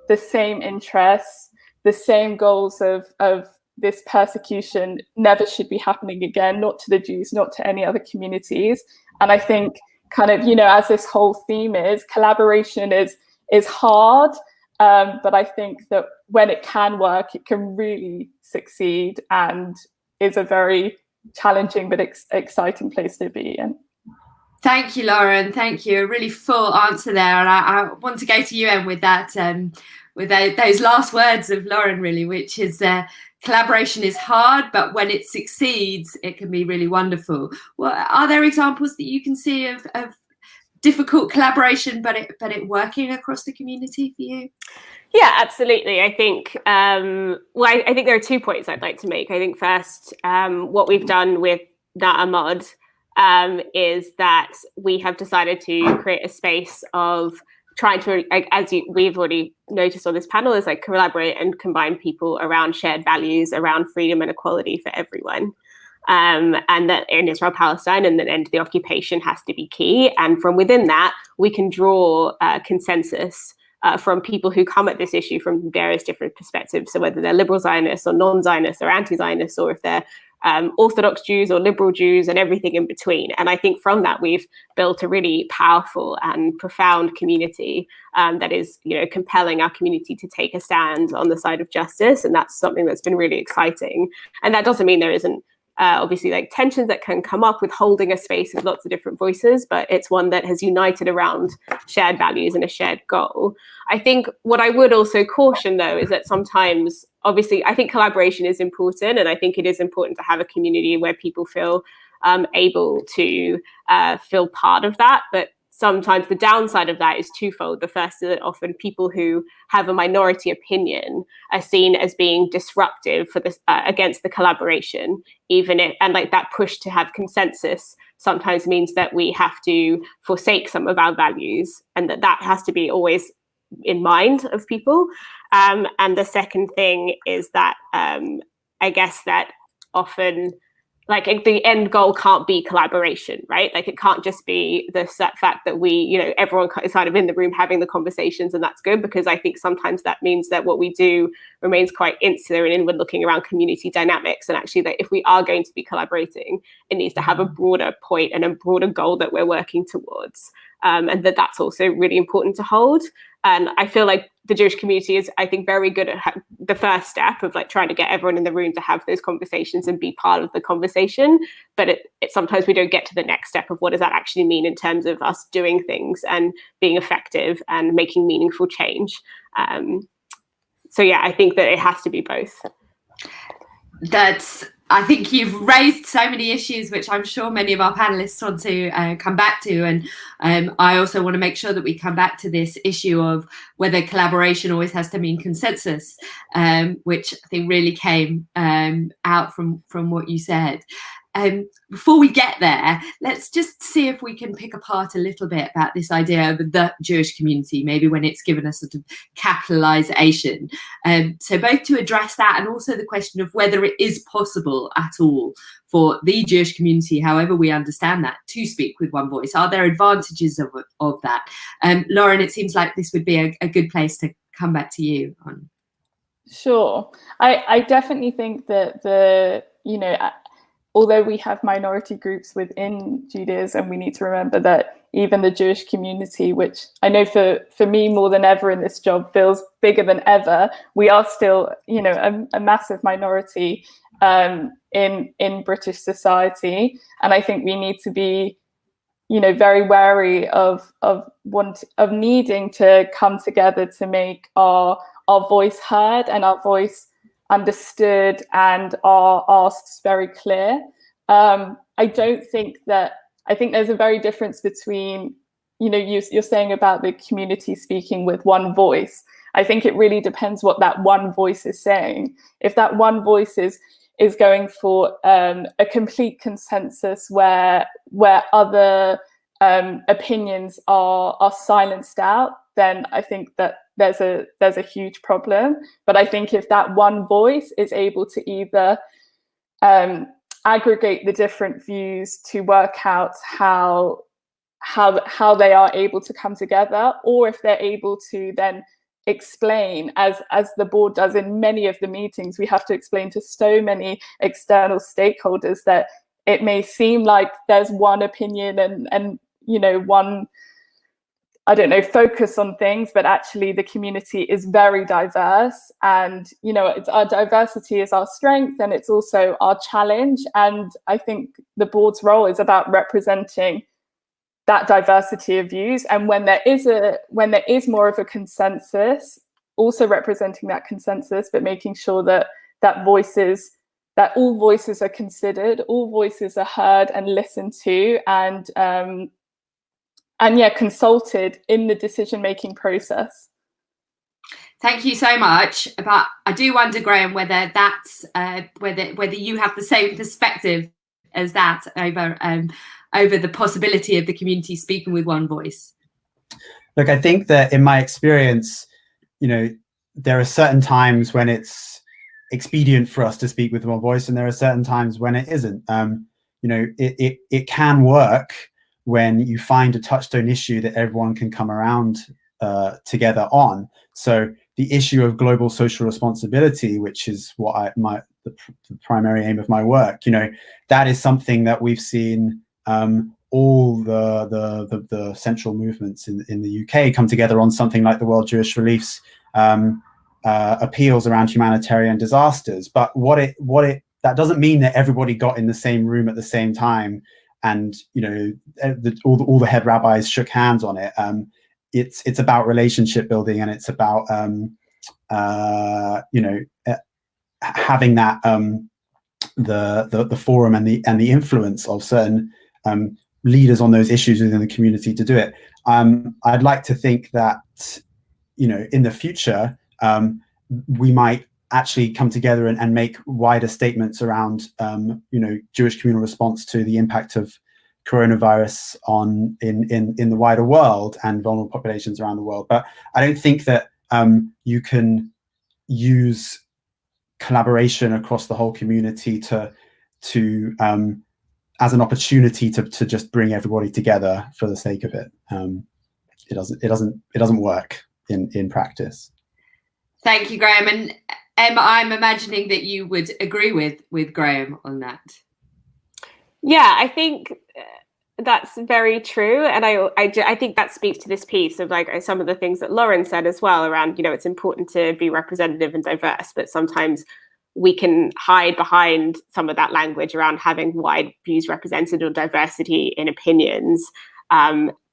the same interests, the same goals of this persecution never should be happening again, not to the Jews, not to any other communities. And I think kind of, as this whole theme is, collaboration is hard, but I think that when it can work, it can really succeed and is a very challenging but exciting place to be in. Thank you, Lauren. Thank you. A really full answer there. And I want to go to you, Em, with that, with those last words of Lauren, really, which is collaboration is hard, but when it succeeds, it can be really wonderful. Well, are there examples that you can see of difficult collaboration, but it working across the community for you? Yeah, absolutely. I think, I think there are 2 points I'd like to make. I think first, what we've done with Na'amod is that we have decided to create a space of trying to, we've already noticed on this panel, is like collaborate and combine people around shared values, around freedom and equality for everyone. And that in Israel-Palestine and the end of the occupation has to be key. And from within that, we can draw consensus from people who come at this issue from various different perspectives. So whether they're liberal Zionists or non-Zionists or anti-Zionists, or if they're Orthodox Jews or liberal Jews and everything in between. And I think from that, we've built a really powerful and profound community that is, compelling our community to take a stand on the side of justice. And that's something that's been really exciting. And that doesn't mean there isn't obviously like tensions that can come up with holding a space with lots of different voices, but it's one that has united around shared values and a shared goal. I think what I would also caution, though, is that sometimes, obviously, I think collaboration is important, and I think it is important to have a community where people feel able to feel part of that. But sometimes the downside of that is twofold. The first is that often people who have a minority opinion are seen as being disruptive for this against the collaboration, and like that push to have consensus sometimes means that we have to forsake some of our values, and that has to be always in mind of people. And the second thing is that I guess that often, like, the end goal can't be collaboration, right? Like, it can't just be the fact that we, everyone is kind of in the room having the conversations, and that's good, because I think sometimes that means that what we do remains quite insular and inward looking around community dynamics. And actually, that if we are going to be collaborating, it needs to have a broader point and a broader goal that we're working towards. And that's also really important to hold. And I feel like the Jewish community is, I think, very good at the first step of like trying to get everyone in the room to have those conversations and be part of the conversation. But it sometimes we don't get to the next step of what does that actually mean in terms of us doing things and being effective and making meaningful change. So yeah, I think that it has to be both. I think you've raised so many issues, which I'm sure many of our panelists want to come back to. And I also want to make sure that we come back to this issue of whether collaboration always has to mean consensus, which I think really came out from what you said. Before we get there, let's just see if we can pick apart a little bit about this idea of the Jewish community, maybe when it's given a sort of capitalization. So both to address that and also the question of whether it is possible at all for the Jewish community, however we understand that, to speak with one voice. Are there advantages of that? Lauren, it seems like this would be a good place to come back to you on. Sure. I definitely think that although we have minority groups within Judaism, we need to remember that even the Jewish community, which I know for me more than ever in this job feels bigger than ever, we are still, a massive minority in British society. And I think we need to be, very wary of needing to come together to make our voice heard and our voice understood and our asks very clear. I think there's a very difference between, you're saying about the community speaking with one voice. I think it really depends what that one voice is saying. If that one voice is going for a complete consensus where other opinions are silenced out, then I think that there's a huge problem. But I think if that one voice is able to either aggregate the different views to work out how they are able to come together, or if they're able to then explain, as the board does in many of the meetings, we have to explain to so many external stakeholders that it may seem like there's one opinion and one, I don't know, focus on things, but actually the community is very diverse, and it's our diversity is our strength, and it's also our challenge. And I think the board's role is about representing that diversity of views, and when there is more of a consensus, also representing that consensus, but making sure that all voices are considered, all voices are heard and listened to, and consulted in the decision-making process. Thank you so much. But I do wonder, Graham, whether that's whether you have the same perspective as that over the possibility of the community speaking with one voice. Look, I think that in my experience, there are certain times when it's expedient for us to speak with one voice, and there are certain times when it isn't. It can work when you find a touchstone issue that everyone can come around together on. So the issue of global social responsibility, which is what the primary aim of my work, that is something that we've seen all the central movements in the UK come together on. Something like the World Jewish Relief's appeals around humanitarian disasters. But that doesn't mean that everybody got in the same room at the same time and all the head rabbis shook hands on it. It's about relationship building, and it's about having that the forum and the influence of certain leaders on those issues within the community to do it. I'd like to think that in the future we might actually come together and make wider statements around Jewish communal response to the impact of coronavirus in the wider world and vulnerable populations around the world. But I don't think that you can use collaboration across the whole community to as an opportunity to just bring everybody together for the sake of it. It doesn't work in practice. Thank you, Graham. And Emma, I'm imagining that you would agree with Graham on that. Yeah, I think that's very true, and I think that speaks to this piece of like some of the things that Lauren said as well around it's important to be representative and diverse, but sometimes we can hide behind some of that language around having wide views represented or diversity in opinions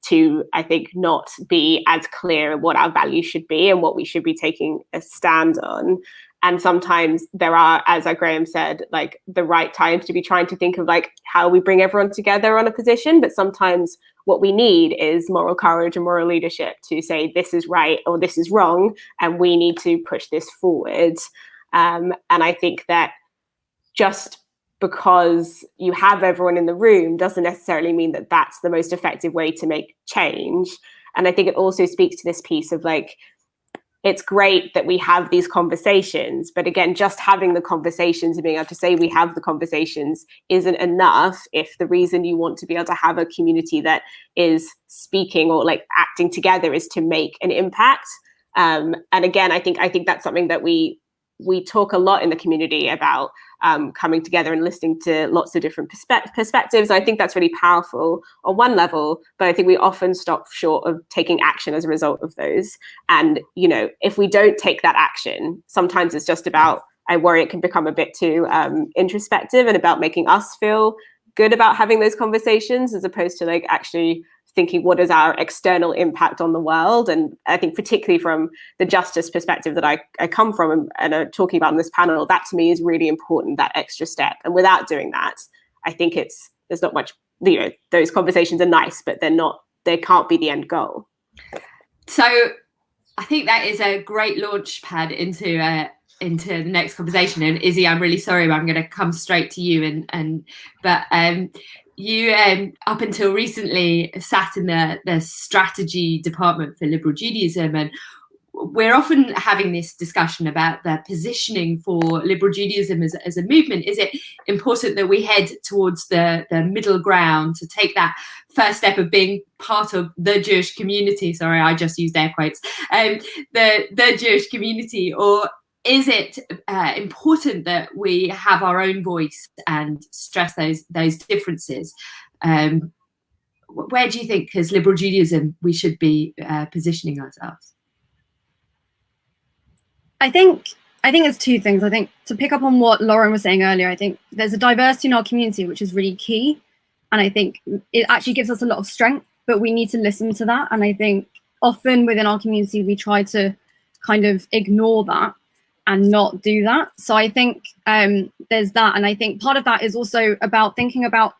to, I think, not be as clear what our values should be and what we should be taking a stand on. And sometimes there are, as Graham said, like the right times to be trying to think of like how we bring everyone together on a position. But sometimes what we need is moral courage and moral leadership to say this is right or this is wrong, and we need to push this forward. And I think that just because you have everyone in the room doesn't necessarily mean that that's the most effective way to make change. And I think it also speaks to this piece of like, it's great that we have these conversations, but again, just having the conversations and being able to say we have the conversations isn't enough if the reason you want to be able to have a community that is speaking or like acting together is to make an impact. And again, I think that's something that we talk a lot in the community about, coming together and listening to lots of different perspectives. I think that's really powerful on one level, but I think we often stop short of taking action as a result of those. And, if we don't take that action, sometimes it's just about, I worry it can become a bit too introspective and about making us feel good about having those conversations as opposed to like actually thinking what is our external impact on the world. And I think particularly from the justice perspective that I come from and talking about in this panel, that to me is really important, that extra step. And without doing that, I think there's not much, those conversations are nice, but they can't be the end goal. So I think that is a great launch pad into the next conversation. And Izzy, I'm really sorry, but I'm going to come straight to you. But you, up until recently, sat in the strategy department for liberal Judaism. And we're often having this discussion about the positioning for liberal Judaism as a movement. Is it important that we head towards the middle ground, to take that first step of being part of the Jewish community? Sorry, I just used air quotes. The Jewish community, or is it important that we have our own voice and stress those differences? Where do you think, as liberal Judaism, we should be positioning ourselves? I think it's two things. I think, to pick up on what Lauren was saying earlier, I think there's a diversity in our community which is really key, and I think it actually gives us a lot of strength, but we need to listen to that. And I think often within our community we try to kind of ignore that and not do that. So I think there's that, and I think part of that is also about thinking about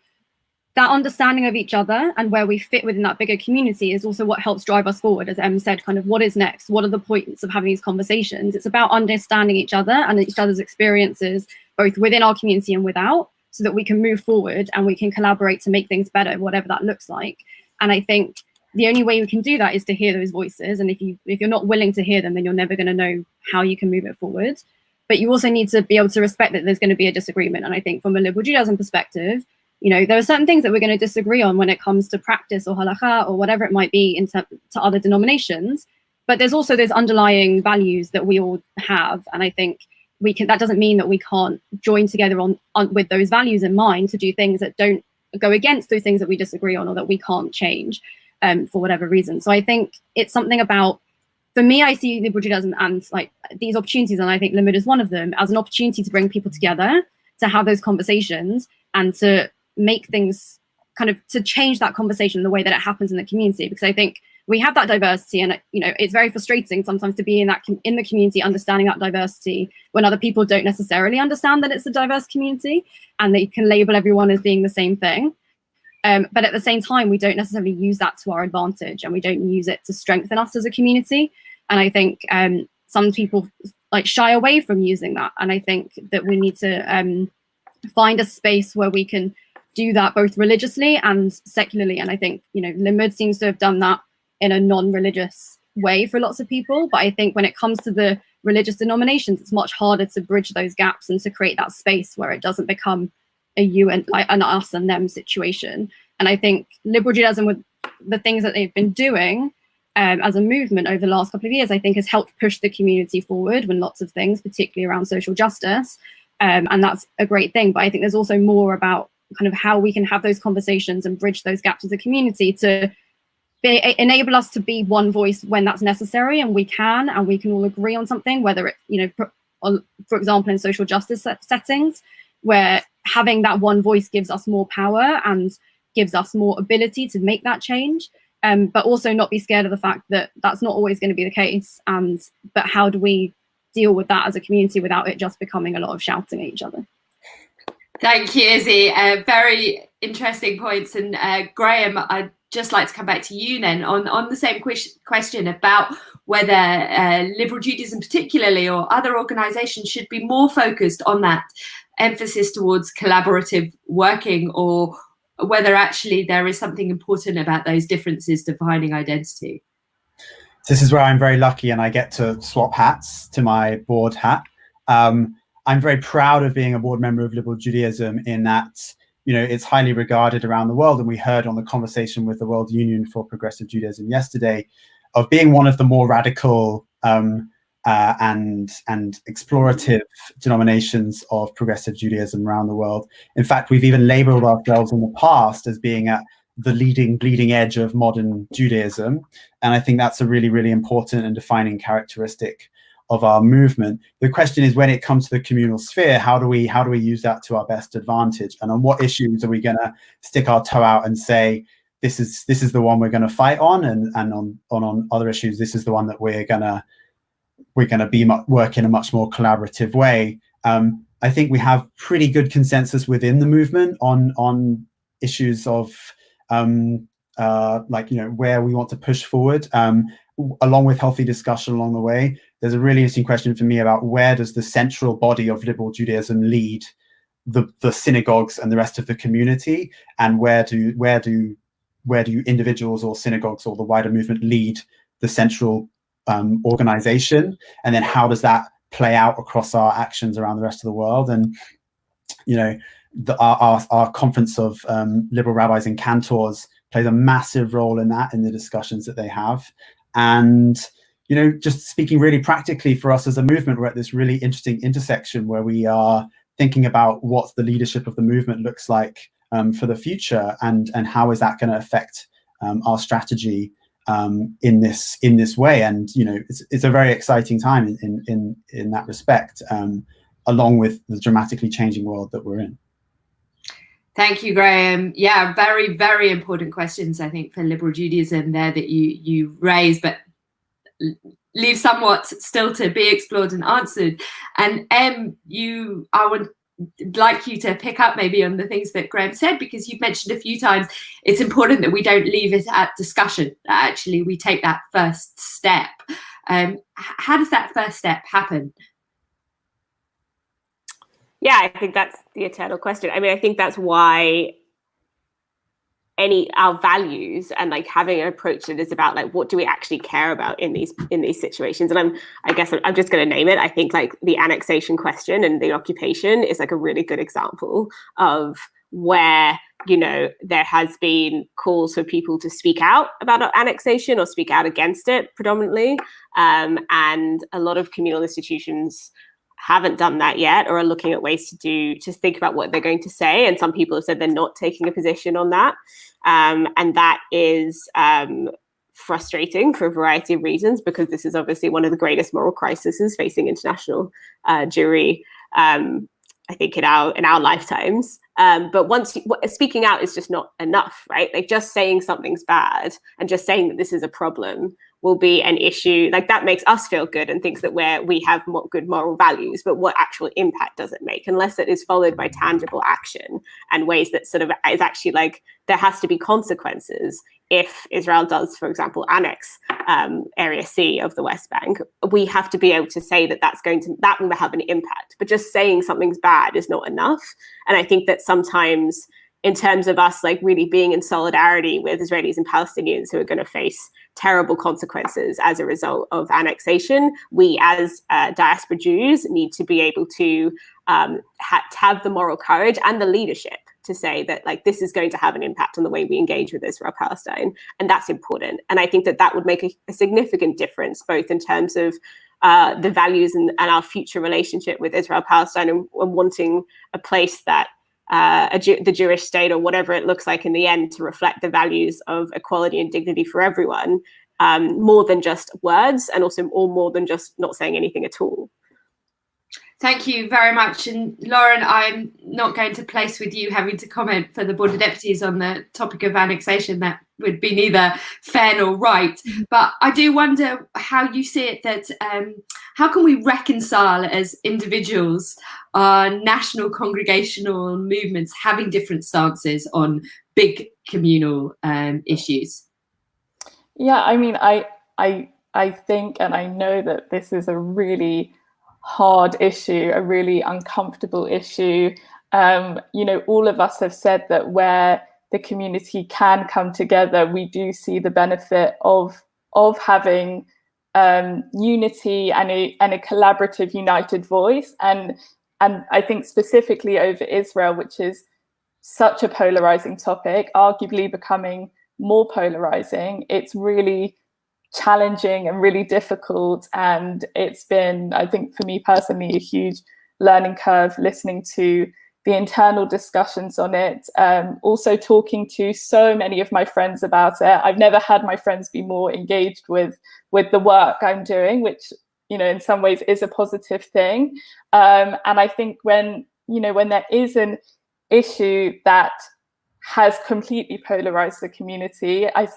that understanding of each other and where we fit within that bigger community is also what helps drive us forward. As Em said, kind of what is next? What are the points of having these conversations? It's about understanding each other and each other's experiences, both within our community and without, so that we can move forward and we can collaborate to make things better, whatever that looks like. And I think the only way we can do that is to hear those voices. And if you're not willing to hear them, then you're never going to know how you can move it forward. But you also need to be able to respect that there's going to be a disagreement. And I think from a liberal Judaism perspective, there are certain things that we're going to disagree on when it comes to practice or halakha or whatever it might be to other denominations. But there's also those underlying values that we all have. And I think that doesn't mean that we can't join together on with those values in mind to do things that don't go against those things that we disagree on or that we can't change for whatever reason. So I think it's something about, for me, I see liberal Judaism and like these opportunities, and I think Limud is one of them, as an opportunity to bring people together, to have those conversations and to make things kind of, to change that conversation the way that it happens in the community. Because I think we have that diversity, and it's very frustrating sometimes to be in the community, understanding that diversity when other people don't necessarily understand that it's a diverse community and they can label everyone as being the same thing. But at the same time, we don't necessarily use that to our advantage, and we don't use it to strengthen us as a community. And I think some people like shy away from using that. And I think that we need to find a space where we can do that both religiously and secularly. And I think, Limud seems to have done that in a non-religious way for lots of people. But I think when it comes to the religious denominations, it's much harder to bridge those gaps and to create that space where it doesn't become a you and like an us and them situation. And I think liberal Judaism, with the things that they've been doing as a movement over the last couple of years, I think has helped push the community forward with lots of things, particularly around social justice. And that's a great thing. But I think there's also more about kind of how we can have those conversations and bridge those gaps as a community to enable us to be one voice when that's necessary, and we can all agree on something, whether it, for example, in social justice settings, where having that one voice gives us more power and gives us more ability to make that change, but also not be scared of the fact that that's not always going to be the case. But how do we deal with that as a community without it just becoming a lot of shouting at each other? Thank you, Izzy. Very interesting points. And Graham, I'd just like to come back to you then on the same question about whether liberal Judaism particularly, or other organisations, should be more focused on that emphasis towards collaborative working, or whether actually there is something important about those differences defining identity. This is where I'm very lucky and I get to swap hats to my board hat. I'm very proud of being a board member of Liberal Judaism, in that, it's highly regarded around the world. And we heard on the conversation with the World Union for Progressive Judaism yesterday of being one of the more radical and explorative denominations of progressive Judaism around the world. In fact, we've even labeled ourselves in the past as being at the bleeding edge of modern Judaism. And I think that's a really, really important and defining characteristic of our movement. The question is, when it comes to the communal sphere, how do we use that to our best advantage? And on what issues are we going to stick our toe out and say, this is the one we're going to fight on, and on other issues, this is the one that we're going to work in a much more collaborative way. I think we have pretty good consensus within the movement on issues of where we want to push forward, along with healthy discussion along the way. There's a really interesting question for me about, where does the central body of liberal Judaism lead the synagogues and the rest of the community, and where do individuals or synagogues or the wider movement lead the central organization, and then how does that play out across our actions around the rest of the world. And you know, our conference of liberal rabbis and cantors plays a massive role in that, in the discussions that they have. And you know, just speaking really practically for us as a movement, we're at this really interesting intersection where we are thinking about what the leadership of the movement looks like for the future, and how is that going to affect our strategy in this way. And you know, it's a very exciting time in that respect, along with the dramatically changing world that we're in. Thank you, Graham. Yeah, very, very important questions, I think, for liberal Judaism there that you raise, but leave somewhat still to be explored and answered. And I would like you to pick up maybe on the things that Graham said, because you've mentioned a few times it's important that we don't leave it at discussion, that actually we take that first step. How does that first step happen? Yeah, I think that's the eternal question. I mean, I think that's why our values and like having an approach that is about like, what do we actually care about in these situations? And I guess I'm just going to name it. I think like the annexation question and the occupation is like a really good example of where, you know, there has been calls for people to speak out about annexation or speak out against it predominantly. And a lot of communal institutions haven't done that yet, or are looking at ways to think about what they're going to say. And some people have said they're not taking a position on that. And that is frustrating for a variety of reasons, because this is obviously one of the greatest moral crises facing international Jewry, I think, in our lifetimes. But speaking out is just not enough, right? Like just saying something's bad and just saying that this is a problem will be an issue. Like that makes us feel good and thinks that we have good moral values, but what actual impact does it make unless it is followed by tangible action and ways that sort of is actually like, there has to be consequences if Israel does, for example, annex Area C of the West Bank. We have to be able to say that that will have an impact, but just saying something's bad is not enough. And I think that sometimes in terms of us like really being in solidarity with Israelis and Palestinians who are going to face terrible consequences as a result of annexation, we as diaspora Jews need to be able to have the moral courage and the leadership to say that like this is going to have an impact on the way we engage with Israel Palestine, and that's important. And I think that would make a significant difference, both in terms of the values and our future relationship with Israel Palestine, and wanting a place that the Jewish state, or whatever it looks like in the end, to reflect the values of equality and dignity for everyone, more than just words, and also more than just not saying anything at all. Thank you very much. And Lauren, I'm not going to place with you having to comment for the Board of Deputies on the topic of annexation. That would be neither fair nor right. But I do wonder how you see it, that how can we reconcile as individuals our national congregational movements having different stances on big communal issues? Yeah, I mean, I think, and I know that this is a really hard issue, a really uncomfortable issue. You know, all of us have said that where the community can come together, we do see the benefit of having unity and a collaborative, united voice. And I think specifically over Israel, which is such a polarizing topic, arguably becoming more polarizing, it's really challenging and really difficult. And it's been, I think for me personally, a huge learning curve listening to the internal discussions on it. Also talking to so many of my friends about it. I've never had my friends be more engaged with the work I'm doing, which, you know, in some ways is a positive thing. And I think when there is an issue that has completely polarized the community, I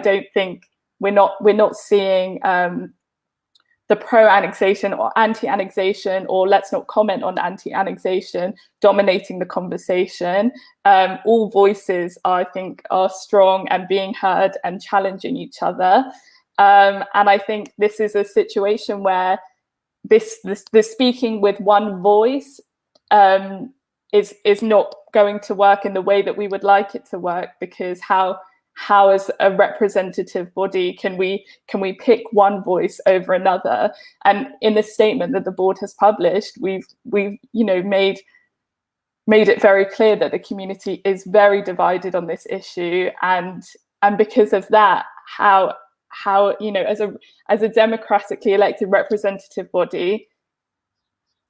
don't think we're not seeing the pro-annexation or anti-annexation, or let's not comment on anti-annexation, dominating the conversation. All voices, I think, are strong and being heard and challenging each other. And I think this is a situation where this speaking with one voice is not going to work in the way that we would like it to work, because how how as a representative body can we pick one voice over another? And in the statement that the board has published, we've made it very clear that the community is very divided on this issue, and because of that, how as a democratically elected representative body,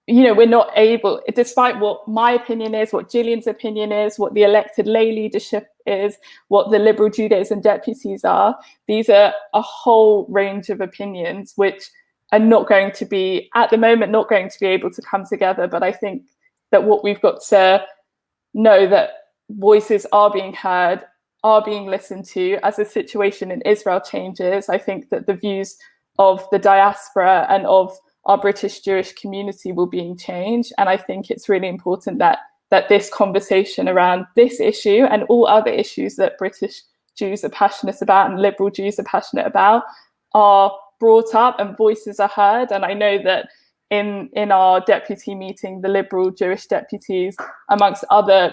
we're not able, despite what my opinion is, what Gillian's opinion is, what the elected lay leadership is, what the Liberal Judaism deputies are, these are a whole range of opinions which are not going to be, at the moment, not going to be able to come together. But I think that what we've got to know, that voices are being heard, are being listened to. As the situation in Israel changes, I think that the views of the diaspora and of our British Jewish community will be changed. And I think it's really important that this conversation around this issue and all other issues that British Jews are passionate about and liberal Jews are passionate about are brought up and voices are heard. And I know that in our deputy meeting, the liberal Jewish deputies, amongst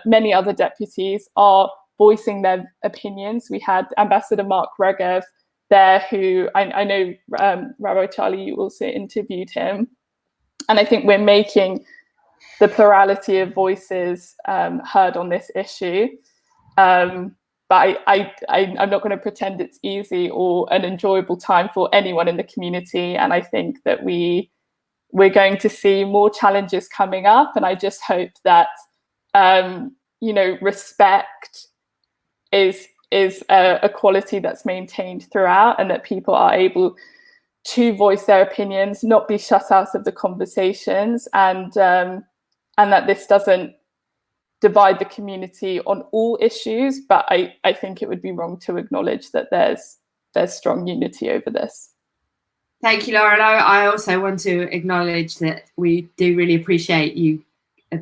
many other deputies, are voicing their opinions. We had Ambassador Mark Regev there, who I know Rabbi Charlie, you also interviewed him. And I think we're making the plurality of voices heard on this issue. But I'm not going to pretend it's easy or an enjoyable time for anyone in the community. And I think that we're going to see more challenges coming up. And I just hope that, respect is a quality that's maintained throughout, and that people are able to voice their opinions, not be shut out of the conversations, and that this doesn't divide the community on all issues. But I think it would be wrong to acknowledge that there's strong unity over this. Thank you, Lauren. I also want to acknowledge that we do really appreciate you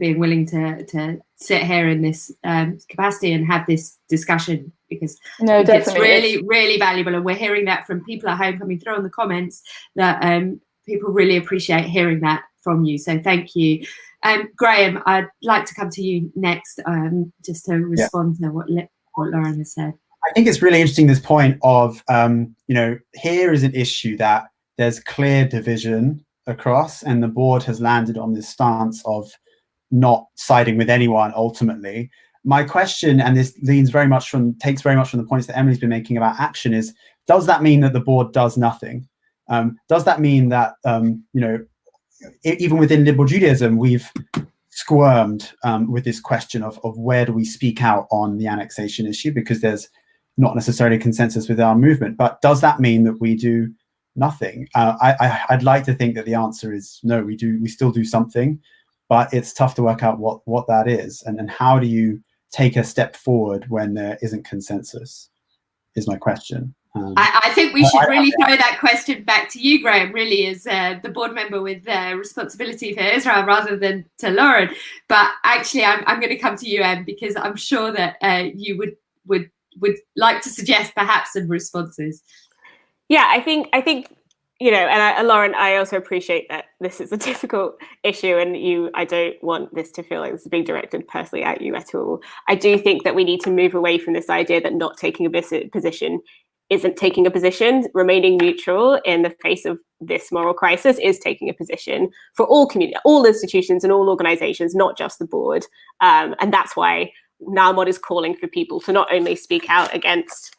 being willing to sit here in this capacity and have this discussion, because it's really, really valuable. And we're hearing that from people at home coming through on the comments, that people really appreciate hearing that from you. So thank you. Graham, I'd like to come to you next, just to respond to what Lauren has said. I think it's really interesting, this point of, here is an issue that there's clear division across, and the board has landed on this stance of not siding with anyone ultimately. My question, and this takes very much from the points that Emily's been making about action, is, does that mean that the board does nothing? Does that mean that, even within liberal Judaism, we've squirmed with this question of where do we speak out on the annexation issue, because there's not necessarily consensus with our movement. But does that mean that we do nothing? I'd like to think that the answer is no, we still do something, but it's tough to work out what that is, and how do you take a step forward when there isn't consensus, is my question. I think we should really throw that question back to you, Graham, really, as the board member with responsibility for Israel, rather than to Lauren. But actually, I'm going to come to you, Em, because I'm sure that you would like to suggest perhaps some responses. Yeah, I think and Lauren, I also appreciate that this is a difficult issue, and I don't want this to feel like this is being directed personally at you at all. I do think that we need to move away from this idea that not taking a position isn't taking a position. Remaining neutral in the face of this moral crisis is taking a position for all community, all institutions and all organizations, not just the board. And that's why NALMOD is calling for people to not only speak out against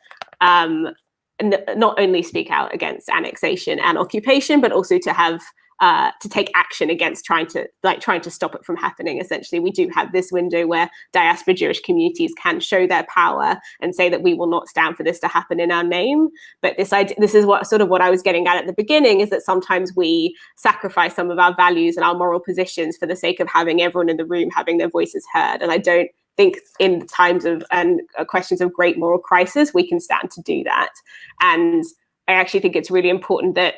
annexation and occupation, but also to have to take action against trying to stop it from happening. Essentially, we do have this window where diaspora Jewish communities can show their power and say that we will not stand for this to happen in our name. But this is what I was getting at the beginning, is that sometimes we sacrifice some of our values and our moral positions for the sake of having everyone in the room having their voices heard. And I don't think in times of questions of great moral crisis we can stand to do that. And I actually think it's really important that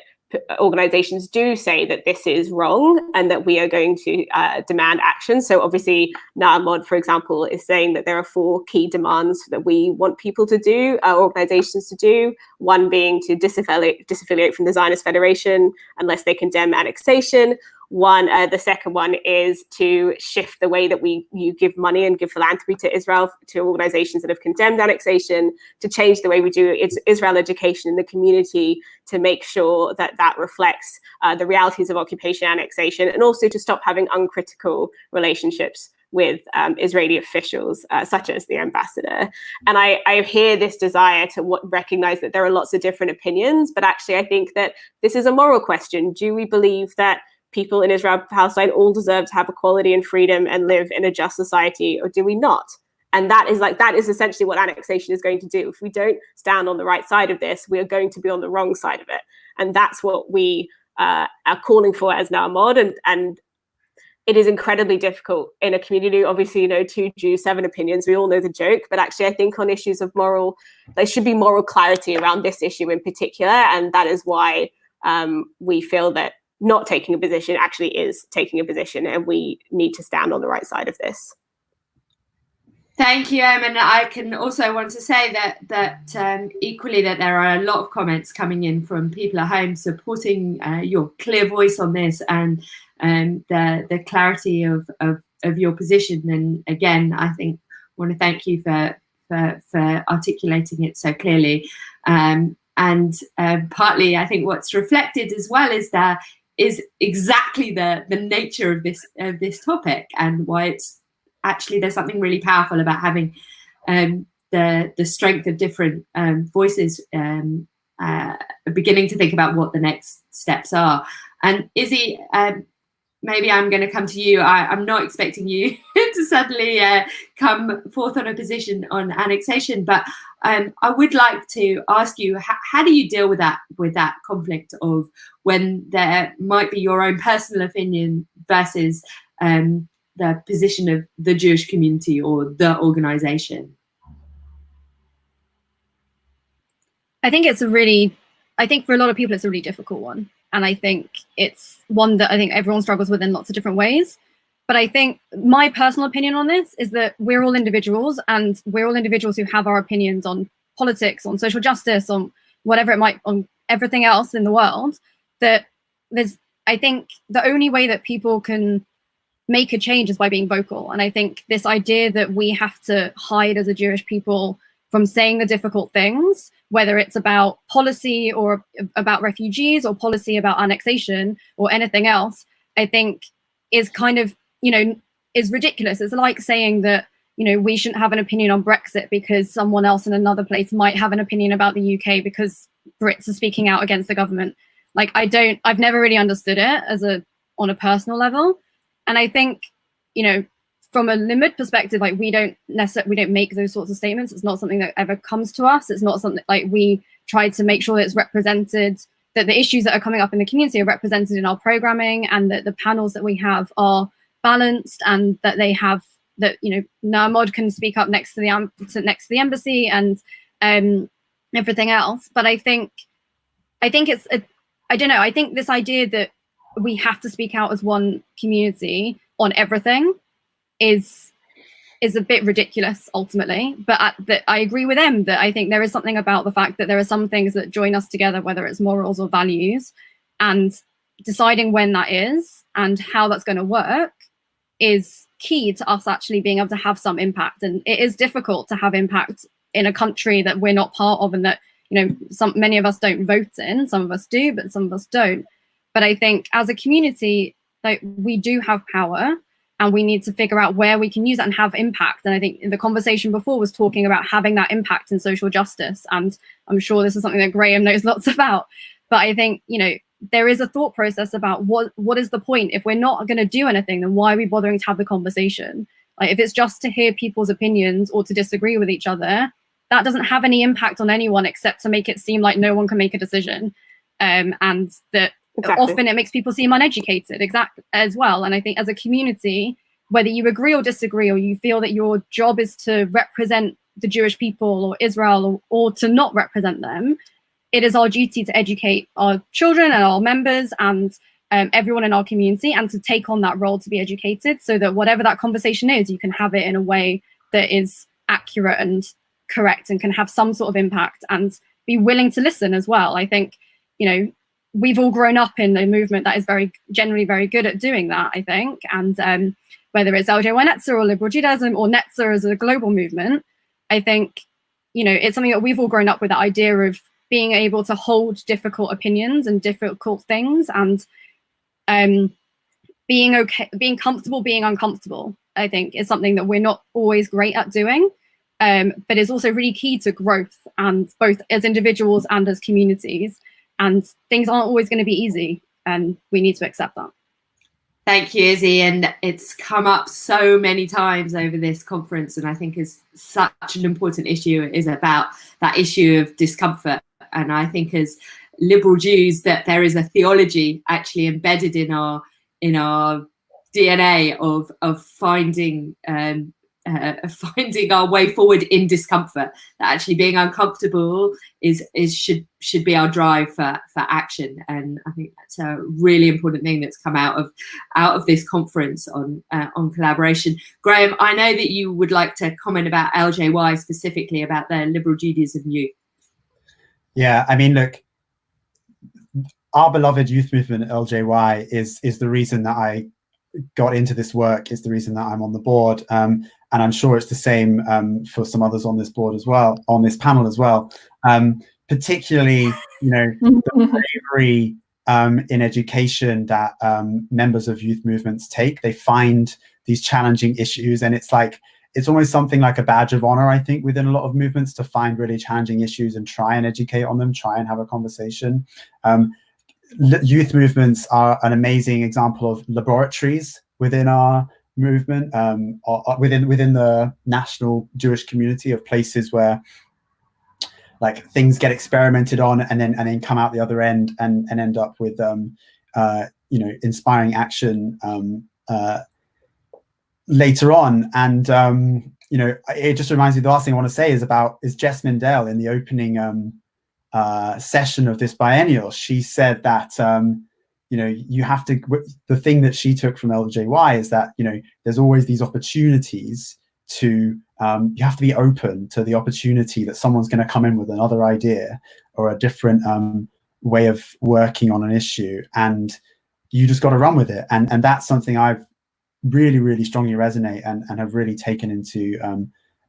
organizations do say that this is wrong and that we are going to demand action. So obviously NALMOD, for example, is saying that there are 4 key demands that we want people to do, organizations to do. One being to disaffiliate from the Zionist Federation unless they condemn annexation. One, the second one is to shift the way that you give money and give philanthropy to Israel, to organizations that have condemned annexation, to change the way we do Israel education in the community, to make sure that that reflects the realities of occupation and annexation, and also to stop having uncritical relationships with Israeli officials, such as the ambassador. And I hear this desire to recognize that there are lots of different opinions, but actually I think that this is a moral question. Do we believe that people in Israel, Palestine all deserve to have equality and freedom and live in a just society, or do we not? And that is essentially what annexation is going to do. If we don't stand on the right side of this, we are going to be on the wrong side of it. And that's what we are calling for as Na'amod. And it is incredibly difficult in a community. Obviously, 2 Jews, 7 opinions. We all know the joke, but actually I think on issues of moral, there should be moral clarity around this issue in particular. And that is why we feel that not taking a position actually is taking a position, and we need to stand on the right side of this. Thank you, and I can also want to say that equally that there are a lot of comments coming in from people at home supporting your clear voice on this and the clarity of your position. And again, I think I want to thank you for articulating it so clearly. And partly, I think what's reflected as well is exactly the nature of this topic, and why it's actually there's something really powerful about having the strength of different voices beginning to think about what the next steps are. And Izzy, maybe I'm going to come to you. I'm not expecting you to suddenly come forth on a position on annexation, but I would like to ask you, how do you deal with that conflict of when there might be your own personal opinion versus the position of the Jewish community or the organization? I think for a lot of people it's a really difficult one. And I think it's one that I think everyone struggles with in lots of different ways. But I think my personal opinion on this is that we're all individuals, and we're all individuals who have our opinions on politics, on social justice, on whatever it might, on everything else in the world. That I think the only way that people can make a change is by being vocal. And I think this idea that we have to hide as a Jewish people from saying the difficult things, whether it's about policy or about refugees or policy about annexation or anything else, I think is kind of, is ridiculous. It's like saying that, we shouldn't have an opinion on Brexit because someone else in another place might have an opinion about the UK because Brits are speaking out against the government. Like, I've never really understood it on a personal level. And I think, from a Limud perspective, like we don't make those sorts of statements. It's not something that ever comes to us. It's not something like we try to make sure that it's represented, that the issues that are coming up in the community are represented in our programming, and that the panels that we have are balanced, and that they have that, Na'amod can speak up next to the embassy and everything else. But I think it's I don't know. I think this idea that we have to speak out as one community on everything is a bit ridiculous ultimately, but I agree with them that I think there is something about the fact that there are some things that join us together, whether it's morals or values, and deciding when that is and how that's going to work is key to us actually being able to have some impact. And it is difficult to have impact in a country that we're not part of, and that many of us don't vote in. Some of us do, but some of us don't. But I think as a community, like, we do have power, and we need to figure out where we can use that and have impact. And I think the conversation before was talking about having that impact in social justice. And I'm sure this is something that Graham knows lots about. But I think, there is a thought process about what is the point? If we're not going to do anything, then why are we bothering to have the conversation? Like, if it's just to hear people's opinions or to disagree with each other, that doesn't have any impact on anyone except to make it seem like no one can make a decision. And that often it makes people seem uneducated as well. And I think as a community, whether you agree or disagree, or you feel that your job is to represent the Jewish people or Israel, or to not represent them, it is our duty to educate our children and our members and everyone in our community, and to take on that role to be educated, so that whatever that conversation is, you can have it in a way that is accurate and correct and can have some sort of impact, and be willing to listen as well. I think, we've all grown up in a movement that is generally very good at doing that, I think. And whether it's LJY Netza or Liberal Judaism or Netza as a global movement, I think, it's something that we've all grown up with, the idea of being able to hold difficult opinions and difficult things, and being comfortable being uncomfortable, I think, is something that we're not always great at doing, but is also really key to growth, and both as individuals and as communities. And things aren't always going to be easy, and we need to accept that. Thank you, Izzy. And it's come up so many times over this conference, and I think is such an important issue, is about that issue of discomfort. And I think as liberal Jews, that there is a theology actually embedded in our DNA of finding our way forward in discomfort. That actually being uncomfortable should be our drive for action. And I think that's a really important thing that's come out of this conference on collaboration. Graham, I know that you would like to comment about LJY, specifically about their Liberal Judaism youth. Yeah, I mean, look, our beloved youth movement, LJY, is the reason that I got into this work, is the reason that I'm on the board. And I'm sure it's the same for some others on this board as well, on this panel as well. Particularly, the bravery in education that members of youth movements take. They find these challenging issues, and it's almost something like a badge of honor, I think, within a lot of movements, to find really challenging issues and try and educate on them, try and have a conversation. Youth movements are an amazing example of laboratories within our movement, or within the national Jewish community, of places where things get experimented on and then come out the other end and end up with inspiring action later on. And it just reminds me, the last thing I want to say is Jess Mindell in the opening session of this biennial. She said that you have to, the thing that she took from LJY is that there's always these opportunities to you have to be open to the opportunity that someone's going to come in with another idea or a different way of working on an issue, and you just got to run with it. And that's something I've really, really strongly resonate and have really taken into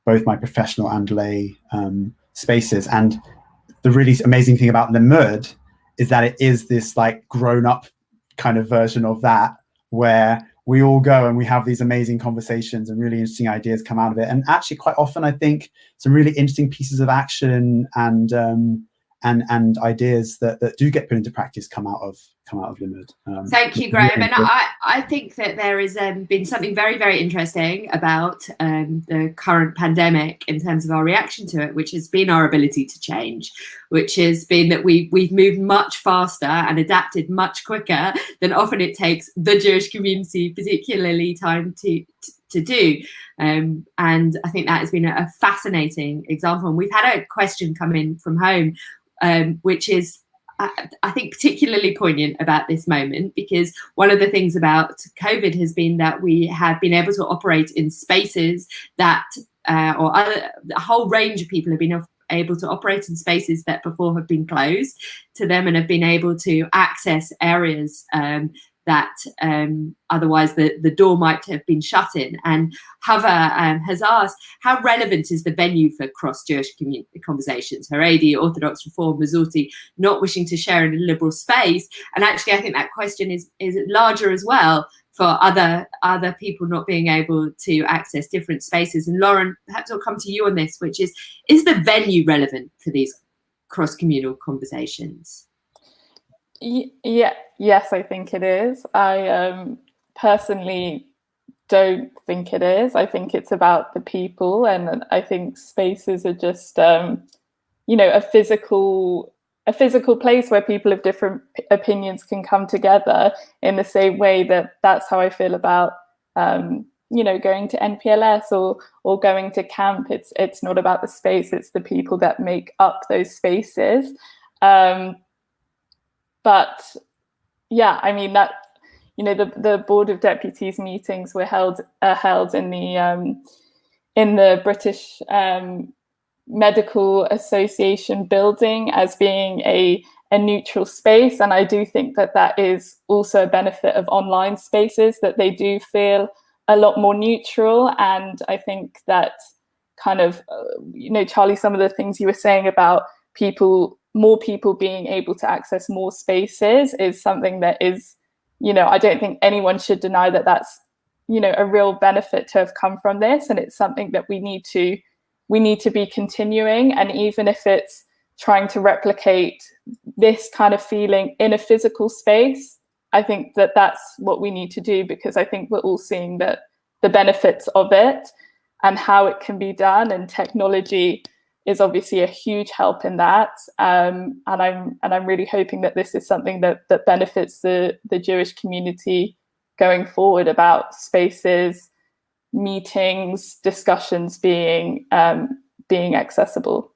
both my professional and lay spaces. And the really amazing thing about Limud is that it is this grown up kind of version of that, where we all go and we have these amazing conversations and really interesting ideas come out of it. And actually quite often, I think some really interesting pieces of action and ideas that do get put into practice come out of Limud. Thank you, Graham. And I think that there has been something very, very interesting about the current pandemic in terms of our reaction to it, which has been our ability to change, which has been that we've moved much faster and adapted much quicker than often it takes the Jewish community particularly time to do. And I think that has been a fascinating example. And we've had a question come in from home, which is, I think, particularly poignant about this moment, because one of the things about COVID has been that we have been able to operate in spaces that, a whole range of people have been able to operate in spaces that before have been closed to them, and have been able to access areas that otherwise the door might have been shut in. And Hava has asked, how relevant is the venue for cross-Jewish conversations? Haredi, Orthodox, Reform, Masorti, not wishing to share in a liberal space. And actually, I think that question is larger as well, for other people not being able to access different spaces. And Lauren, perhaps I'll come to you on this, which is the venue relevant for these cross-communal conversations? Yes, I think it is. I personally don't think it is. I think it's about the people, and I think spaces are just, a physical place where people of different opinions can come together, in the same way that's how I feel about, going to NPLS or going to camp. It's not about the space, it's the people that make up those spaces. But yeah, I mean that, the Board of Deputies meetings were held in the British medical association building as being a neutral space. And I do think that that is also a benefit of online spaces, that they do feel a lot more neutral. And I think that kind of, Charlie, some of the things you were saying about more people being able to access more spaces is something that is, I don't think anyone should deny that that's, a real benefit to have come from this. And it's something that we need to be continuing. And even if it's trying to replicate this kind of feeling in a physical space, I think that that's what we need to do, because I think we're all seeing the benefits of it and how it can be done. And technology is obviously a huge help in that. And I'm really hoping that this is something that benefits the Jewish community going forward, about spaces, meetings, discussions being accessible.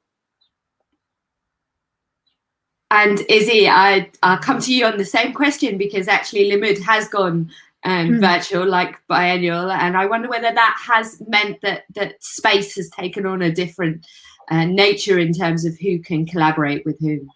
And Izzy, I'll come to you on the same question, because actually Limud has gone virtual, like Biennial, and I wonder whether that has meant that space has taken on a different nature in terms of who can collaborate with whom.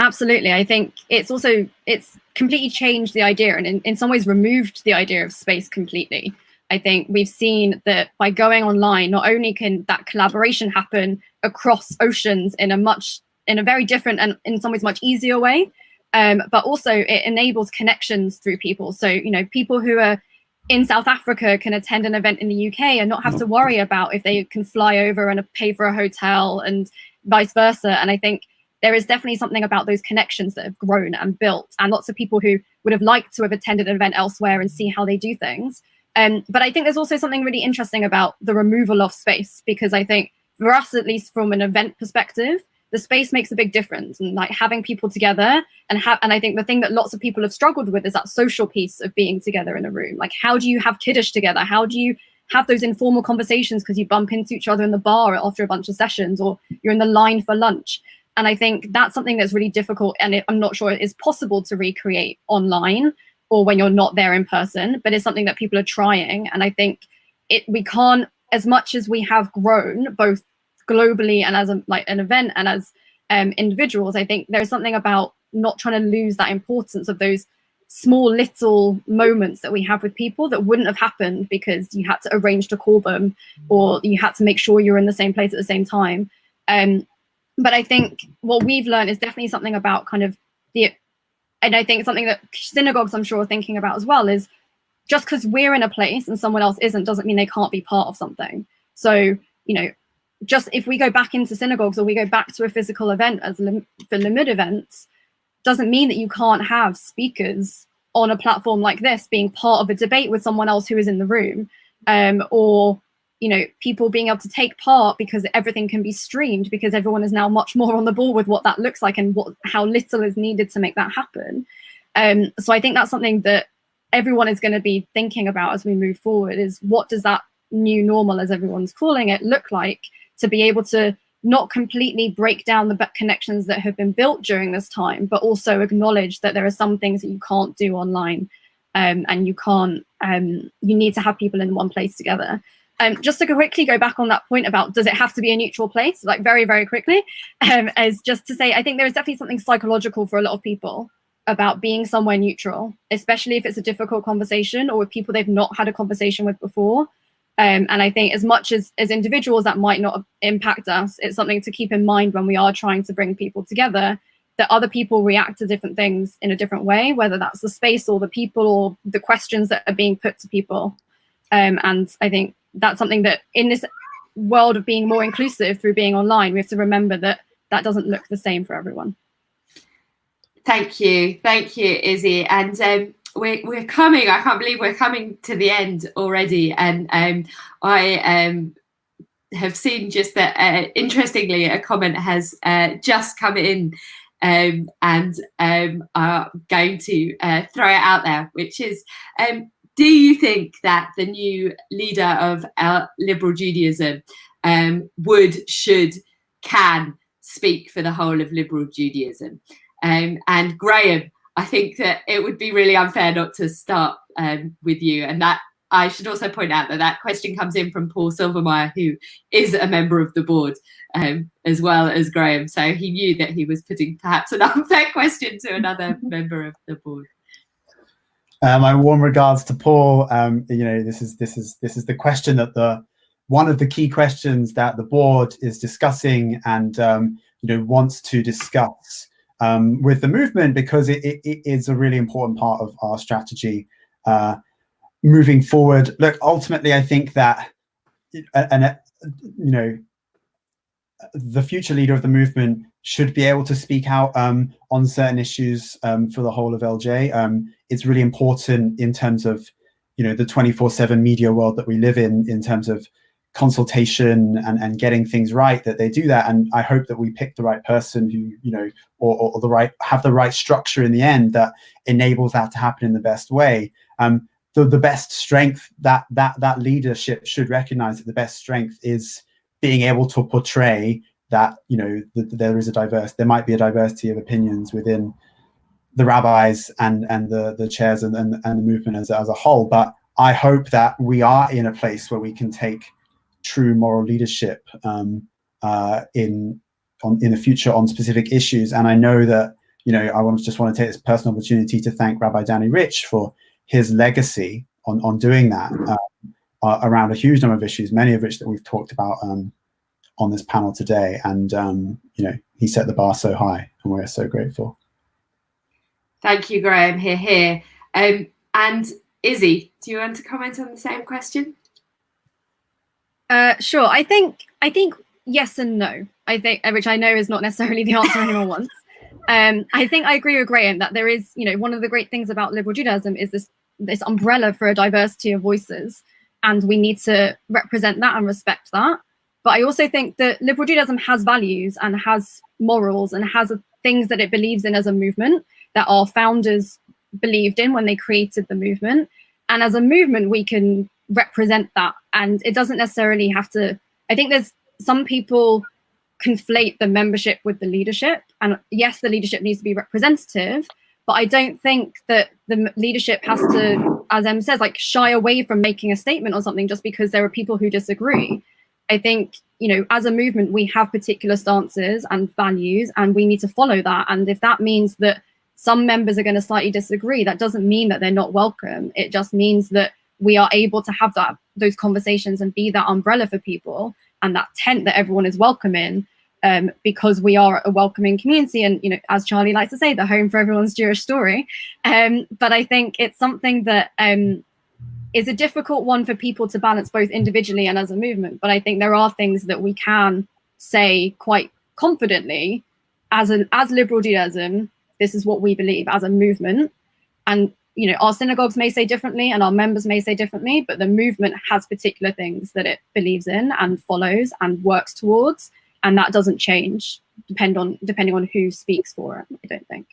Absolutely. I think it's completely changed the idea, and in some ways removed the idea of space completely. I think we've seen that by going online, not only can that collaboration happen across oceans in a very different and in some ways much easier way, but also it enables connections through people. So, people who are in South Africa can attend an event in the UK and not have to worry about if they can fly over and pay for a hotel and vice versa. And I think there is definitely something about those connections that have grown and built, and lots of people who would have liked to have attended an event elsewhere and see how they do things. But I think there's also something really interesting about the removal of space, because I think for us, at least from an event perspective, the space makes a big difference, and like having people together and I think the thing that lots of people have struggled with is that social piece of being together in a room. Like, how do you have kiddush together? How do you have those informal conversations because you bump into each other in the bar after a bunch of sessions, or you're in the line for lunch? And I think that's something that's really difficult, and I'm not sure it is possible to recreate online or when you're not there in person, but it's something that people are trying. And I think we can't, as much as we have grown both globally and as an event and as individuals, I think there's something about not trying to lose that importance of those small little moments that we have with people that wouldn't have happened because you had to arrange to call them, or you had to make sure you're in the same place at the same time. But I think what we've learned is definitely something about and I think something that synagogues, I'm sure, are thinking about as well, is just because we're in a place and someone else isn't, doesn't mean they can't be part of something. So, just if we go back into synagogues or we go back to a physical event for Limud events, doesn't mean that you can't have speakers on a platform like this being part of a debate with someone else who is in the room, or people being able to take part because everything can be streamed, because everyone is now much more on the ball with what that looks like and how little is needed to make that happen. So I think that's something that everyone is going to be thinking about as we move forward, is what does that new normal, as everyone's calling it, look like, to be able to not completely break down the connections that have been built during this time, but also acknowledge that there are some things that you can't do online, and you need to have people in one place together. Just to quickly go back on that point about, does it have to be a neutral place, like very, very quickly, as just to say, I think there is definitely something psychological for a lot of people about being somewhere neutral, especially if it's a difficult conversation or with people they've not had a conversation with before. And I think as much as individuals that might not impact us, it's something to keep in mind when we are trying to bring people together, that other people react to different things in a different way, whether that's the space or the people or the questions that are being put to people. And I think that's something that in this world of being more inclusive through being online, we have to remember that doesn't look the same for everyone. Thank you, Izzy. And we're coming. I can't believe we're coming to the end already. And I have seen just that. Interestingly, a comment has just come in, and are going to throw it out there, which is, do you think that the new leader of liberal Judaism can speak for the whole of liberal Judaism? And Graham, I think that it would be really unfair not to start with you, and that I should also point out that that question comes in from Paul Silvermeyer, who is a member of the board, as well as Graham. So he knew that he was putting perhaps an unfair question to another member of the board. My warm regards to Paul. This is the question that one of the key questions that the board is discussing and wants to discuss with the movement, because it is a really important part of our strategy moving forward. Look, ultimately, I think that the future leader of the movement should be able to speak out on certain issues for the whole of LJ. It's really important in terms of the 24/7 media world that we live in terms of consultation and getting things right, that they do that. And I hope that we pick the right person who or have the right structure in the end that enables that to happen in the best way. The best strength that leadership should recognize, that the best strength is being able to portray that there might be a diversity of opinions within the rabbis and the chairs and the movement as a whole. But I hope that we are in a place where we can take true moral leadership in the future on specific issues. And I know that I just want to take this personal opportunity to thank Rabbi Danny Rich for his legacy on doing that around a huge number of issues, many of which that we've talked about on this panel today. And he set the bar so high, and we're so grateful. Thank you, Graham. Hear, hear. And Izzy, do you want to comment on the same question? Sure. I think yes and no. I think, which I know is not necessarily the answer anyone wants. I think I agree with Graham that there is, one of the great things about liberal Judaism is this umbrella for a diversity of voices, and we need to represent that and respect that. But I also think that liberal Judaism has values and has morals and has things that it believes in as a movement that our founders believed in when they created the movement. And as a movement, we can represent that. And it doesn't necessarily have to, I think there's some people conflate the membership with the leadership. And yes, the leadership needs to be representative, but I don't think that the leadership has to, as Em says, shy away from making a statement or something just because there are people who disagree. I think, as a movement, we have particular stances and values, and we need to follow that. And if that means that some members are going to slightly disagree, that doesn't mean that they're not welcome. It just means that we are able to have those conversations and be that umbrella for people and that tent that everyone is welcome in, because we are a welcoming community. And, as Charlie likes to say, the home for everyone's Jewish story. But I think it's something that is a difficult one for people to balance both individually and as a movement. But I think there are things that we can say quite confidently as liberal Judaism. This is what we believe as a movement. And, our synagogues may say differently and our members may say differently, but the movement has particular things that it believes in and follows and works towards. And that doesn't change depending on who speaks for it, I don't think.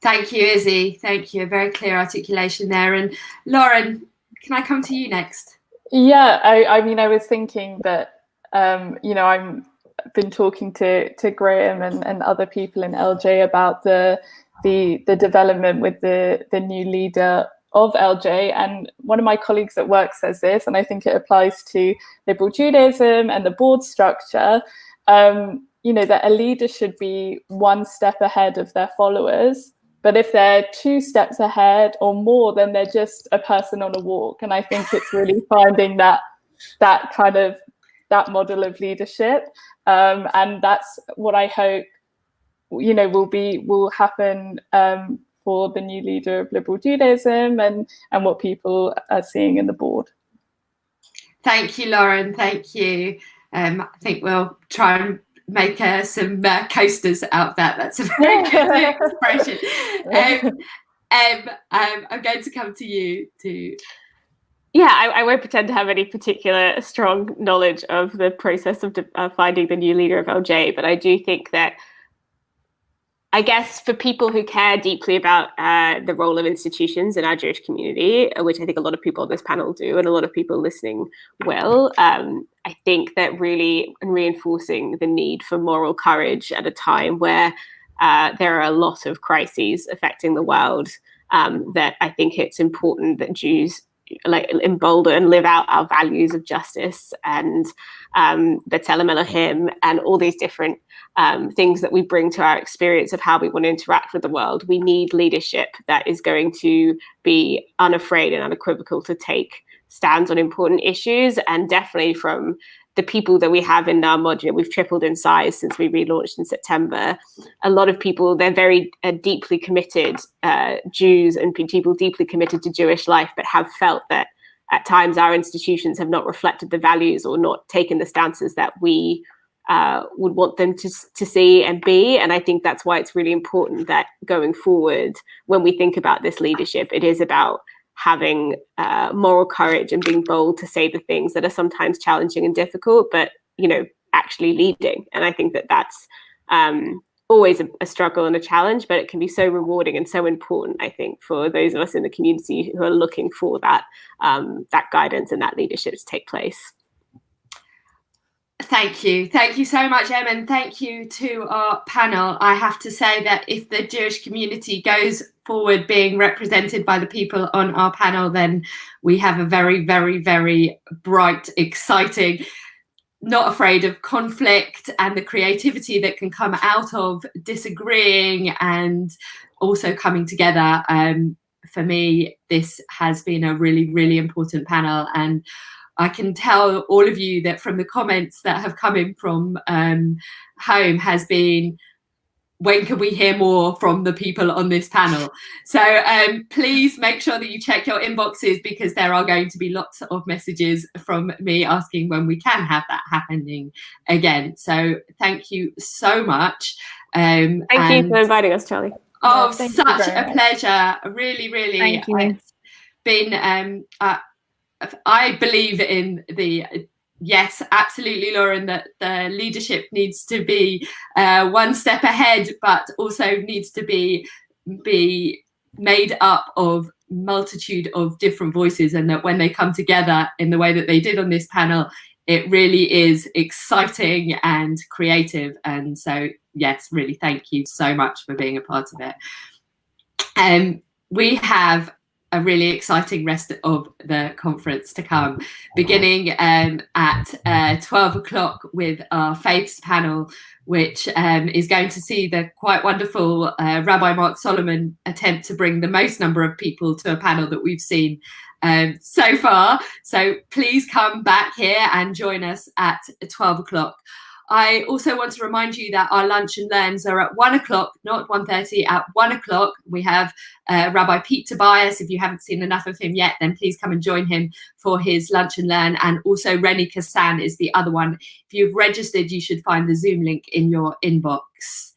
Thank you, Izzy. Thank you. A very clear articulation there. And Lauren, can I come to you next? Yeah, I mean, I was thinking that, I've been talking to Graham and other people in LJ about the development with the new leader of LJ. And one of my colleagues at work says this, and I think it applies to liberal Judaism and the board structure, that a leader should be one step ahead of their followers. But if they're two steps ahead or more, then they're just a person on a walk. And I think it's really finding that model of leadership. And that's what I hope, will happen for the new leader of liberal Judaism and what people are seeing in the board. Thank you, Lauren. Thank you. I think we'll try and make some coasters out of that. That's a very good expression. I'm going to come to you too. Yeah, I won't pretend to have any particular strong knowledge of the process of finding the new leader of LJ, but I do think that, I guess, for people who care deeply about the role of institutions in our Jewish community, which I think a lot of people on this panel do, and a lot of people listening will, I think that really reinforcing the need for moral courage at a time where there are a lot of crises affecting the world, that I think it's important that Jews embolden and live out our values of justice and the Tellem Elohim and all these different things that we bring to our experience of how we want to interact with the world. We need leadership that is going to be unafraid and unequivocal to take stands on important issues, and definitely from the people that we have in our mod, we've tripled in size since we relaunched in September. A lot of people, they're very deeply committed Jews and people deeply committed to Jewish life, but have felt that at times our institutions have not reflected the values or not taken the stances that we would want them to see and be. And I think that's why it's really important that going forward, when we think about this leadership, it is about having moral courage and being bold to say the things that are sometimes challenging and difficult, but actually leading. And I think that that's always a struggle and a challenge, but it can be so rewarding and so important, I think, for those of us in the community who are looking for that guidance and that leadership to take place. Thank you so much, Em, and thank you to our panel. I have to say that if the Jewish community goes forward being represented by the people on our panel, then we have a very, very, very bright, exciting, not afraid of conflict and the creativity that can come out of disagreeing and also coming together. For me, this has been a really, really important panel, and I can tell all of you that from the comments that have come in from home has been, when can we hear more from the people on this panel? So please make sure that you check your inboxes, because there are going to be lots of messages from me asking when we can have that happening again. So thank you so much. Thank you for inviting us, Charlie. Oh, such a pleasure. Really, really. Thank you. It's been, I believe in yes, absolutely, Lauren, that the leadership needs to be one step ahead, but also needs to be made up of multitude of different voices, and that when they come together in the way that they did on this panel, it really is exciting and creative. And so, yes, really, thank you so much for being a part of it. We have a really exciting rest of the conference to come, beginning at 12 o'clock with our faiths panel, which is going to see the quite wonderful Rabbi Mark Solomon attempt to bring the most number of people to a panel that we've seen so far. So please come back here and join us at 12 o'clock. I also want to remind you that our lunch and learns are at 1 o'clock, not 1:30, at 1 o'clock. We have Rabbi Pete Tobias. If you haven't seen enough of him yet, then please come and join him for his lunch and learn. And also Rennie Kassan is the other one. If you've registered, you should find the Zoom link in your inbox.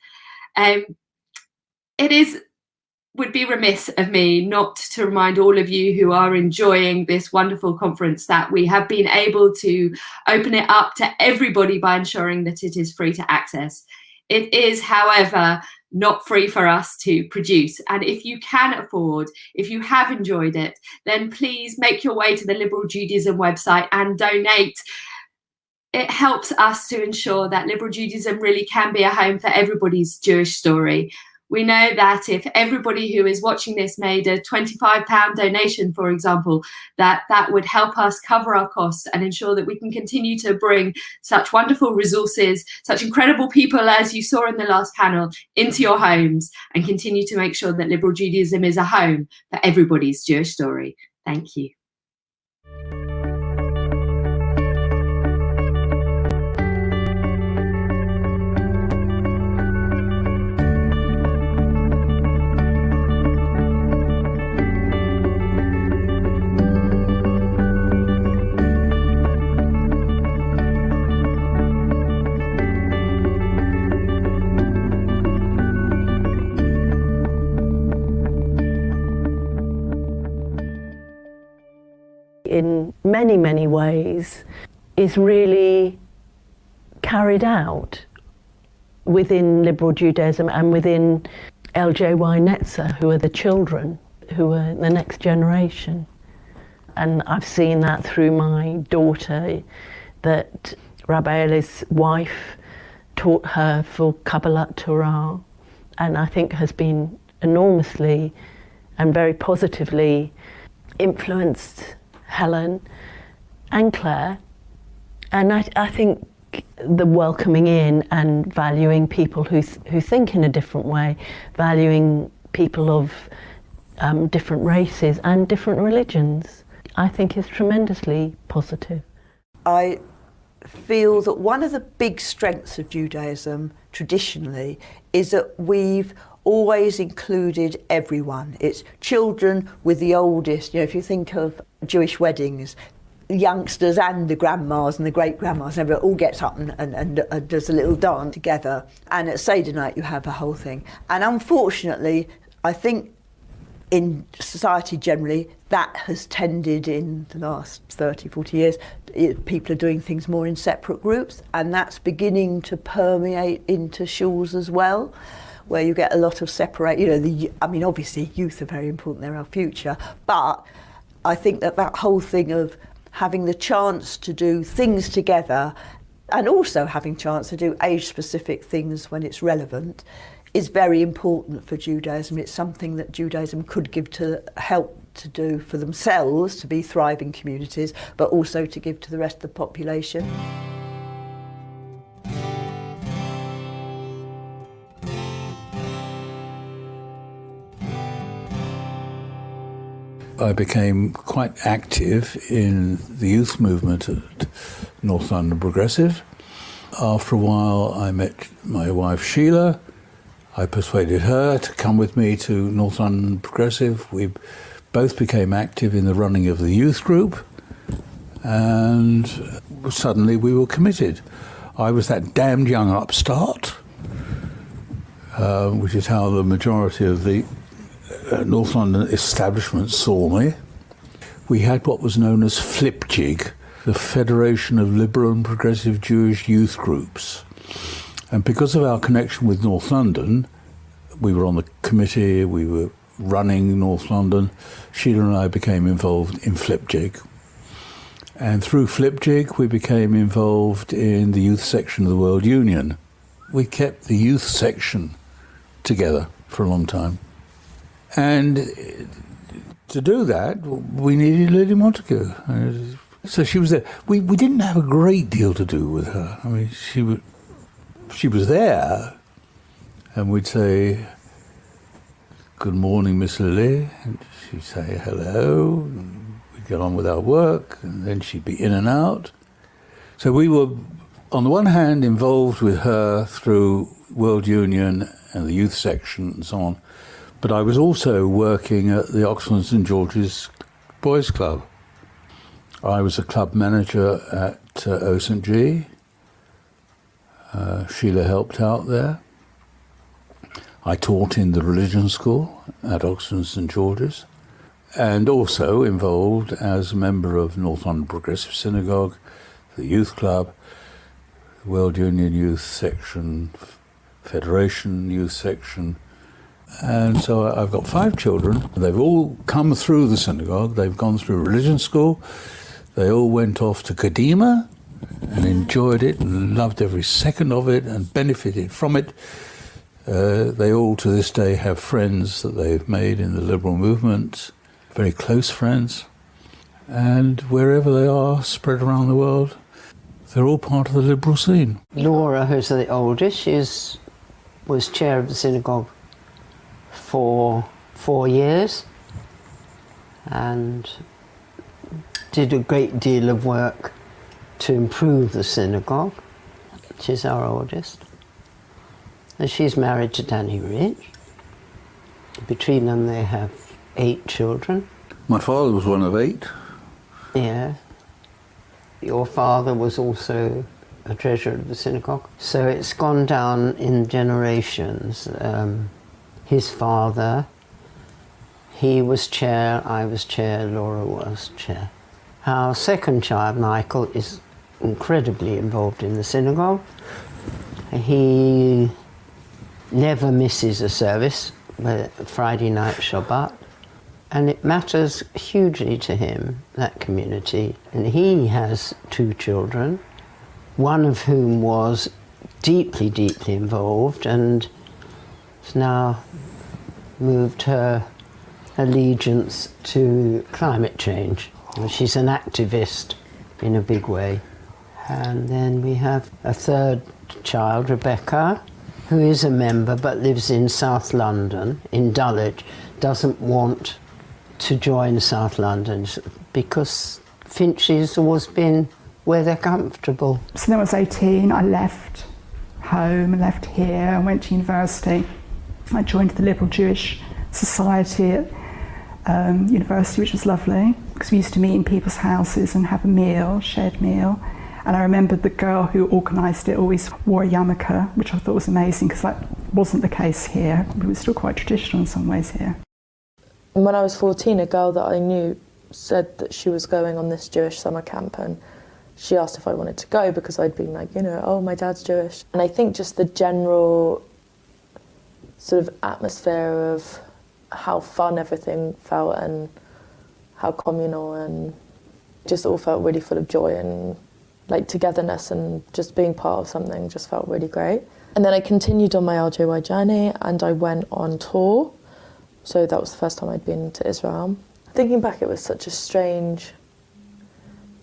Would be remiss of me not to remind all of you who are enjoying this wonderful conference that we have been able to open it up to everybody by ensuring that it is free to access. It is, however, not free for us to produce. And if you can afford, if you have enjoyed it, then please make your way to the Liberal Judaism website and donate. It helps us to ensure that Liberal Judaism really can be a home for everybody's Jewish story. We know that if everybody who is watching this made a £25 donation, for example, that would help us cover our costs and ensure that we can continue to bring such wonderful resources, such incredible people, as you saw in the last panel, into your homes, and continue to make sure that Liberal Judaism is a home for everybody's Jewish story. Thank you. In many, many ways, is really carried out within Liberal Judaism and within LJY Netzer, who are the children, who are the next generation. And I've seen that through my daughter, that Rabbi Eli's wife taught her for Kabbalat Torah, and I think has been enormously and very positively influenced Helen and Claire. And I think the welcoming in and valuing people who think in a different way, valuing people of different races and different religions, I think is tremendously positive. I feel that one of the big strengths of Judaism traditionally is that we've always included everyone. It's children with the oldest. You know, if you think of Jewish weddings, the youngsters and the grandmas and the great-grandmas, everyone all gets up and does a little dance together. And at Seder night you have a whole thing. And unfortunately, I think in society generally, that has tended in the last 30, 40 years, people are doing things more in separate groups, and that's beginning to permeate into shuls as well, where you get a lot of separate, you know, I mean, obviously youth are very important, they're our future, but I think that whole thing of having the chance to do things together and also having chance to do age-specific things when it's relevant is very important for Judaism. It's something that Judaism could give to help to do for themselves, to be thriving communities, but also to give to the rest of the population. I became quite active in the youth movement at North London Progressive. After a while, I met my wife Sheila. I persuaded her to come with me to North London Progressive. We both became active in the running of the youth group, and suddenly we were committed. I was that damned young upstart, which is how the majority of the North London establishment saw me. We had what was known as FLIPJIG, the Federation of Liberal and Progressive Jewish Youth Groups. And because of our connection with North London, we were on the committee, we were running North London. Sheila and I became involved in FLIPJIG. And through FLIPJIG, we became involved in the youth section of the World Union. We kept the youth section together for a long time. And to do that, we needed Lily Montague. So she was there. We didn't have a great deal to do with her. I mean, she was there, and we'd say, "Good morning, Miss Lily," and she'd say hello, and we'd get on with our work, and then she'd be in and out. So we were, on the one hand, involved with her through World Union and the youth section and so on, but I was also working at the Oxford and St George's Boys Club. I was a club manager at O.St.G. Sheila helped out there. I taught in the religion school at Oxford and St George's, and also involved as a member of North London Progressive Synagogue, the Youth Club, the World Union Youth Section, Federation Youth Section. And so I've got 5 children. They've all come through the synagogue. They've gone through religion school. They all went off to Kadima and enjoyed it and loved every second of it and benefited from it. They all to this day have friends that they've made in the liberal movement, very close friends. And wherever they are spread around the world, they're all part of the liberal scene. Laura, who's the oldest, was chair of the synagogue for 4 years and did a great deal of work to improve the synagogue. She's our oldest. And she's married to Danny Rich. Between them they have 8 children. My father was one of 8. Yeah. Your father was also a treasurer of the synagogue. So it's gone down in generations. His father, he was chair, I was chair, Laura was chair. Our second child, Michael, is incredibly involved in the synagogue. He never misses a service, Friday night Shabbat, and it matters hugely to him, that community. And he has 2 children, one of whom was deeply, deeply involved and has now moved her allegiance to climate change. She's an activist in a big way. And then we have a third child, Rebecca, who is a member but lives in South London, in Dulwich, doesn't want to join South London because Finchley's always been where they're comfortable. So then I was 18, I left home and left here and went to university. I joined the Liberal Jewish Society at university, which was lovely, because we used to meet in people's houses and have a meal, shared meal. And I remembered the girl who organised it always wore a yarmulke, which I thought was amazing, because that wasn't the case here. We were still quite traditional in some ways here. When I was 14, a girl that I knew said that she was going on this Jewish summer camp, and she asked if I wanted to go because I'd been like, oh, my dad's Jewish. And I think just the general sort of atmosphere of how fun everything felt and how communal, and just all felt really full of joy and like togetherness, and just being part of something just felt really great. And then I continued on my LJY journey and I went on tour. So that was the first time I'd been to Israel. Thinking back, it was such a strange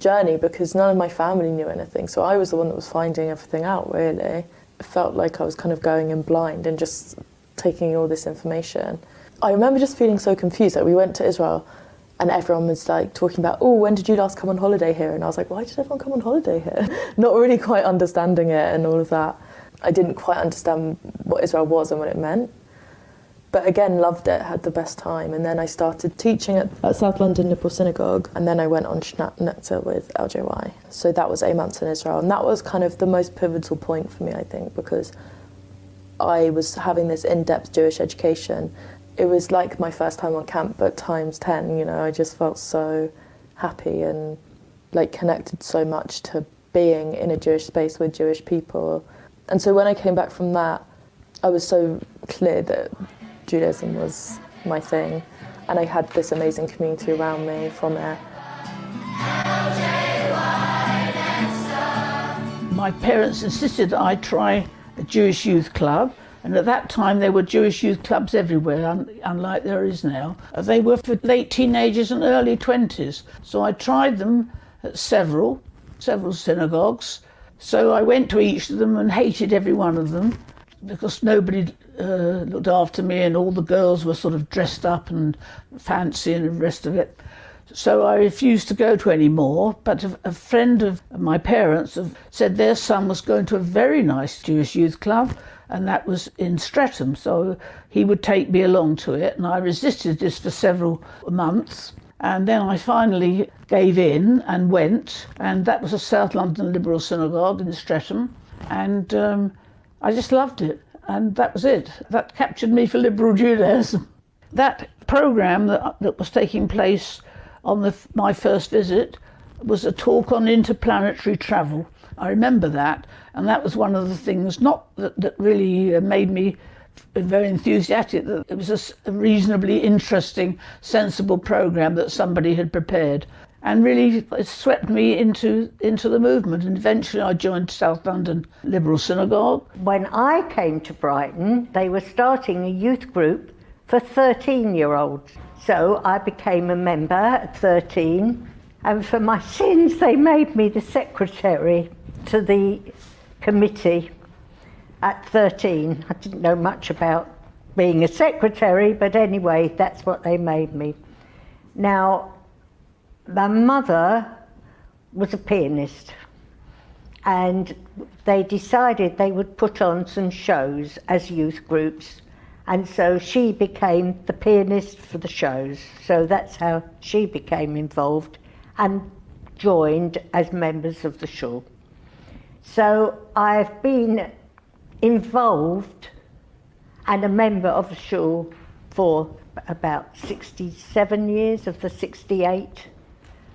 journey because none of my family knew anything. So I was the one that was finding everything out, really. It felt like I was kind of going in blind and just taking all this information. I remember just feeling so confused. Like, we went to Israel and everyone was like talking about, oh, when did you last come on holiday here? And I was like, why did everyone come on holiday here? Not really quite understanding it and all of that. I didn't quite understand what Israel was and what it meant. But again, loved it, had the best time. And then I started teaching at South London Liberal Synagogue. And then I went on Shnat with LJY. So that was 8 months in Israel. And that was kind of the most pivotal point for me, I think, because I was having this in-depth Jewish education. It was like my first time on camp, but times 10, I just felt so happy and like connected so much to being in a Jewish space with Jewish people. And so when I came back from that, I was so clear that Judaism was my thing, and I had this amazing community around me from it. My parents insisted that I try a Jewish youth club, and at that time there were Jewish youth clubs everywhere, unlike there is now. They were for late teenagers and early 20s, so I tried them at several synagogues. So I went to each of them and hated every one of them because nobody looked after me, and all the girls were sort of dressed up and fancy and the rest of it. So I refused to go to any more, but a friend of my parents said their son was going to a very nice Jewish youth club, and that was in Streatham, so he would take me along to it, and I resisted this for several months. And then I finally gave in and went, and that was a South London Liberal Synagogue in Streatham, and I just loved it, and that was it. That captured me for Liberal Judaism. That programme that was taking place on my first visit was a talk on interplanetary travel. I remember that, and that was one of the things that really made me very enthusiastic, that it was a reasonably interesting, sensible programme that somebody had prepared. And really it swept me into the movement, and eventually I joined South London Liberal Synagogue. When I came to Brighton, they were starting a youth group for 13-year-olds. So I became a member at 13, and for my sins they made me the secretary to the committee at 13. I didn't know much about being a secretary, but anyway, that's what they made me. Now, my mother was a pianist, and they decided they would put on some shows as youth groups, and so she became the pianist for the shows. So that's how she became involved and joined as members of the shul. So I've been involved and a member of the shul for about 67 years of the 68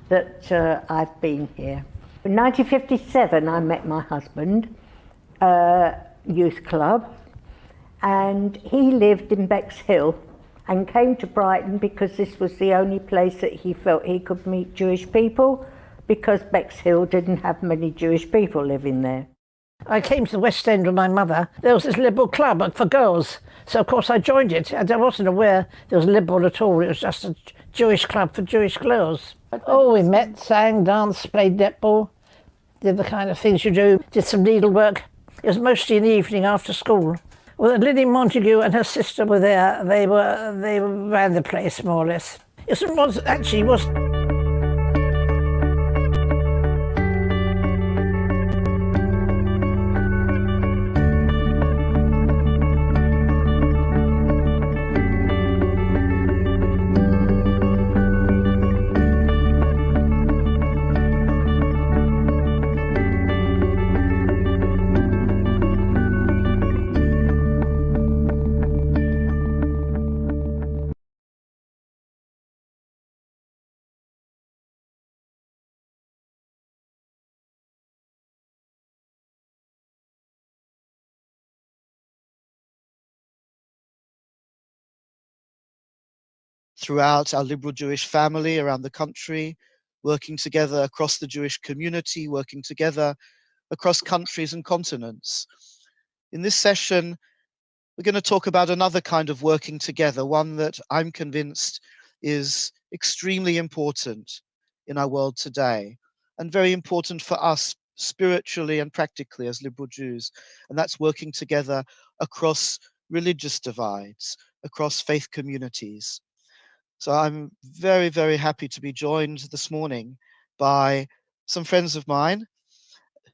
that I've been here. In 1957 I met my husband, youth club, and he lived in Bexhill and came to Brighton because this was the only place that he felt he could meet Jewish people, because Bexhill didn't have many Jewish people living there. I came to the West End with my mother. There was this Liberal club for girls, so of course I joined it. I wasn't aware there was Liberal at all. It was just a Jewish club for Jewish girls. Oh, we met, sang, danced, played netball, did the kind of things you do, did some needlework. It was mostly in the evening after school. Well, Lily Montague and her sister were there. They ran the place more or less. It was. throughout our liberal Jewish family around the country, working together across the Jewish community, working together across countries and continents. In this session, we're going to talk about another kind of working together, one that I'm convinced is extremely important in our world today, and very important for us spiritually and practically as liberal Jews, and that's working together across religious divides, across faith communities. So I'm very, very happy to be joined this morning by some friends of mine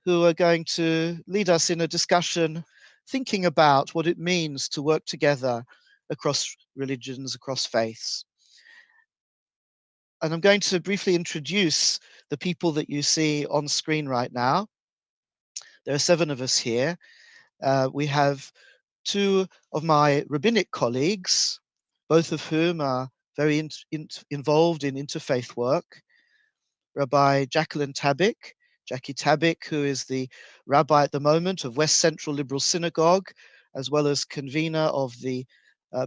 who are going to lead us in a discussion thinking about what it means to work together across religions, across faiths. And I'm going to briefly introduce the people that you see on screen right now. There are 7 of us here. We have 2 of my rabbinic colleagues, both of whom are very involved in interfaith work. Rabbi Jacqueline Tabik, Jackie Tabik, who is the rabbi at the moment of West Central Liberal Synagogue, as well as convener of the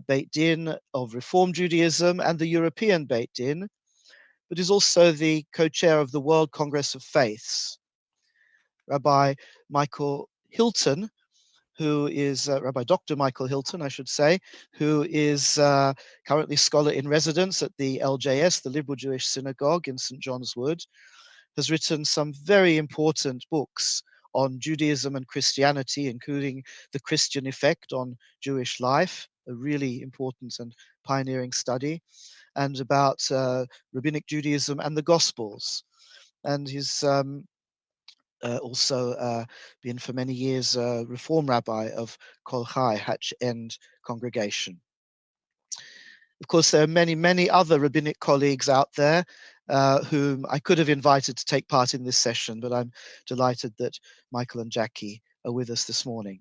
Beit Din of Reform Judaism and the European Beit Din, but is also the co-chair of the World Congress of Faiths. Rabbi Michael Hilton, who is Rabbi Dr. Michael Hilton, I should say, who is currently scholar in residence at the LJS, the Liberal Jewish Synagogue in St. John's Wood, has written some very important books on Judaism and Christianity, including The Christian Effect on Jewish Life, a really important and pioneering study, and about Rabbinic Judaism and the Gospels. And he's also been for many years a Reform Rabbi of Kol Chai, Hatch End congregation. Of course, there are many, many other rabbinic colleagues out there whom I could have invited to take part in this session, but I'm delighted that Michael and Jackie are with us this morning.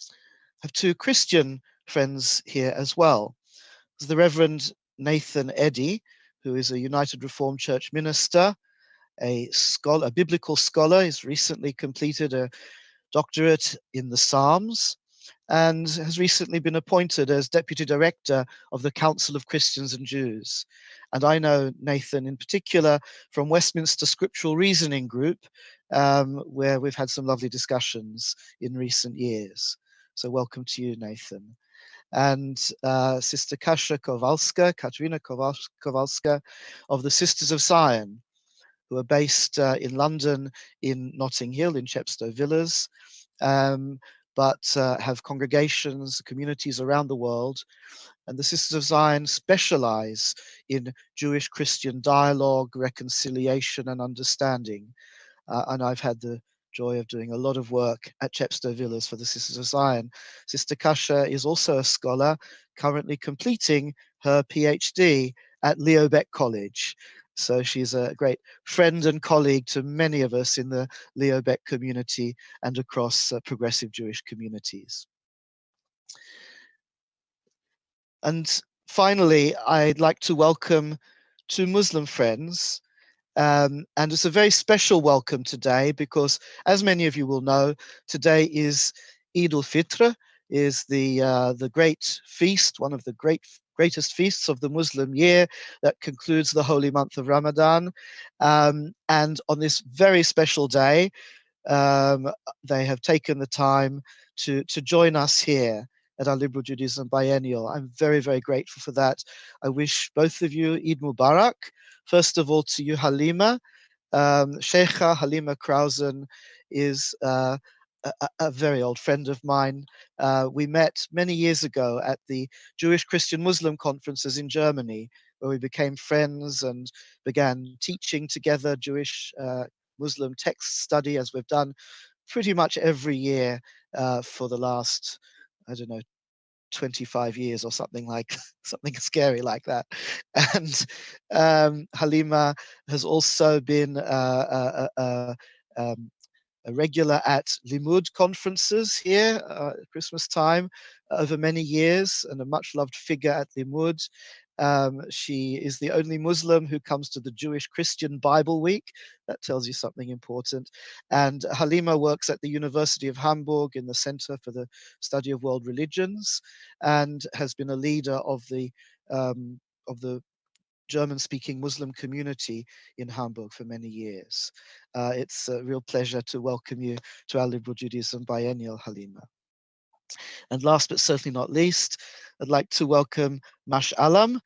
I have 2 Christian friends here as well. There's the Reverend Nathan Eddy, who is a United Reformed Church minister, a scholar, a biblical scholar. He's recently completed a doctorate in the Psalms and has recently been appointed as Deputy Director of the Council of Christians and Jews. And I know Nathan in particular from Westminster Scriptural Reasoning Group, where we've had some lovely discussions in recent years. So welcome to you, Nathan. And Sister Kasia Kowalska, Katerina Kowalska of the Sisters of Zion, who are based in London, in Notting Hill, in Chepstow Villas, but have congregations, communities around the world. And the Sisters of Zion specialize in Jewish-Christian dialogue, reconciliation, and understanding. And I've had the joy of doing a lot of work at Chepstow Villas for the Sisters of Zion. Sister Kasia is also a scholar, currently completing her PhD at Leo Beck College. So she's a great friend and colleague to many of us in the Leo Beck community and across progressive Jewish communities. And finally, I'd like to welcome 2 Muslim friends. And it's a very special welcome today because, as many of you will know, today is Eid al-Fitr, is the great feast, one of the greatest feasts of the Muslim year that concludes the holy month of Ramadan. And on this very special day, they have taken the time to join us here at our Liberal Judaism Biennial. I'm very, very grateful for that. I wish both of you Eid Mubarak. First of all, to you, Halima. Sheikha Halima Krausen is a very old friend of mine. We met many years ago at the Jewish Christian Muslim conferences in Germany, where we became friends and began teaching together Jewish Muslim text study, as we've done pretty much every year for the last, I don't know, 25 years or something like something scary like that. And Halima has also been a regular at Limud conferences here at Christmas time over many years, and a much loved figure at Limud. She is the only Muslim who comes to the Jewish Christian Bible Week. That tells you something important. And Halima works at the University of Hamburg in the Center for the Study of World Religions, and has been a leader of the German-speaking Muslim community in Hamburg for many years. It's a real pleasure to welcome you to our Liberal Judaism Biennial, Halima. And last but certainly not least, I'd like to welcome Mash Alam,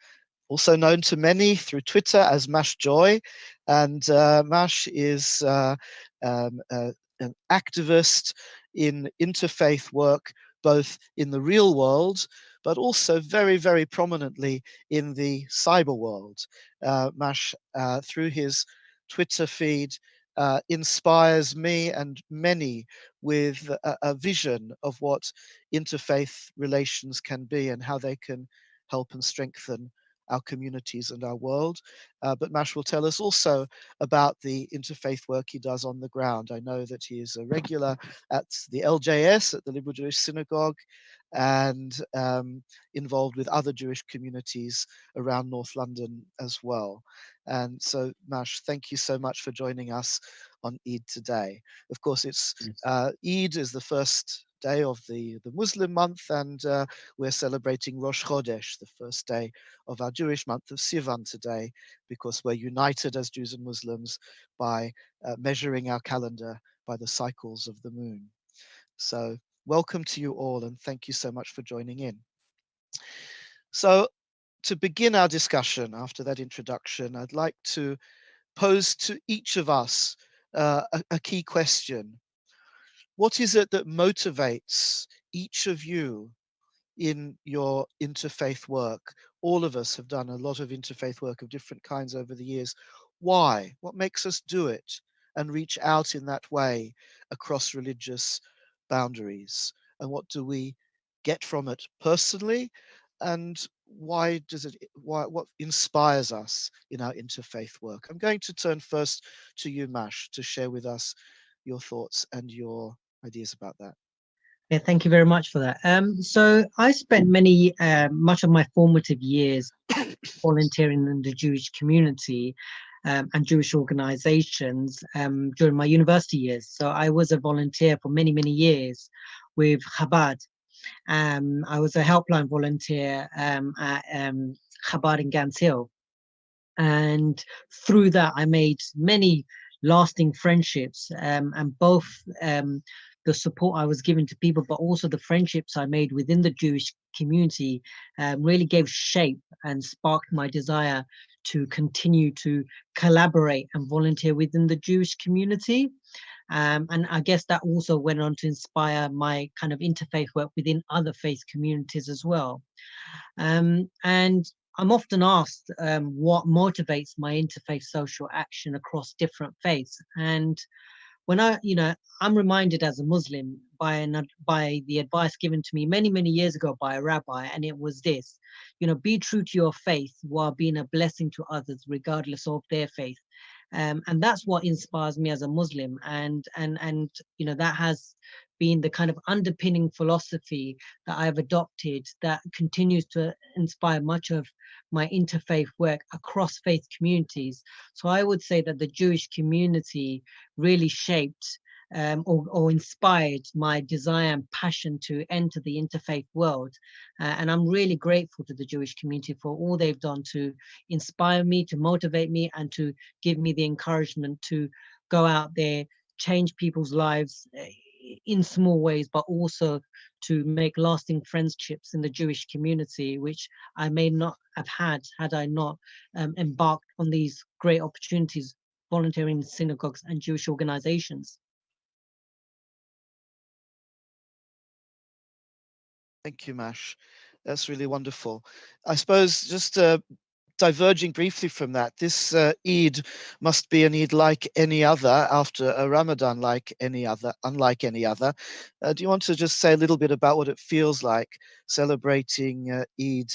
also known to many through Twitter as Mash Joy. And Mash is an activist in interfaith work, both in the real world, but also very, very prominently in the cyber world. Mash, through his Twitter feed, inspires me and many with a vision of what interfaith relations can be and how they can help and strengthen our communities and our world. But Mash will tell us also about the interfaith work he does on the ground. I know that he is a regular at the LJS, at the Liberal Jewish Synagogue, and involved with other Jewish communities around North London as well. And so, Mash, thank you so much for joining us on Eid today. Of course, it's Eid is the first day of the Muslim month, and we're celebrating Rosh Chodesh, the first day of our Jewish month of Sivan today, because we're united as Jews and Muslims by measuring our calendar by the cycles of the moon. So welcome to you all, and thank you so much for joining in. So to begin our discussion after that introduction, I'd like to pose to each of us a key question. What is it that motivates each of you in your interfaith work? All of us have done a lot of interfaith work of different kinds over the years. Why? What makes us do it and reach out in that way across religious boundaries? And what do we get from it personally? And what inspires us in our interfaith work? I'm going to turn first to you, Mash, to share with us your thoughts and your ideas about that. Yeah, thank you very much for that. So I spent much of my formative years volunteering in the Jewish community and Jewish organizations during my university years. So I was a volunteer for many, many years with Chabad. I was a helpline volunteer at Chabad in Gans Hill. And through that, I made many lasting friendships, and both the support I was giving to people, but also the friendships I made within the Jewish community really gave shape and sparked my desire to continue to collaborate and volunteer within the Jewish community. And I guess that also went on to inspire my kind of interfaith work within other faith communities as well. And I'm often asked what motivates my interfaith social action across different faiths. And when I'm reminded as a Muslim by the advice given to me many, many years ago by a rabbi, and it was this, be true to your faith while being a blessing to others, regardless of their faith. And that's what inspires me as a Muslim, and that has been the kind of underpinning philosophy that I've adopted that continues to inspire much of my interfaith work across faith communities. So I would say that the Jewish community really shaped or inspired my desire and passion to enter the interfaith world. And I'm really grateful to the Jewish community for all they've done to inspire me, to motivate me, and to give me the encouragement to go out there, change people's lives in small ways, but also to make lasting friendships in the Jewish community, which I may not have had I not embarked on these great opportunities volunteering in synagogues and Jewish organizations. Thank you, Mash. That's really wonderful. I suppose just diverging briefly from that, this Eid must be an Eid like any other, after a Ramadan like any other, unlike any other. Do you want to just say a little bit about what it feels like celebrating Eid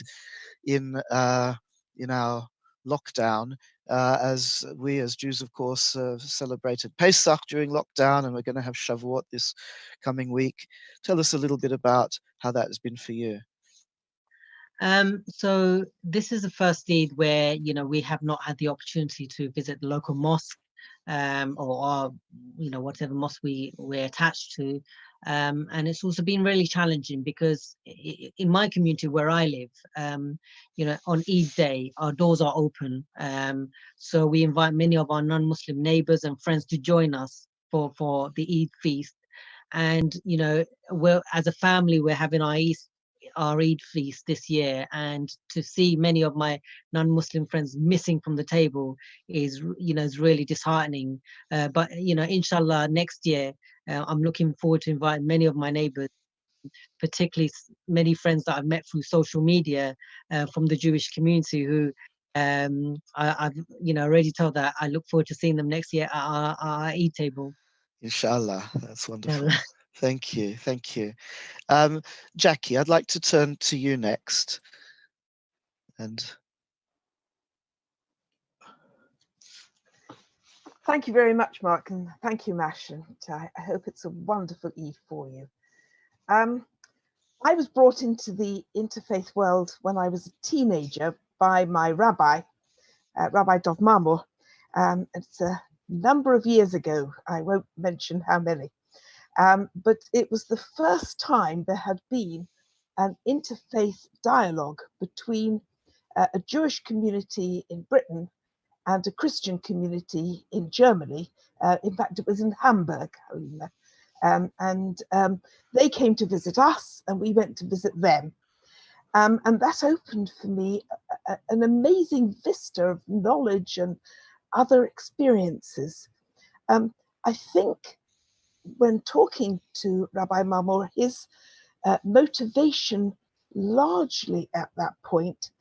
in our lockdown, as we as Jews, of course, celebrated Pesach during lockdown, and we're going to have Shavuot this coming week. Tell us a little bit about how that has been for you. So this is the first Eid where, we have not had the opportunity to visit the local mosque, or whatever mosque we're attached to. And it's also been really challenging because in my community where I live, on Eid day, our doors are open. So we invite many of our non-Muslim neighbors and friends to join us for the Eid feast. And, as a family, we're having our Eid feast this year, and to see many of my non-Muslim friends missing from the table is really disheartening. But inshallah, next year I'm looking forward to inviting many of my neighbors, particularly many friends that I've met through social media from the Jewish community, who I've already told that I look forward to seeing them next year at our Eid table. Inshallah, that's wonderful. Thank you, thank you. Jackie, I'd like to turn to you next. And thank you very much, Mark, and thank you, Mash, and I hope it's a wonderful Eid for you. I was brought into the interfaith world when I was a teenager by my rabbi, Rabbi Dov Marmor. It's a number of years ago. I won't mention how many. But it was the first time there had been an interfaith dialogue between a Jewish community in Britain and a Christian community in Germany. In fact, it was in Hamburg. They came to visit us and we went to visit them. And that opened for me an amazing vista of knowledge and other experiences. I think when talking to Rabbi Marmor, his motivation largely at that point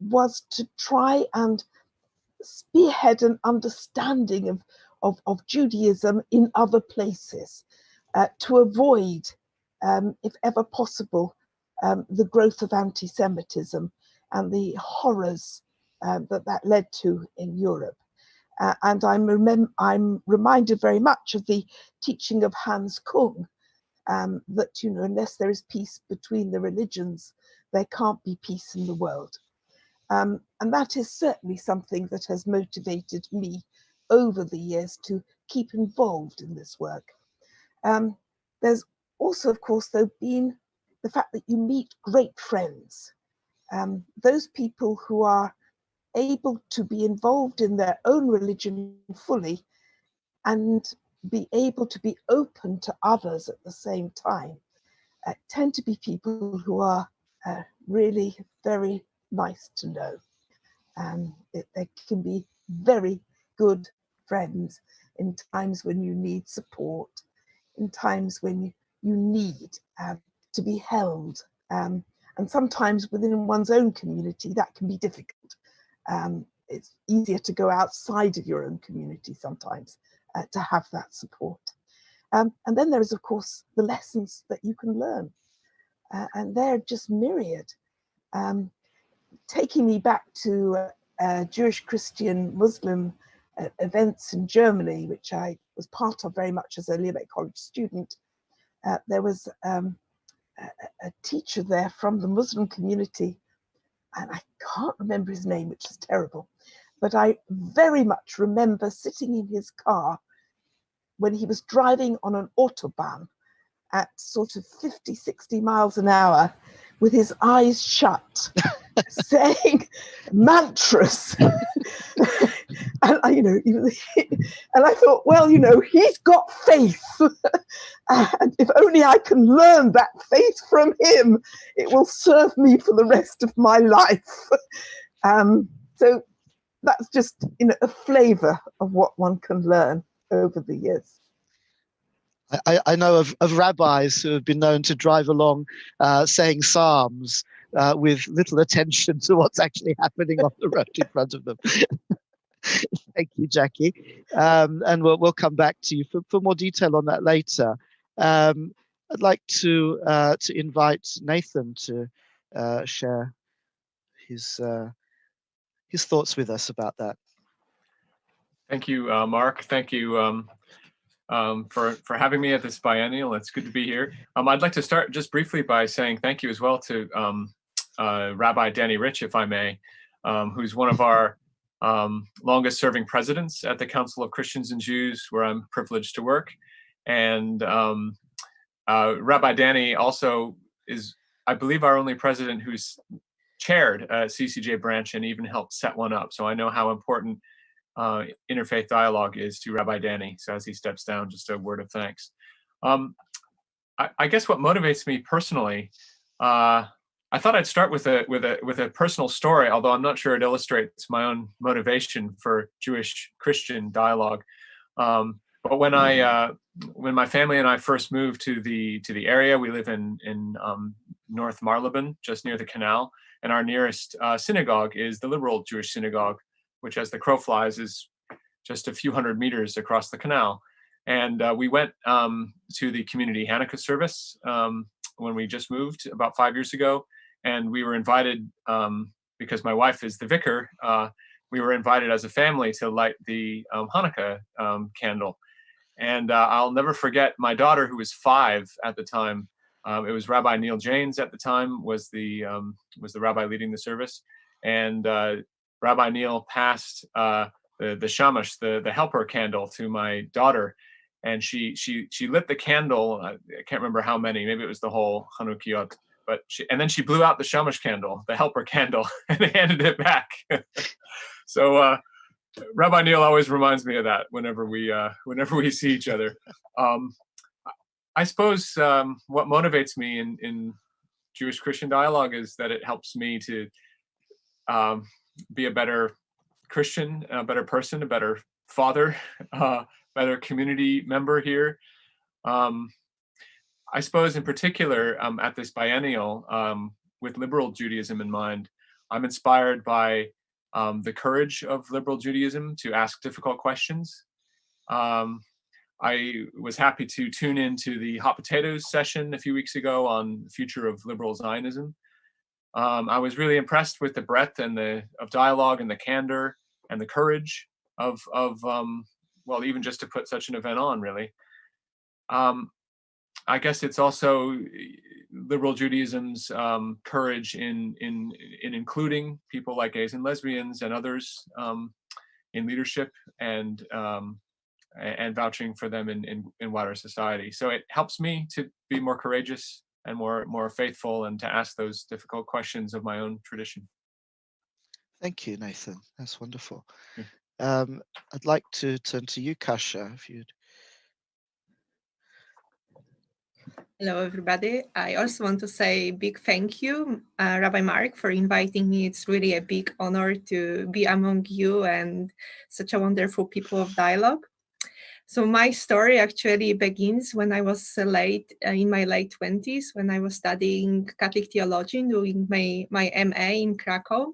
was to try and spearhead an understanding of Judaism in other places, to avoid, if ever possible, the growth of anti-Semitism and the horrors that led to in Europe. And I'm reminded very much of the teaching of Hans Kung, that unless there is peace between the religions, there can't be peace in the world. And that is certainly something that has motivated me over the years to keep involved in this work. There's also, of course, though, been the fact that you meet great friends, those people who are able to be involved in their own religion fully and be able to be open to others at the same time, tend to be people who are really very nice to know. They can be very good friends in times when you need support, in times when you need to be held. And sometimes within one's own community, that can be difficult. It's easier to go outside of your own community sometimes to have that support. And then there is, of course, the lessons that you can learn. And they're just myriad. Taking me back to Jewish, Christian, Muslim events in Germany, which I was part of very much as a Lübeck College student, there was a teacher there from the Muslim community, and I can't remember his name, which is terrible, but I very much remember sitting in his car when he was driving on an Autobahn at sort of 50, 60 miles an hour with his eyes shut, saying mantras And I thought, well, he's got faith. And if only I can learn that faith from him, it will serve me for the rest of my life. So that's just, a flavour of what one can learn over the years. I know of rabbis who have been known to drive along saying psalms with little attention to what's actually happening on the road in front of them. Thank you, Jackie. And we'll come back to you for more detail on that later. I'd like to invite Nathan to share his thoughts with us about that. Thank you, Mark. Thank you for having me at this biennial. It's good to be here. I'd like to start just briefly by saying thank you as well to Rabbi Danny Rich, if I may, who's one of our longest serving presidents at the Council of Christians and Jews, where I'm privileged to work. And Rabbi Danny also is, I believe, our only president who's chaired a CCJ branch and even helped set one up. So I know how important interfaith dialogue is to Rabbi Danny. So as he steps down, just a word of thanks. I guess what motivates me personally, I thought I'd start with a personal story, although I'm not sure it illustrates my own motivation for Jewish-Christian dialogue. But when my family and I first moved to the area, we live in North Marylebone, just near the canal, and our nearest synagogue is the Liberal Jewish Synagogue, which, as the crow flies, is just a few hundred meters across the canal. And we went to the community Hanukkah service when we just moved about 5 years ago. And we were invited, because my wife is the vicar, we were invited as a family to light the Hanukkah candle. And I'll never forget my daughter, who was 5 at the time. It was Rabbi Neil Janes at the time, was the rabbi leading the service. And Rabbi Neil passed the shamash, the helper candle, to my daughter, and she lit the candle. I can't remember how many. Maybe it was the whole Chanukiot. But and then she blew out the shamash candle, the helper candle, and handed it back. So Rabbi Neil always reminds me of that whenever we see each other. I suppose what motivates me in Jewish-Christian dialogue is that it helps me to be a better Christian, a better person, a better father, better community member here. I suppose in particular at this biennial, with liberal Judaism in mind, I'm inspired by the courage of liberal Judaism to ask difficult questions. I was happy to tune into the Hot Potatoes session a few weeks ago on the future of liberal Zionism. I was really impressed with the breadth of dialogue and the candor and the courage of well, even just to put such an event on, really. I guess it's also liberal Judaism's courage in including people like gays and lesbians and others in leadership and vouching for them in wider society. So it helps me to be more courageous and more faithful, and to ask those difficult questions of my own tradition. Thank you, Nathan. That's wonderful. I'd like to turn to you, Kasia, if you'd. Hello, everybody. I also want to say a big thank you, Rabbi Mark, for inviting me. It's really a big honor to be among you and such a wonderful people of dialogue. So my story actually begins when I was in my late 20s, when I was studying Catholic theology, doing my MA in Krakow.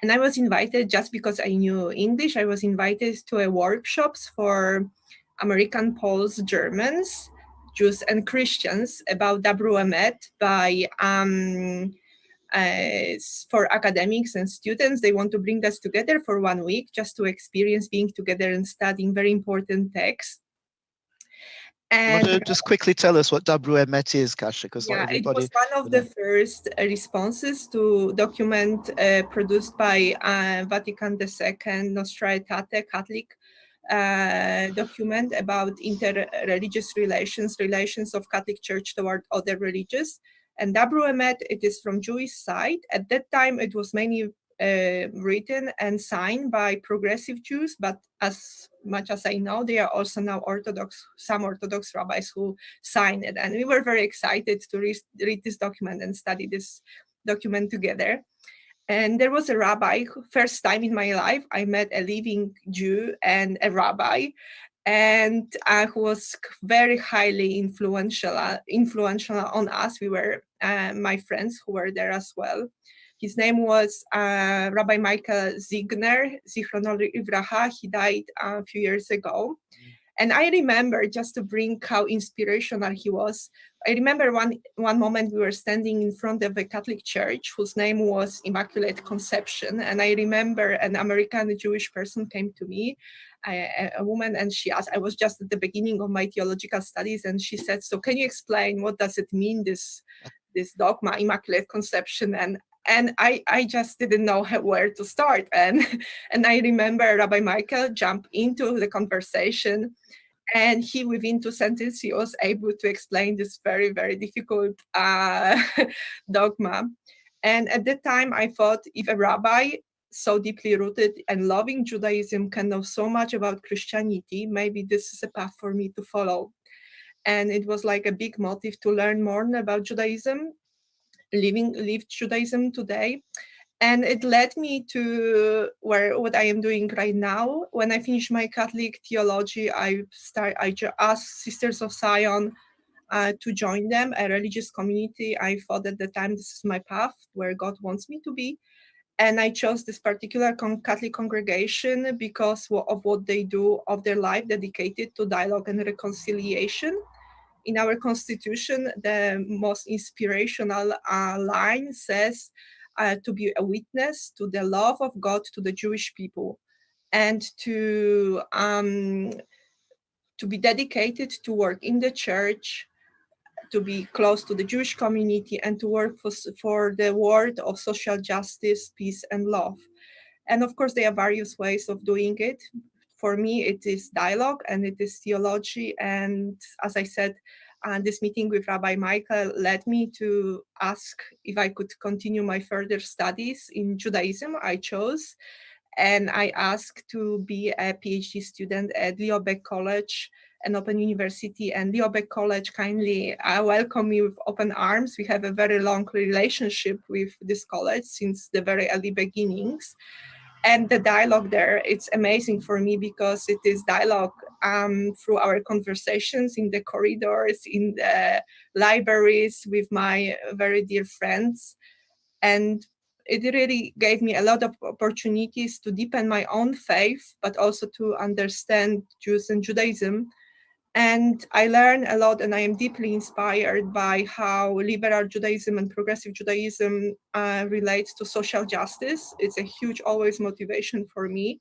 And I was invited, just because I knew English, I was invited to workshops for American Poles, Germans, Jews and Christians about Dabru Emet by for academics and students. They want to bring us together for 1 week just to experience being together and studying very important texts. And want to just quickly tell us what Dabru Emet is, Kasia, because yeah, not everybody. It was one of the first responses to document produced by Vatican II Nostra Aetate Catholic document about inter-religious relations of Catholic Church toward other religions. And Dabru Emet, it is from Jewish side. At that time, it was mainly written and signed by progressive Jews, but as much as I know, they are also now some Orthodox rabbis who signed it. And we were very excited to read this document and study this document together. And there was a rabbi, first time in my life, I met a living Jew and a rabbi, and who was very highly influential on us. We were my friends who were there as well. His name was Rabbi Michael Zigner, Zichrono Livracha. He died a few years ago. And I remember, just to bring how inspirational he was, I remember one moment we were standing in front of a Catholic church whose name was Immaculate Conception. And I remember an American Jewish person came to me, a woman, and she asked, I was just at the beginning of my theological studies, and she said, so can you explain what does it mean, this dogma, Immaculate Conception? And I just didn't know where to start. And I remember Rabbi Michael jumped into the conversation, and he, within 2 sentences, he was able to explain this very, very difficult dogma. And at that time, I thought, if a rabbi so deeply rooted and loving Judaism can know so much about Christianity, maybe this is a path for me to follow. And it was like a big motive to learn more about Judaism, live Judaism today. And it led me to what I am doing right now. When I finished my Catholic theology, I asked Sisters of Zion to join them, a religious community. I thought at the time this is my path where God wants me to be. And I chose this particular Catholic congregation because of what they do of their life dedicated to dialogue and reconciliation. In our constitution, the most inspirational line says to be a witness to the love of God to the Jewish people, and to be dedicated to work in the church, to be close to the Jewish community, and to work for the world of social justice, peace, and love. And of course, there are various ways of doing it. For me, it is dialogue and it is theology. And as I said, this meeting with Rabbi Michael led me to ask if I could continue my further studies in Judaism. I chose, and I asked to be a PhD student at Leo Baeck College, an open university, and Leo Baeck College kindly welcomed me with open arms. We have a very long relationship with this college since the very early beginnings. And the dialogue there, it's amazing for me because it is dialogue through our conversations in the corridors, in the libraries with my very dear friends. And it really gave me a lot of opportunities to deepen my own faith, but also to understand Jews and Judaism. And I learned a lot, and I am deeply inspired by how liberal Judaism and progressive Judaism relates to social justice. It's a huge always motivation for me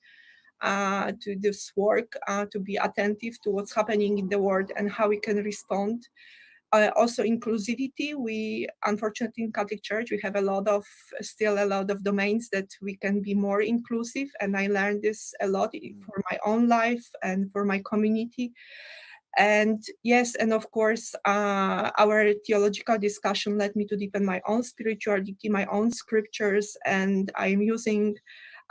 to this work, to be attentive to what's happening in the world and how we can respond. Also inclusivity. We, unfortunately, in Catholic Church, we have still a lot of domains that we can be more inclusive. And I learned this a lot for my own life and for my community. And yes, and of course, our theological discussion led me to deepen my own spirituality, my own scriptures, and I'm using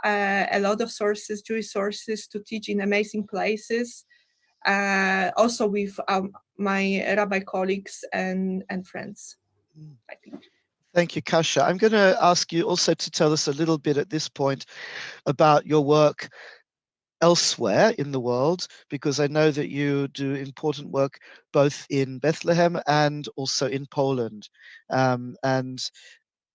a lot of sources, Jewish sources, to teach in amazing places, also with my rabbi colleagues and friends, I think. Thank you, Kasia. I'm going to ask you also to tell us a little bit at this point about your work elsewhere in the world, because I know that you do important work both in Bethlehem and also in Poland. And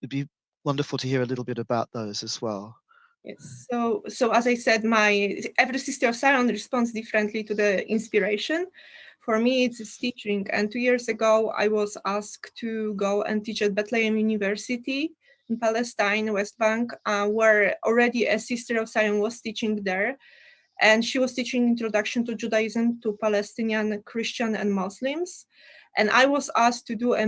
it'd be wonderful to hear a little bit about those as well. Yes. So as I said, every Sister of Zion responds differently to the inspiration. For me, it's teaching. And 2 years ago, I was asked to go and teach at Bethlehem University in Palestine, West Bank, where already a Sister of Zion was teaching there. And she was teaching Introduction to Judaism to Palestinian Christian and Muslims. And I was asked to do a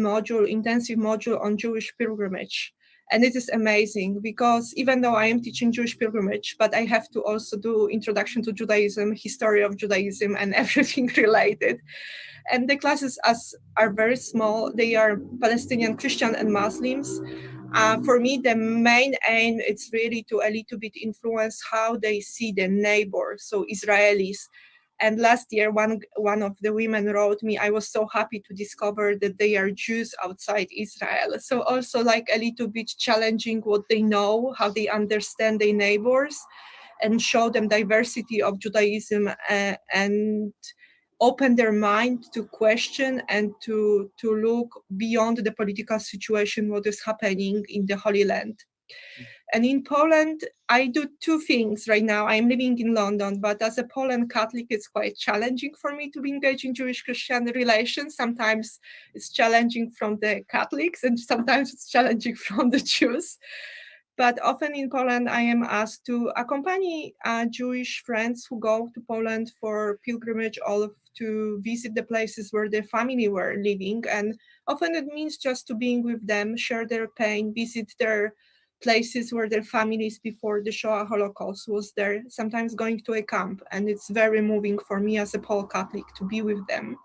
intensive module on Jewish pilgrimage. And it is amazing because even though I am teaching Jewish pilgrimage, but I have to also do Introduction to Judaism, History of Judaism, and everything related. And the classes are very small. They are Palestinian Christian and Muslims. For me, the main aim is really to a little bit influence how they see the neighbors, so Israelis. And last year, one of the women wrote me, I was so happy to discover that they are Jews outside Israel. So also like a little bit challenging what they know, how they understand their neighbors, and show them diversity of Judaism and open their mind to question and to look beyond the political situation, what is happening in the Holy Land. And in Poland, I do two things right now. I'm living in London, but as a Poland Catholic, it's quite challenging for me to engage in Jewish-Christian relations. Sometimes it's challenging from the Catholics, and sometimes it's challenging from the Jews. But often in Poland, I am asked to accompany Jewish friends who go to Poland for pilgrimage or to visit the places where their family were living. And often it means just to being with them, share their pain, visit their places where their families before the Shoah Holocaust was there, sometimes going to a camp. And it's very moving for me as a Pole Catholic to be with them.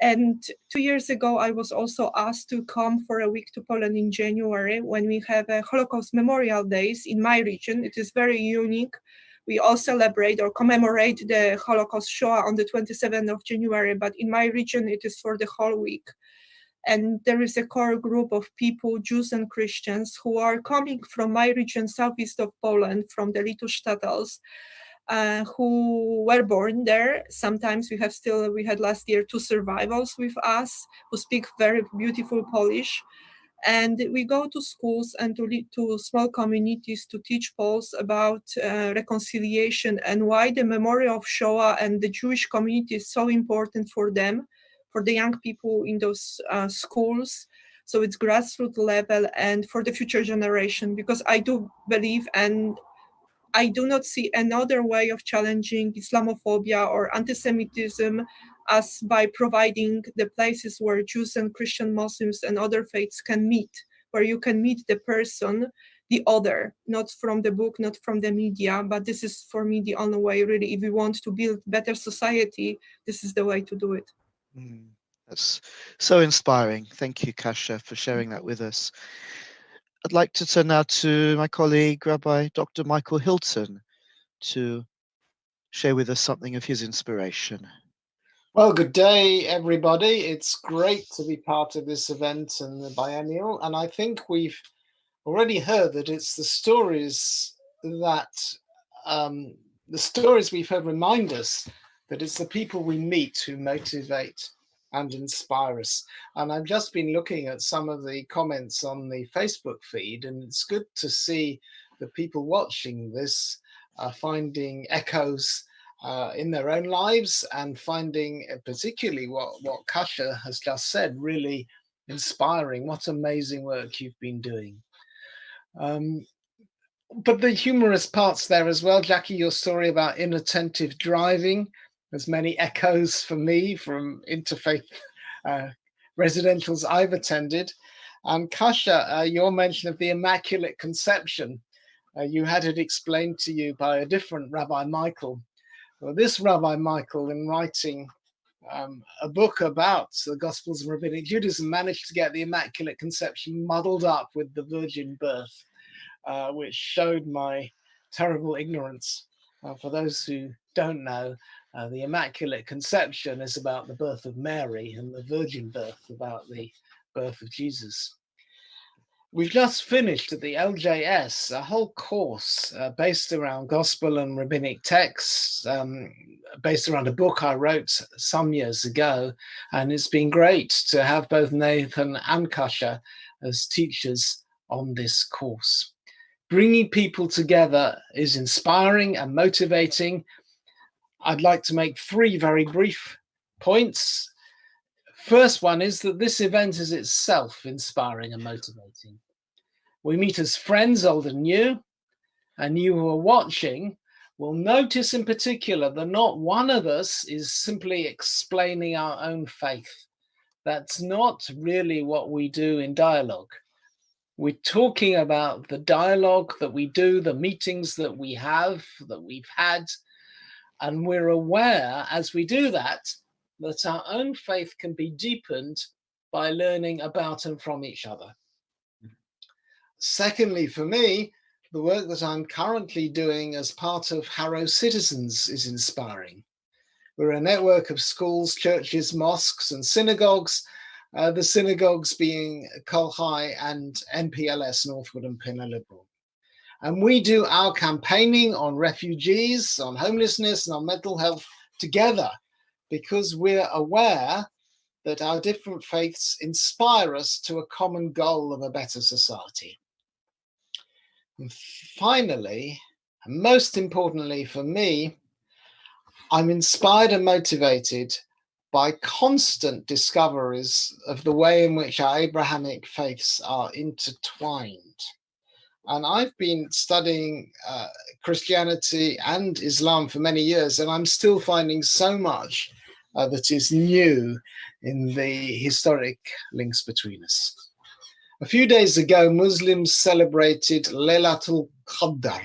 And 2 years ago, I was also asked to come for a week to Poland in January when we have a Holocaust Memorial Days in my region. It is very unique. We all celebrate or commemorate the Holocaust Shoah on the 27th of January, but in my region, it is for the whole week. And there is a core group of people, Jews and Christians, who are coming from my region, southeast of Poland, from the Litu-Sztatels, who were born there. Sometimes we had last year 2 survivals with us who speak very beautiful Polish. And we go to schools and to small communities to teach Poles about reconciliation and why the memory of Shoah and the Jewish community is so important for them, for the young people in those schools. So it's grassroots level and for the future generation, because I do believe and I do not see another way of challenging Islamophobia or anti-Semitism as by providing the places where Jews and Christian Muslims and other faiths can meet, where you can meet the person, the other, not from the book, not from the media, but this is for me the only way really, if we want to build better society, this is the way to do it. That's so inspiring. Thank you, Kasia, for sharing that with us. I'd like to turn now to my colleague, Rabbi Dr. Michael Hilton, to share with us something of his inspiration. Well, good day, everybody. It's great to be part of this event and the biennial. And I think we've already heard that it's the stories that we've heard remind us that it's the people we meet who motivate and inspire us. And I've just been looking at some of the comments on the Facebook feed, and it's good to see the people watching this finding echoes in their own lives and finding particularly what Kasia has just said, really inspiring. What amazing work you've been doing. But the humorous parts there as well, Jackie, your story about inattentive driving, there's many echoes for me from interfaith residentials I've attended. And Kasia, your mention of the Immaculate Conception, you had it explained to you by a different Rabbi Michael. Well, this Rabbi Michael, in writing a book about the Gospels of Rabbinic Judaism, managed to get the Immaculate Conception muddled up with the virgin birth, which showed my terrible ignorance. For those who don't know, the Immaculate Conception is about the birth of Mary and the virgin birth about the birth of Jesus. We've just finished at the LJS a whole course based around gospel and rabbinic texts, based around a book I wrote some years ago. And it's been great to have both Nathan and Kasia as teachers on this course. Bringing people together is inspiring and motivating. I'd like to make 3 very brief points. First one is that this event is itself inspiring and motivating. We meet as friends, old and new, and you who are watching will notice in particular that not one of us is simply explaining our own faith. That's not really what we do in dialogue. We're talking about the dialogue that we do, the meetings that we have, that we've had, and we're aware as we do that our own faith can be deepened by learning about and from each other. Secondly, for me, the work that I'm currently doing as part of Harrow Citizens is inspiring. We're a network of schools, churches, mosques, and synagogues, the synagogues being Kolchai and NPLS, Northwood and Pinner Liberal. And we do our campaigning on refugees, on homelessness, and on mental health together, because we're aware that our different faiths inspire us to a common goal of a better society. And finally, and most importantly for me, I'm inspired and motivated by constant discoveries of the way in which our Abrahamic faiths are intertwined. And I've been studying Christianity and Islam for many years, and I'm still finding so much that is new in the historic links between us. A few days ago, Muslims celebrated Laylatul Qadr,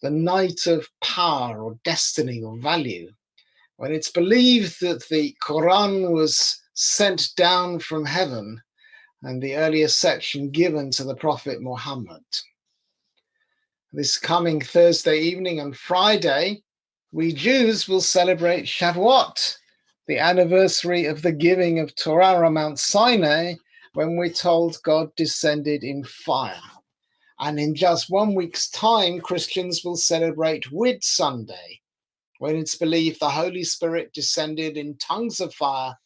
the night of power or destiny or value, when it's believed that the Quran was sent down from heaven and the earliest section given to the Prophet Muhammad. This coming Thursday evening and Friday, we Jews will celebrate Shavuot, the anniversary of the giving of Torah on Mount Sinai, when we're told God descended in fire. And in just 1 week's time, Christians will celebrate Whit Sunday, when it's believed the Holy Spirit descended in tongues of fire,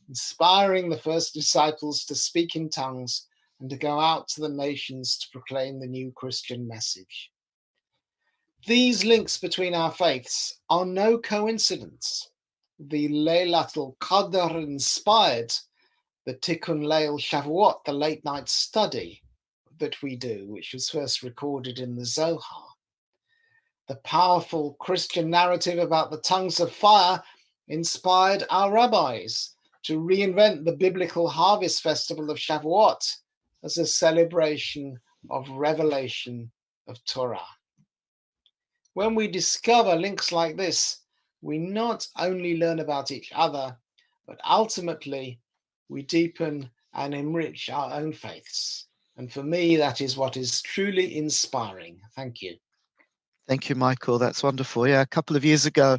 inspiring the first disciples to speak in tongues and to go out to the nations to proclaim the new Christian message. These links between our faiths are no coincidence. The Laylatul Qadr inspired the Tikkun Leil Shavuot, the late night study that we do, which was first recorded in the Zohar. The powerful Christian narrative about the tongues of fire inspired our rabbis to reinvent the biblical harvest festival of Shavuot as a celebration of revelation of Torah. When we discover links like this, we not only learn about each other, but ultimately we deepen and enrich our own faiths. And for me, that is what is truly inspiring. Thank you. Thank you, Michael. That's wonderful. Yeah, a couple of years ago,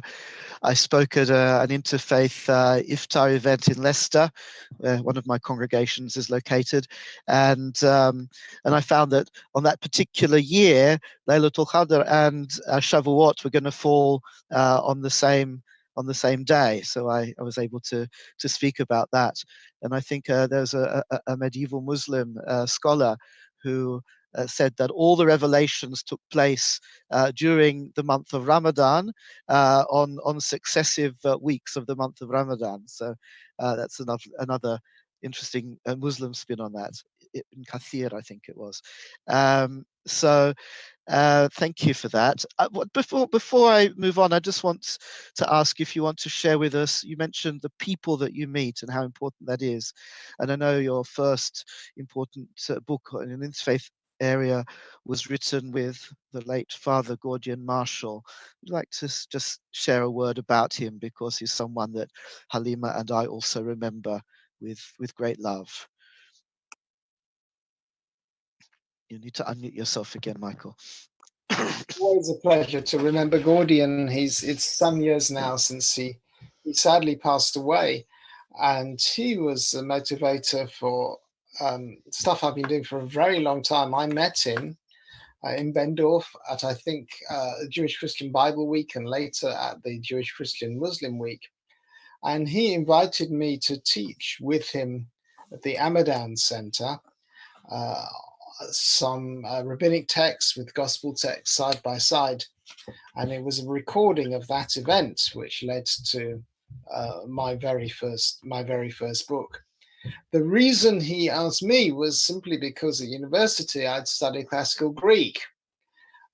I spoke at an interfaith iftar event in Leicester, where one of my congregations is located, and I found that on that particular year, Laylatul Qadr and Shavuot were going to fall on the same day. So I was able to speak about that, and I think there's a medieval Muslim scholar who said that all the revelations took place during the month of Ramadan, on successive weeks of the month of Ramadan. So that's another interesting Muslim spin on that. Ibn Kathir, I think it was. Thank you for that. Before I move on, I just want to ask if you want to share with us, you mentioned the people that you meet and how important that is. And I know your first important book in an interfaith area was written with the late Father Gordian Marshall. I'd like to just share a word about him, because he's someone that Halima and I also remember with great love. You need to unmute yourself again, Michael. Always a pleasure to remember Gordian. It's some years now since he sadly passed away, and he was a motivator for stuff I've been doing for a very long time. I met him in Bendorf at, I think, Jewish Christian Bible Week, and later at the Jewish Christian Muslim Week. And he invited me to teach with him at the Amadan Center some rabbinic texts with gospel texts side by side. And it was a recording of that event which led to my very first book. The reason he asked me was simply because at university I'd studied classical Greek.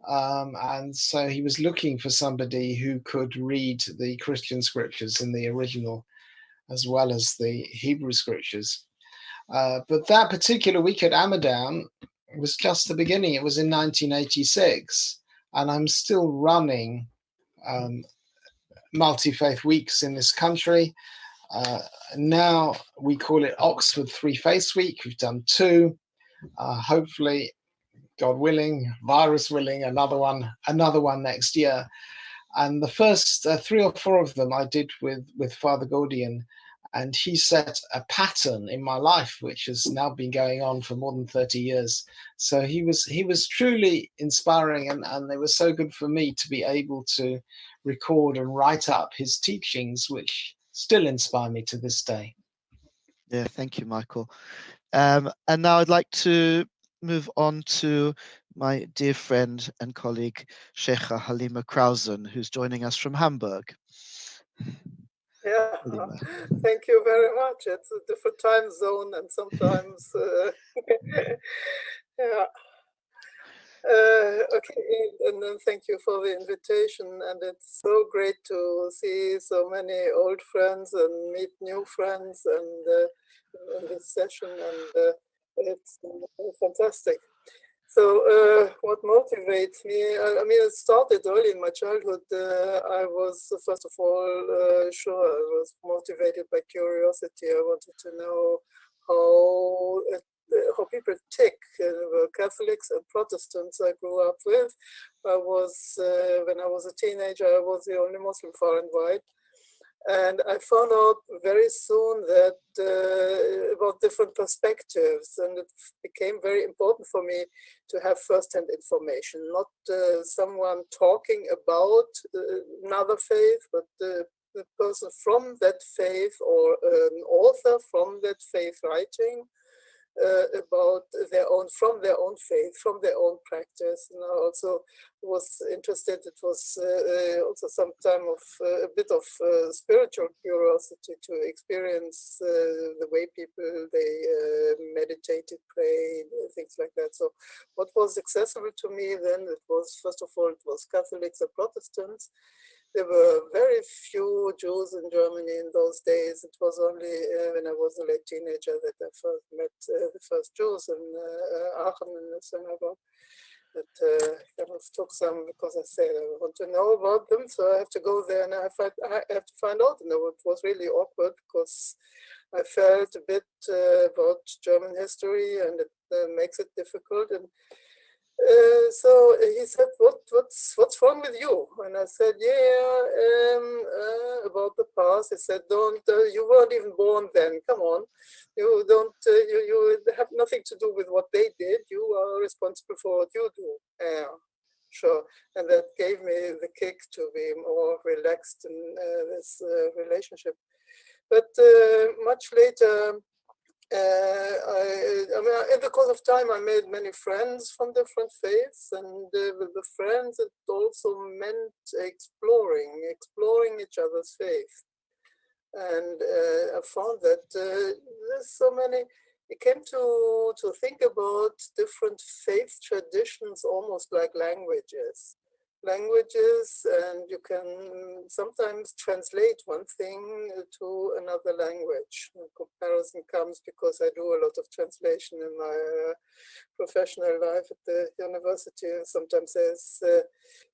And so he was looking for somebody who could read the Christian scriptures in the original as well as the Hebrew scriptures. But that particular week at Amadan was just the beginning. It was in 1986. And I'm still running multi-faith weeks in this country. Now we call it Oxford Three Faiths Week. We've done 2. Hopefully God willing, virus willing, another one next year. And the first 3 or 4 of them I did with Father Gordian, and he set a pattern in my life which has now been going on for more than 30 years. So he was truly inspiring, and it was so good for me to be able to record and write up his teachings, which still inspire me to this day. Yeah, thank you, Michael. And now I'd like to move on to my dear friend and colleague, Sheikha Halima Krausen, who's joining us from Hamburg. Yeah, Halima. thank you very much. It's a different time zone, and sometimes, yeah. Okay, and then thank you for the invitation, and it's so great to see so many old friends and meet new friends and in this session, and it's fantastic. So what motivates me, I mean, it started early in my childhood. I was, first of all, sure, I was motivated by curiosity. I wanted to know how people tick. Catholics and Protestants I grew up with. I was, when I was a teenager, I was the only Muslim far and wide. And I found out very soon that about different perspectives, and it became very important for me to have first-hand information, not someone talking about another faith, but the person from that faith or an author from that faith writing about from their own faith, from their own practice. And I also was interested, it was also some time of a bit of spiritual curiosity to experience the way people, they meditated, prayed, things like that. So what was accessible to me then, it was, first of all, it was Catholics and Protestants. There were very few Jews in Germany in those days. It was only when I was a late teenager that I first met the first Jews in Aachen in the synagogue. That kind of took some, because I said I want to know about them, so I have to go there and I have to find out. And it was really awkward because I felt a bit about German history, and it makes it difficult. And so he said, what's wrong with you? And I said, about the past. He said, don't, you weren't even born then, come on. You don't, you have nothing to do with what they did. You are responsible for what you do. Yeah, sure. And that gave me the kick to be more relaxed in this relationship. But much later, I mean, in the course of time, I made many friends from different faiths, and with the friends, it also meant exploring each other's faith. And I found that there's so many. It came to think about different faith traditions, almost like languages. And you can sometimes translate one thing to another language. The comparison comes because I do a lot of translation in my professional life at the university. Sometimes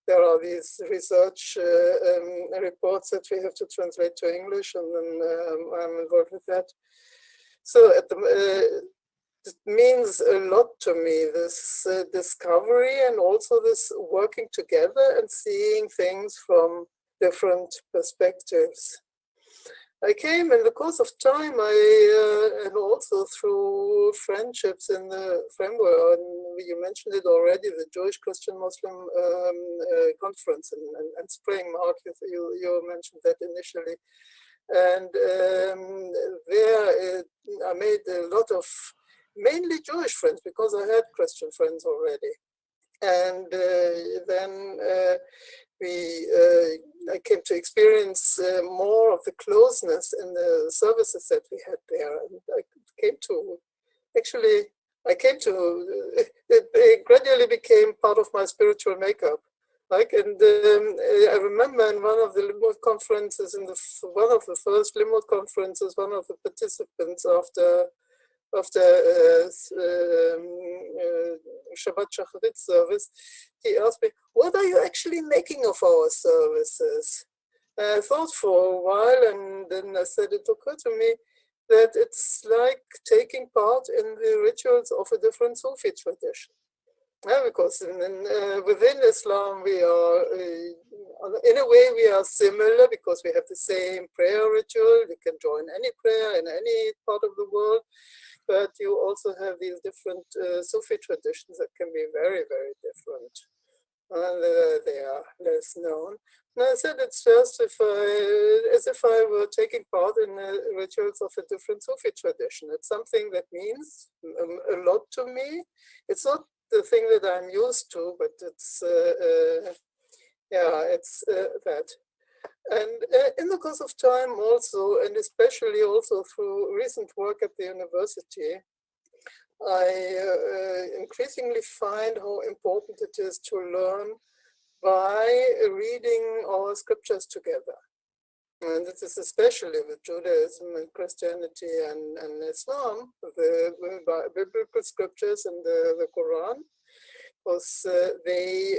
there are these research reports that we have to translate to English, and then I'm involved with that. So it means a lot to me, this discovery, and also this working together and seeing things from different perspectives. I came in the course of time, and also through friendships in the framework, and you mentioned it already, the Jewish Christian Muslim conference and spring, Mark, you mentioned that initially. And there I made a lot of mainly Jewish friends, because I had Christian friends already. And then I came to experience more of the closeness in the services that we had there. And it gradually became part of my spiritual makeup. I remember in one of the Limud conferences, one of the first Limud conferences, one of the participants after Shabbat Shacharit service, he asked me, what are you actually making of our services? And I thought for a while, and then I said, it occurred to me that it's like taking part in the rituals of a different Sufi tradition. Yeah, because within Islam we are, in a way, we are similar because we have the same prayer ritual. You can join any prayer in any part of the world, but you also have these different Sufi traditions that can be very, very different. And they are less known. And I said it's just as if I were taking part in rituals of a different Sufi tradition. It's something that means a lot to me. It's not the thing that I'm used to, but it's it's that. And in the course of time also, and especially also through recent work at the university, I increasingly find how important it is to learn by reading our scriptures together. And this is especially with Judaism and Christianity and Islam, the biblical scriptures and the Quran, because they,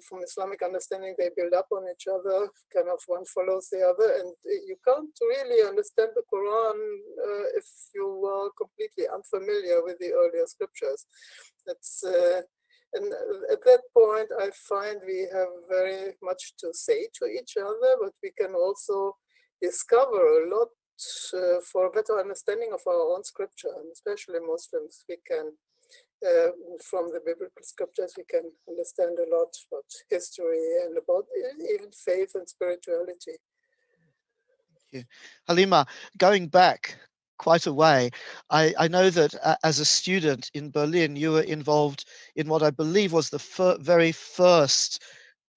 from Islamic understanding, they build up on each other, kind of one follows the other, and you can't really understand the Quran if you are completely unfamiliar with the earlier scriptures. That's and at that point, I find we have very much to say to each other, but we can also discover a lot for a better understanding of our own scripture, and especially Muslims. We can, from the biblical scriptures, we can understand a lot about history and about even faith and spirituality. Halima, going back quite a way, I know that as a student in Berlin, you were involved in what I believe was the very first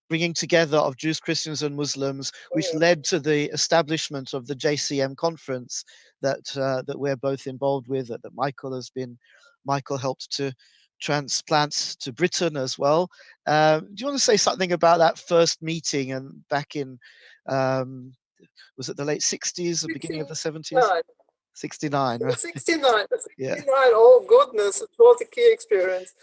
bringing together of Jews, Christians, and Muslims, which led to the establishment of the JCM conference that we're both involved with, that Michael helped to transplant to Britain as well. Do you want to say something about that first meeting and back in was it the late 60s, the beginning of the 70s? 69, right? 69, Yeah. Oh goodness, it was a key experience.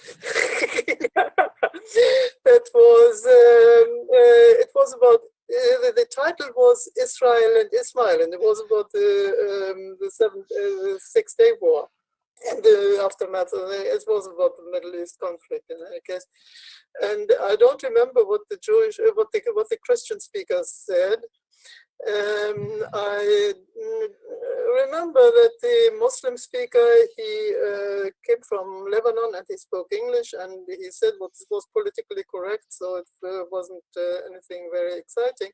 That was, it was about, the title was Israel and Ismail, and it was about the 6-Day War and the aftermath of it. It was about the Middle East conflict in any case. And I don't remember what the Christian speakers said. I remember that the Muslim speaker, he came from Lebanon and he spoke English, and he said what was politically correct, so it wasn't anything very exciting.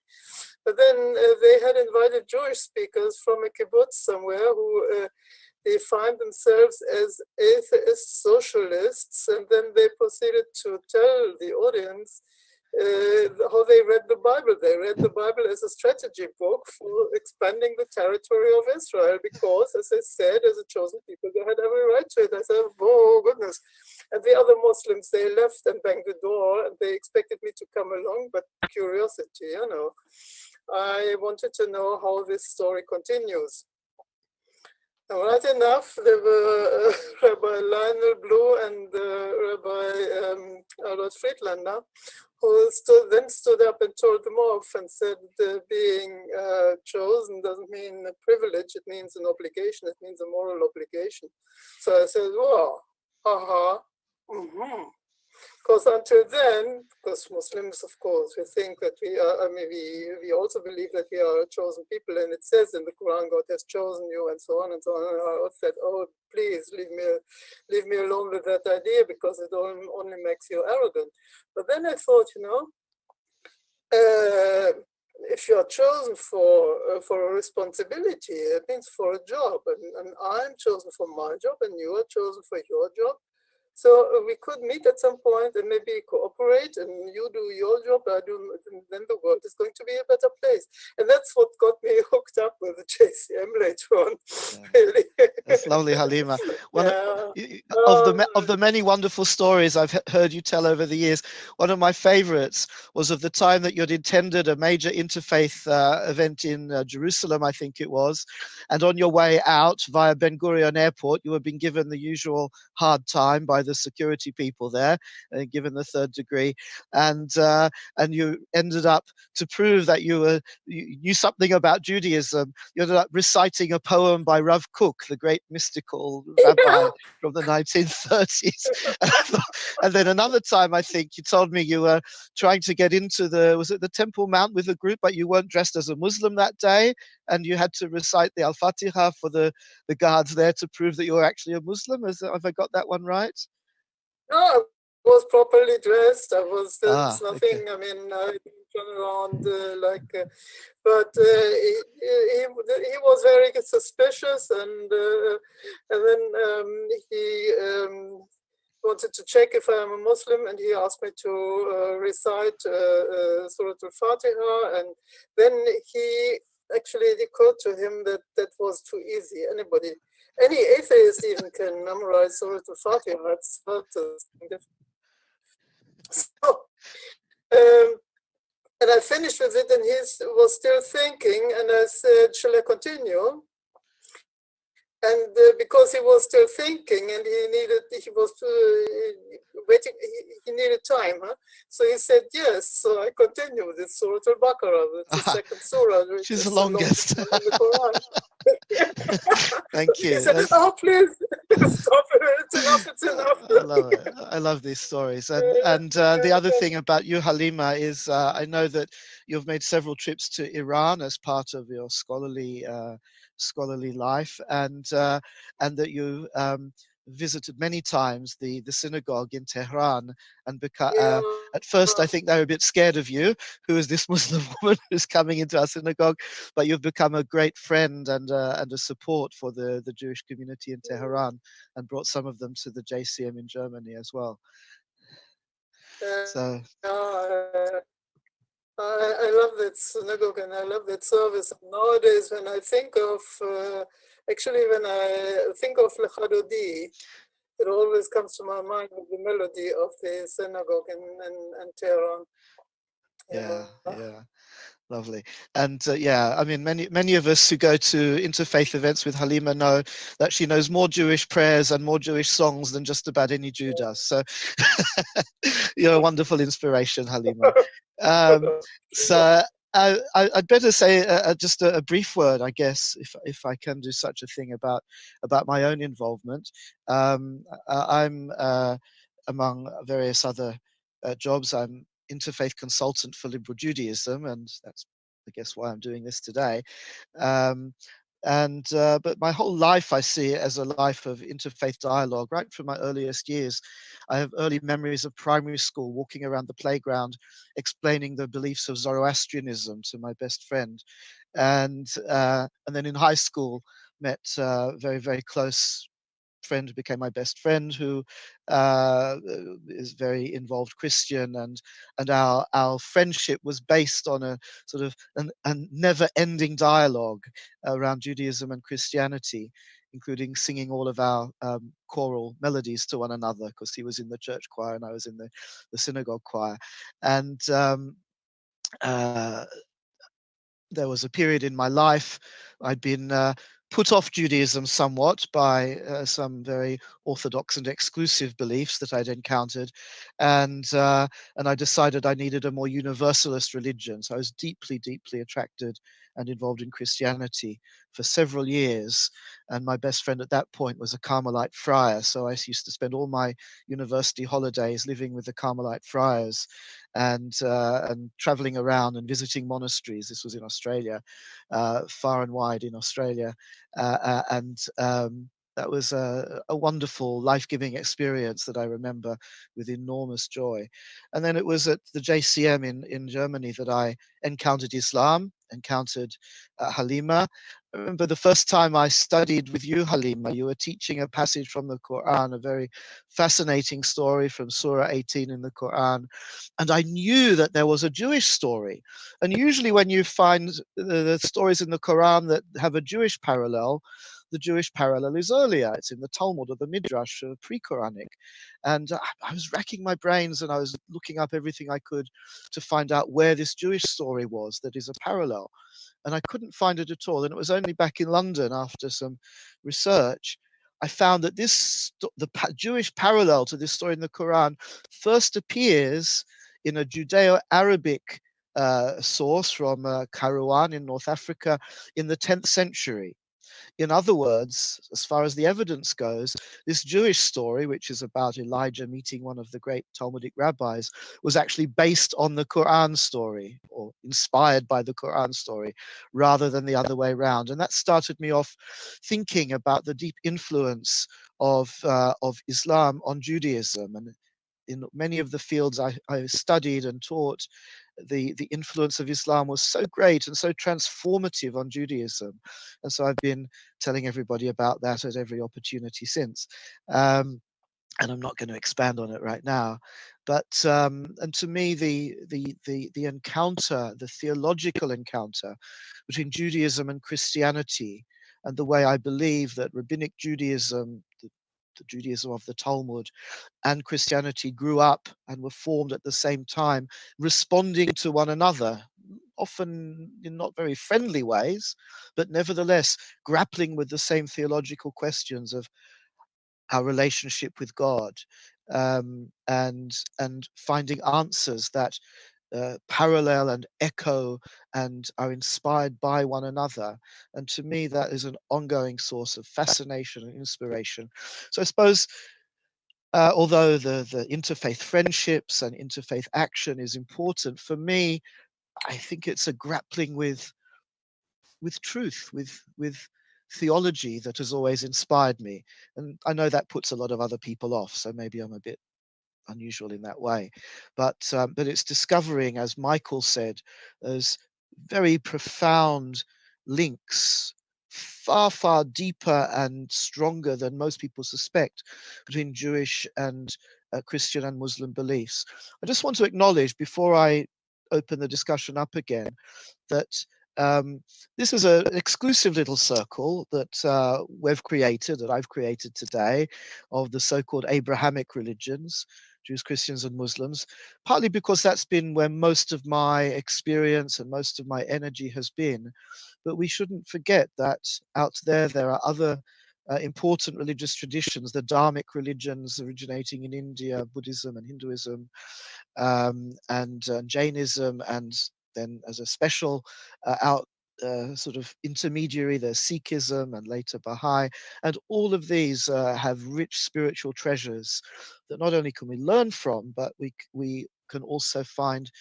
But then they had invited Jewish speakers from a kibbutz somewhere who defined themselves as atheist socialists, and then they proceeded to tell the audience how they read the Bible. They read the Bible as a strategy book for expanding the territory of Israel because, as I said, as a chosen people, they had every right to it. I said, oh, goodness. And the other Muslims, they left and banged the door, and they expected me to come along, but curiosity, you know. I wanted to know how this story continues. And right enough, there were Rabbi Lionel Blue and Rabbi Albert Friedlander, who then stood up and told them off and said being chosen doesn't mean a privilege, it means an obligation, it means a moral obligation. So I said, wow, Because until then, because Muslims, of course, we think that we are, we also believe that we are a chosen people, and it says in the Quran, God has chosen you, and so on and so on. And I said, oh, please leave me alone with that idea, because it only makes you arrogant. But then I thought, you know, if you are chosen for a responsibility, it means for a job, and I'm chosen for my job, and you are chosen for your job. So we could meet at some point and maybe cooperate, and you do your job, I do, and then the world is going to be a better place. And that's what got me hooked up with the JCM later on. Really. That's lovely, Halima. Of the many wonderful stories I've heard you tell over the years, one of my favorites was of the time that you'd attended a major interfaith event in Jerusalem, I think it was, and on your way out via Ben Gurion Airport, you were being given the usual hard time by the security people there, given the third degree, and you ended up, to prove that you knew something about Judaism, you ended up reciting a poem by Rav Kook, the great great mystical rabbi from the 1930s. And then another time, I think you told me you were trying to get into was it the Temple Mount with a group, but you weren't dressed as a Muslim that day, and you had to recite the Al-Fatiha for the guards there to prove that you were actually a Muslim. Have I got that one right? No, I was properly dressed. There's nothing, okay. I mean, I didn't run around but he was very suspicious, and then he wanted to check if I am a Muslim, and he asked me to recite Surah Al-Fatiha, and then it occurred to him that that was too easy. Any atheist even can memorize Surah Al-Fatiha. It's not something different. So, and I finished with it, and he was still thinking, and I said, shall I continue? And because he was still thinking, and he was waiting, he needed time, huh? So he said yes. So I continued with this Surah Al-Baqarah, that's the second surah, which She's is the longest. one in the Quran. Thank you. He said, oh, please, stop it, it's enough. I love it. I love these stories. And the other thing about you, Halima, is I know that you've made several trips to Iran as part of your scholarly life, and that you visited many times the synagogue in Tehran, and at first I think they were a bit scared of you. Who is this Muslim woman who's coming into our synagogue? But you've become a great friend and a support for the Jewish community in Tehran, and brought some of them to the JCM in Germany as well. So I love that synagogue, and I love that service. Nowadays, when I think of Lecha Dodi, it always comes to my mind with the melody of the synagogue in Tehran. Yeah. Lovely. And I mean, many of us who go to interfaith events with Halima know that she knows more Jewish prayers and more Jewish songs than just about any Jew does. So you're a wonderful inspiration, Halima. So I'd better say just a brief word, I guess, if I can do such a thing about my own involvement. I'm among various other jobs. I'm interfaith consultant for liberal Judaism, and that's, I guess, why I'm doing this today. But my whole life I see it as a life of interfaith dialogue. Right from my earliest years, I have early memories of primary school, walking around the playground, explaining the beliefs of Zoroastrianism to my best friend, and then in high school met very, very close friend who became my best friend, who is very involved Christian, and our friendship was based on a sort of a never-ending dialogue around Judaism and Christianity, including singing all of our choral melodies to one another, because he was in the church choir and I was in the synagogue choir. And there was a period in my life I'd been put off Judaism somewhat by some very orthodox and exclusive beliefs that I'd encountered, and I decided I needed a more universalist religion. So I was deeply, deeply attracted and involved in Christianity for several years. And my best friend at that point was a Carmelite friar, so I used to spend all my university holidays living with the Carmelite friars, and traveling around and visiting monasteries. This was in Australia, far and wide in Australia, and that was a wonderful, life-giving experience that I remember with enormous joy. And then it was at the JCM in Germany that I encountered Islam, encountered Halima. I remember the first time I studied with you, Halima, you were teaching a passage from the Quran, a very fascinating story from Surah 18 in the Quran. And I knew that there was a Jewish story. And usually when you find the stories in the Quran that have a Jewish parallel, the Jewish parallel is earlier. It's in the Talmud or the Midrash, pre-Quranic. And I was racking my brains, and I was looking up everything I could to find out where this Jewish story was that is a parallel. And I couldn't find it at all. And it was only back in London, after some research, I found that the Jewish parallel to this story in the Quran first appears in a Judeo-Arabic source from Kairouan in North Africa in the 10th century. In other words, as far as the evidence goes, this Jewish story, which is about Elijah meeting one of the great Talmudic rabbis, was actually based on the Quran story, or inspired by the Quran story, rather than the other way around. And that started me off thinking about the deep influence of Islam on Judaism. And in many of the fields I studied and taught, the influence of Islam was so great and so transformative on Judaism. And so I've been telling everybody about that at every opportunity since. And I'm not going to expand on it right now. But and to me, the encounter, the theological encounter between Judaism and Christianity, and the way I believe that rabbinic Judaism, the Judaism of the Talmud, and Christianity grew up and were formed at the same time, responding to one another, often in not very friendly ways, but nevertheless grappling with the same theological questions of our relationship with God, and finding answers that parallel and echo and are inspired by one another. And to me, that is an ongoing source of fascination and inspiration. So I suppose, although the interfaith friendships and interfaith action is important, for me, I think it's a grappling with truth, with theology that has always inspired me. And I know that puts a lot of other people off, so maybe I'm a bit unusual in that way. But it's discovering, as Michael said, as very profound links, far deeper and stronger than most people suspect, between Jewish and Christian and Muslim beliefs. I just want to acknowledge, before I open the discussion up again, that this is an exclusive little circle that we've created, that I've created today, of the so-called Abrahamic religions, Jews, Christians, and Muslims, partly because that's been where most of my experience and most of my energy has been. But we shouldn't forget that out there are other important religious traditions, the Dharmic religions originating in India, Buddhism and Hinduism, and Jainism, and then as a special sort of intermediary, there's Sikhism and later Baha'i, and all of these have rich spiritual treasures that not only can we learn from, but we can also find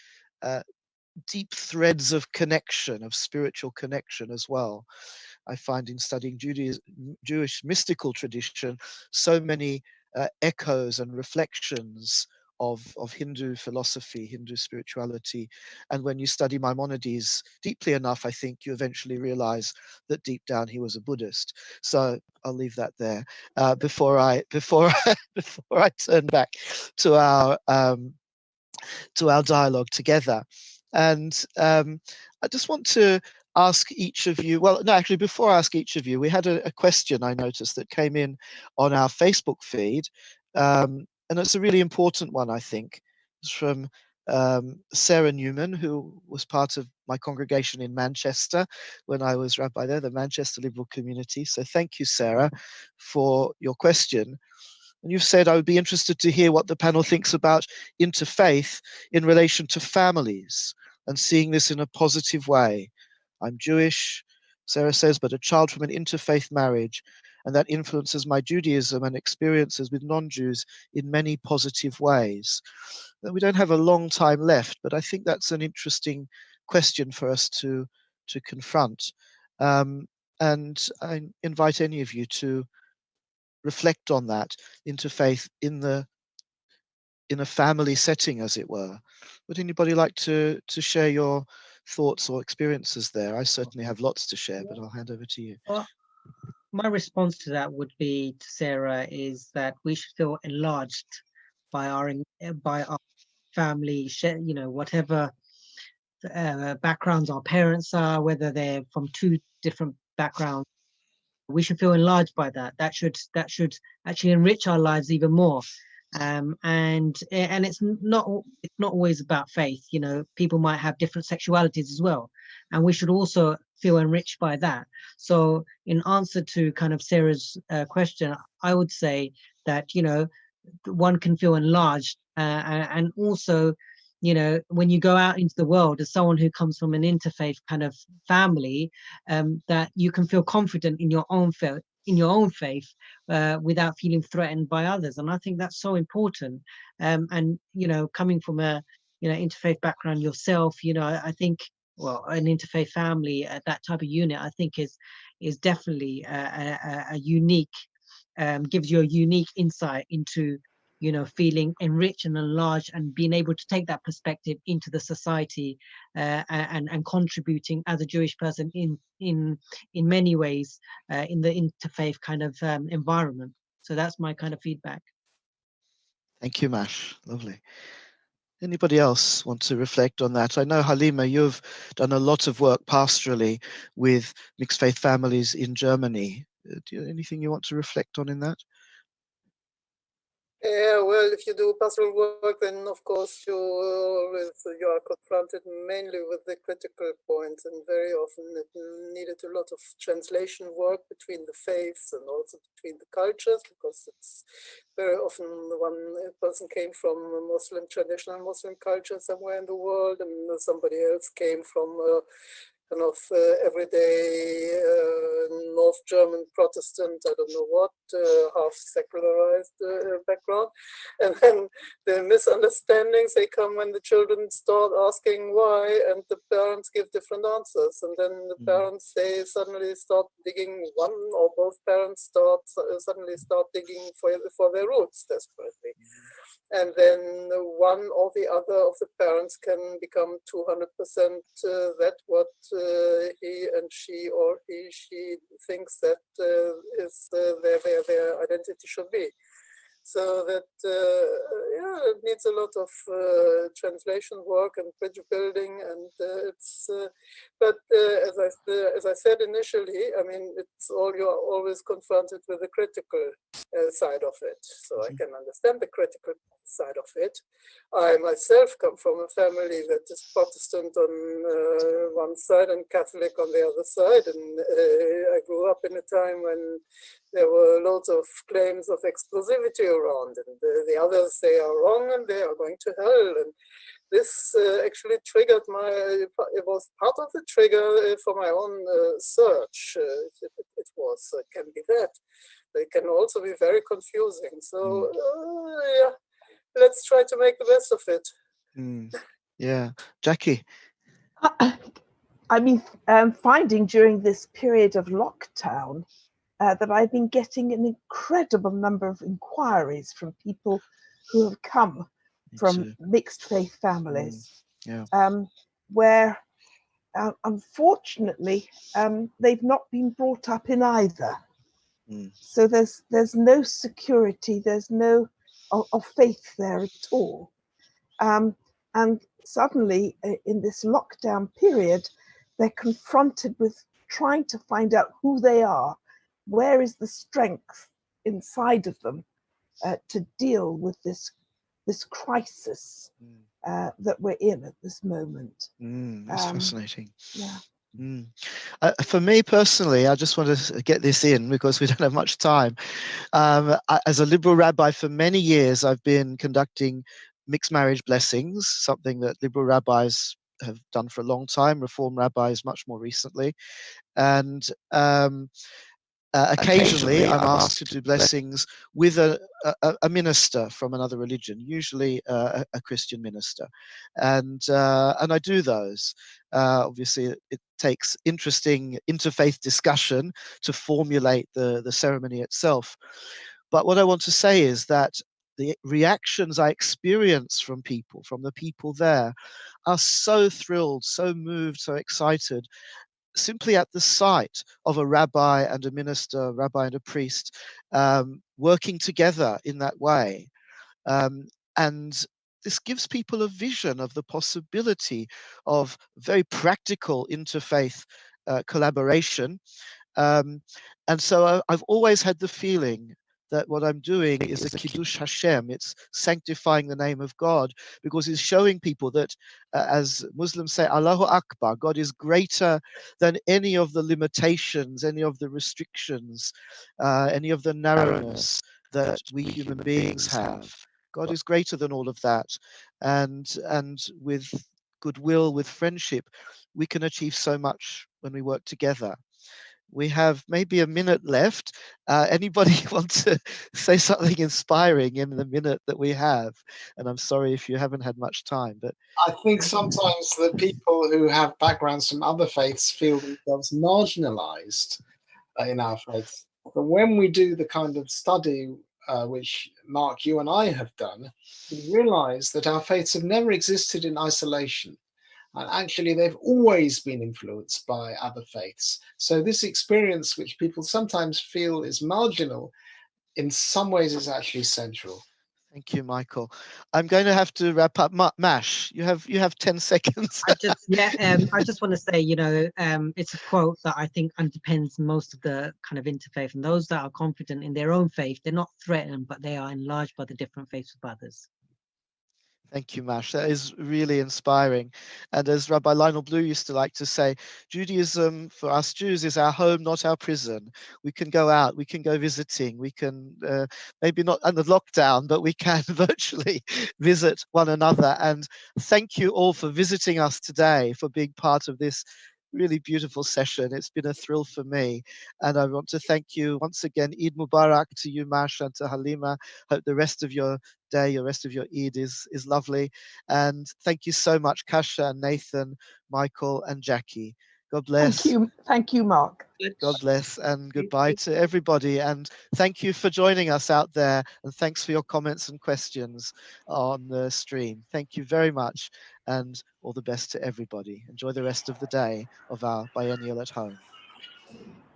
deep threads of connection, of spiritual connection as well. I find in studying Jewish mystical tradition so many echoes and reflections of Hindu philosophy, Hindu spirituality. And when you study Maimonides deeply enough, I think you eventually realize that deep down he was a Buddhist. So I'll leave that there before I turn back to our dialogue together. And I just want to ask each of you, well, no, actually, before I ask each of you, we had a question I noticed that came in on our Facebook feed. And it's a really important one, I think. It's from Sarah Newman, who was part of my congregation in Manchester when I was rabbi there, the Manchester Liberal Community. So thank you, Sarah, for your question. And you've said, I would be interested to hear what the panel thinks about interfaith in relation to families and seeing this in a positive way. I'm Jewish, Sarah says, but a child from an interfaith marriage, and that influences my Judaism and experiences with non-Jews in many positive ways. Now, we don't have a long time left, but I think that's an interesting question for us to confront. And I invite any of you to reflect on that interfaith in a family setting, as it were. Would anybody like to share your thoughts or experiences there? I certainly have lots to share, but I'll hand over to you. Well, my response to that would be, to Sarah, is that we should feel enlarged by our family, whatever backgrounds our parents are, whether they're from two different backgrounds. We should feel enlarged by that. That should actually enrich our lives even more. And it's not always about faith. People might have different sexualities as well, and we should also feel enriched by that. So, in answer to kind of Sarah's question, I would say that one can feel enlarged, and also you know, when you go out into the world as someone who comes from an interfaith kind of family, that you can feel confident in your own faith without feeling threatened by others. And I think that's so important. And, you know, coming from a, you know, interfaith background yourself, you know, I think, well, an interfaith family, that type of unit, I think is definitely a unique, gives you a unique insight into, you know, feeling enriched and enlarged and being able to take that perspective into the society, and contributing as a Jewish person in many ways in the interfaith kind of environment. So that's my kind of feedback. Thank you, Mash. Lovely. Anybody else want to reflect on that? I know, Halima, you've done a lot of work pastorally with mixed faith families in Germany. Anything you want to reflect on in that? Yeah, well, if you do pastoral work, then of course you are confronted mainly with the critical points, and very often it needed a lot of translation work between the faiths and also between the cultures, because it's very often one person came from a Muslim, traditional Muslim culture somewhere in the world, and somebody else came from kind of everyday North German Protestant, I don't know what, half secularized background. And then the misunderstandings, they come when the children start asking why, and the parents give different answers. And then the parents, they suddenly start digging, one or both parents suddenly start digging for their roots desperately. And then one or the other of the parents can become 200% that what he and she or she thinks that is their identity should be. So that yeah, it needs a lot of translation work and bridge building, and it's. But as I said initially, I mean, you're always confronted with the critical side of it. So I can understand the critical side of it. I myself come from a family that is Protestant on one side and Catholic on the other side, and I grew up in a time when there were loads of claims of exclusivity around, and the others, they are wrong and they are going to hell. And this actually triggered it was part of the trigger for my own search. It can be that. They can also be very confusing. So yeah, let's try to make the best of it. Yeah, Jackie. I mean, finding during this period of lockdown that I've been getting an incredible number of inquiries from people who have come from mixed faith families, where unfortunately they've not been brought up in either. So there's no security, there's no of faith there at all. And suddenly in this lockdown period, they're confronted with trying to find out who they are. Where is the strength inside of them to deal with this crisis that we're in at this moment? That's fascinating. Yeah. For me personally, I just want to get this in because we don't have much time. As a liberal rabbi for many years, I've been conducting mixed marriage blessings, something that liberal rabbis have done for a long time, Reform rabbis much more recently. And occasionally I'm asked to do blessings with a minister from another religion, usually a Christian minister, and I do those. Obviously, it takes interesting interfaith discussion to formulate the ceremony itself. But what I want to say is that the reactions I experience from the people there, are so thrilled, so moved, so excited, simply at the sight of a rabbi and a minister, rabbi and a priest, working together in that way. And this gives people a vision of the possibility of very practical interfaith collaboration. And so I've always had the feeling that what I'm doing is a Kiddush Hashem. It's sanctifying the name of God, because it's showing people that, as Muslims say, Allahu Akbar, God is greater than any of the limitations, any of the restrictions, any of the narrowness that we human beings have. God is greater than all of that. And with goodwill, with friendship, we can achieve so much when we work together. We have maybe a minute left. Anybody want to say something inspiring in the minute that we have? And I'm sorry if you haven't had much time, but I think sometimes the people who have backgrounds from other faiths feel themselves marginalized in our faith. But when we do the kind of study which Mark, you and I have done, we realize that our faiths have never existed in isolation. And actually, they've always been influenced by other faiths. So this experience, which people sometimes feel is marginal, in some ways is actually central. Thank you, Michael. I'm going to have to wrap up. Mash, you have 10 seconds. I just want to say, it's a quote that I think underpins most of the kind of interfaith, and those that are confident in their own faith, they're not threatened, but they are enlarged by the different faiths of others. Thank you, Mash. That is really inspiring. And as Rabbi Lionel Blue used to like to say, Judaism for us Jews is our home, not our prison. We can go out, we can go visiting, we can maybe not under lockdown, but we can virtually visit one another. And thank you all for visiting us today, for being part of this really beautiful session. It's been a thrill for me. And I want to thank you once again. Eid Mubarak to you, Mash, and to Halima. Hope the rest of your day, the rest of your Eid is lovely. And thank you so much, Kasha, Nathan, Michael, and Jackie. God bless. Thank you, Mark. God bless, and goodbye to everybody. And thank you for joining us out there. And thanks for your comments and questions on the stream. Thank you very much. And all the best to everybody. Enjoy the rest of the day of our Biennial at home.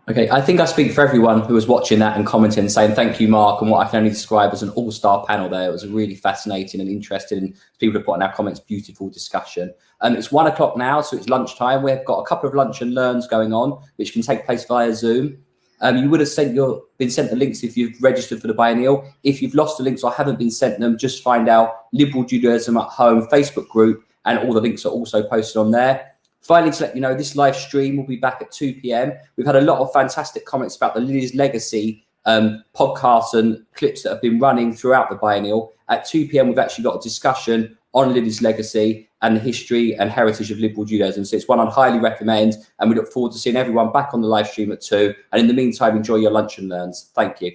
Okay, I think I speak for everyone who was watching that and commenting and saying thank you, Mark, and what I can only describe as an all-star panel there. It was a really fascinating and interesting, and people have put in our comments, beautiful discussion. It's 1 o'clock now, so it's lunchtime. We've got a couple of lunch and learns going on, which can take place via Zoom. You would have been sent the links if you've registered for the Biennial. If you've lost the links or haven't been sent them, just find our Liberal Judaism at Home Facebook group, and all the links are also posted on there. Finally, to let you know, this live stream will be back at 2 p.m. We've had a lot of fantastic comments about the Lily's Legacy podcasts and clips that have been running throughout the Biennial. At 2 p.m, we've actually got a discussion on Lily's legacy and the history and heritage of liberal Judaism. So it's one I'd highly recommend, and we look forward to seeing everyone back on the live stream at 2. And in the meantime, enjoy your lunch and learns. Thank you.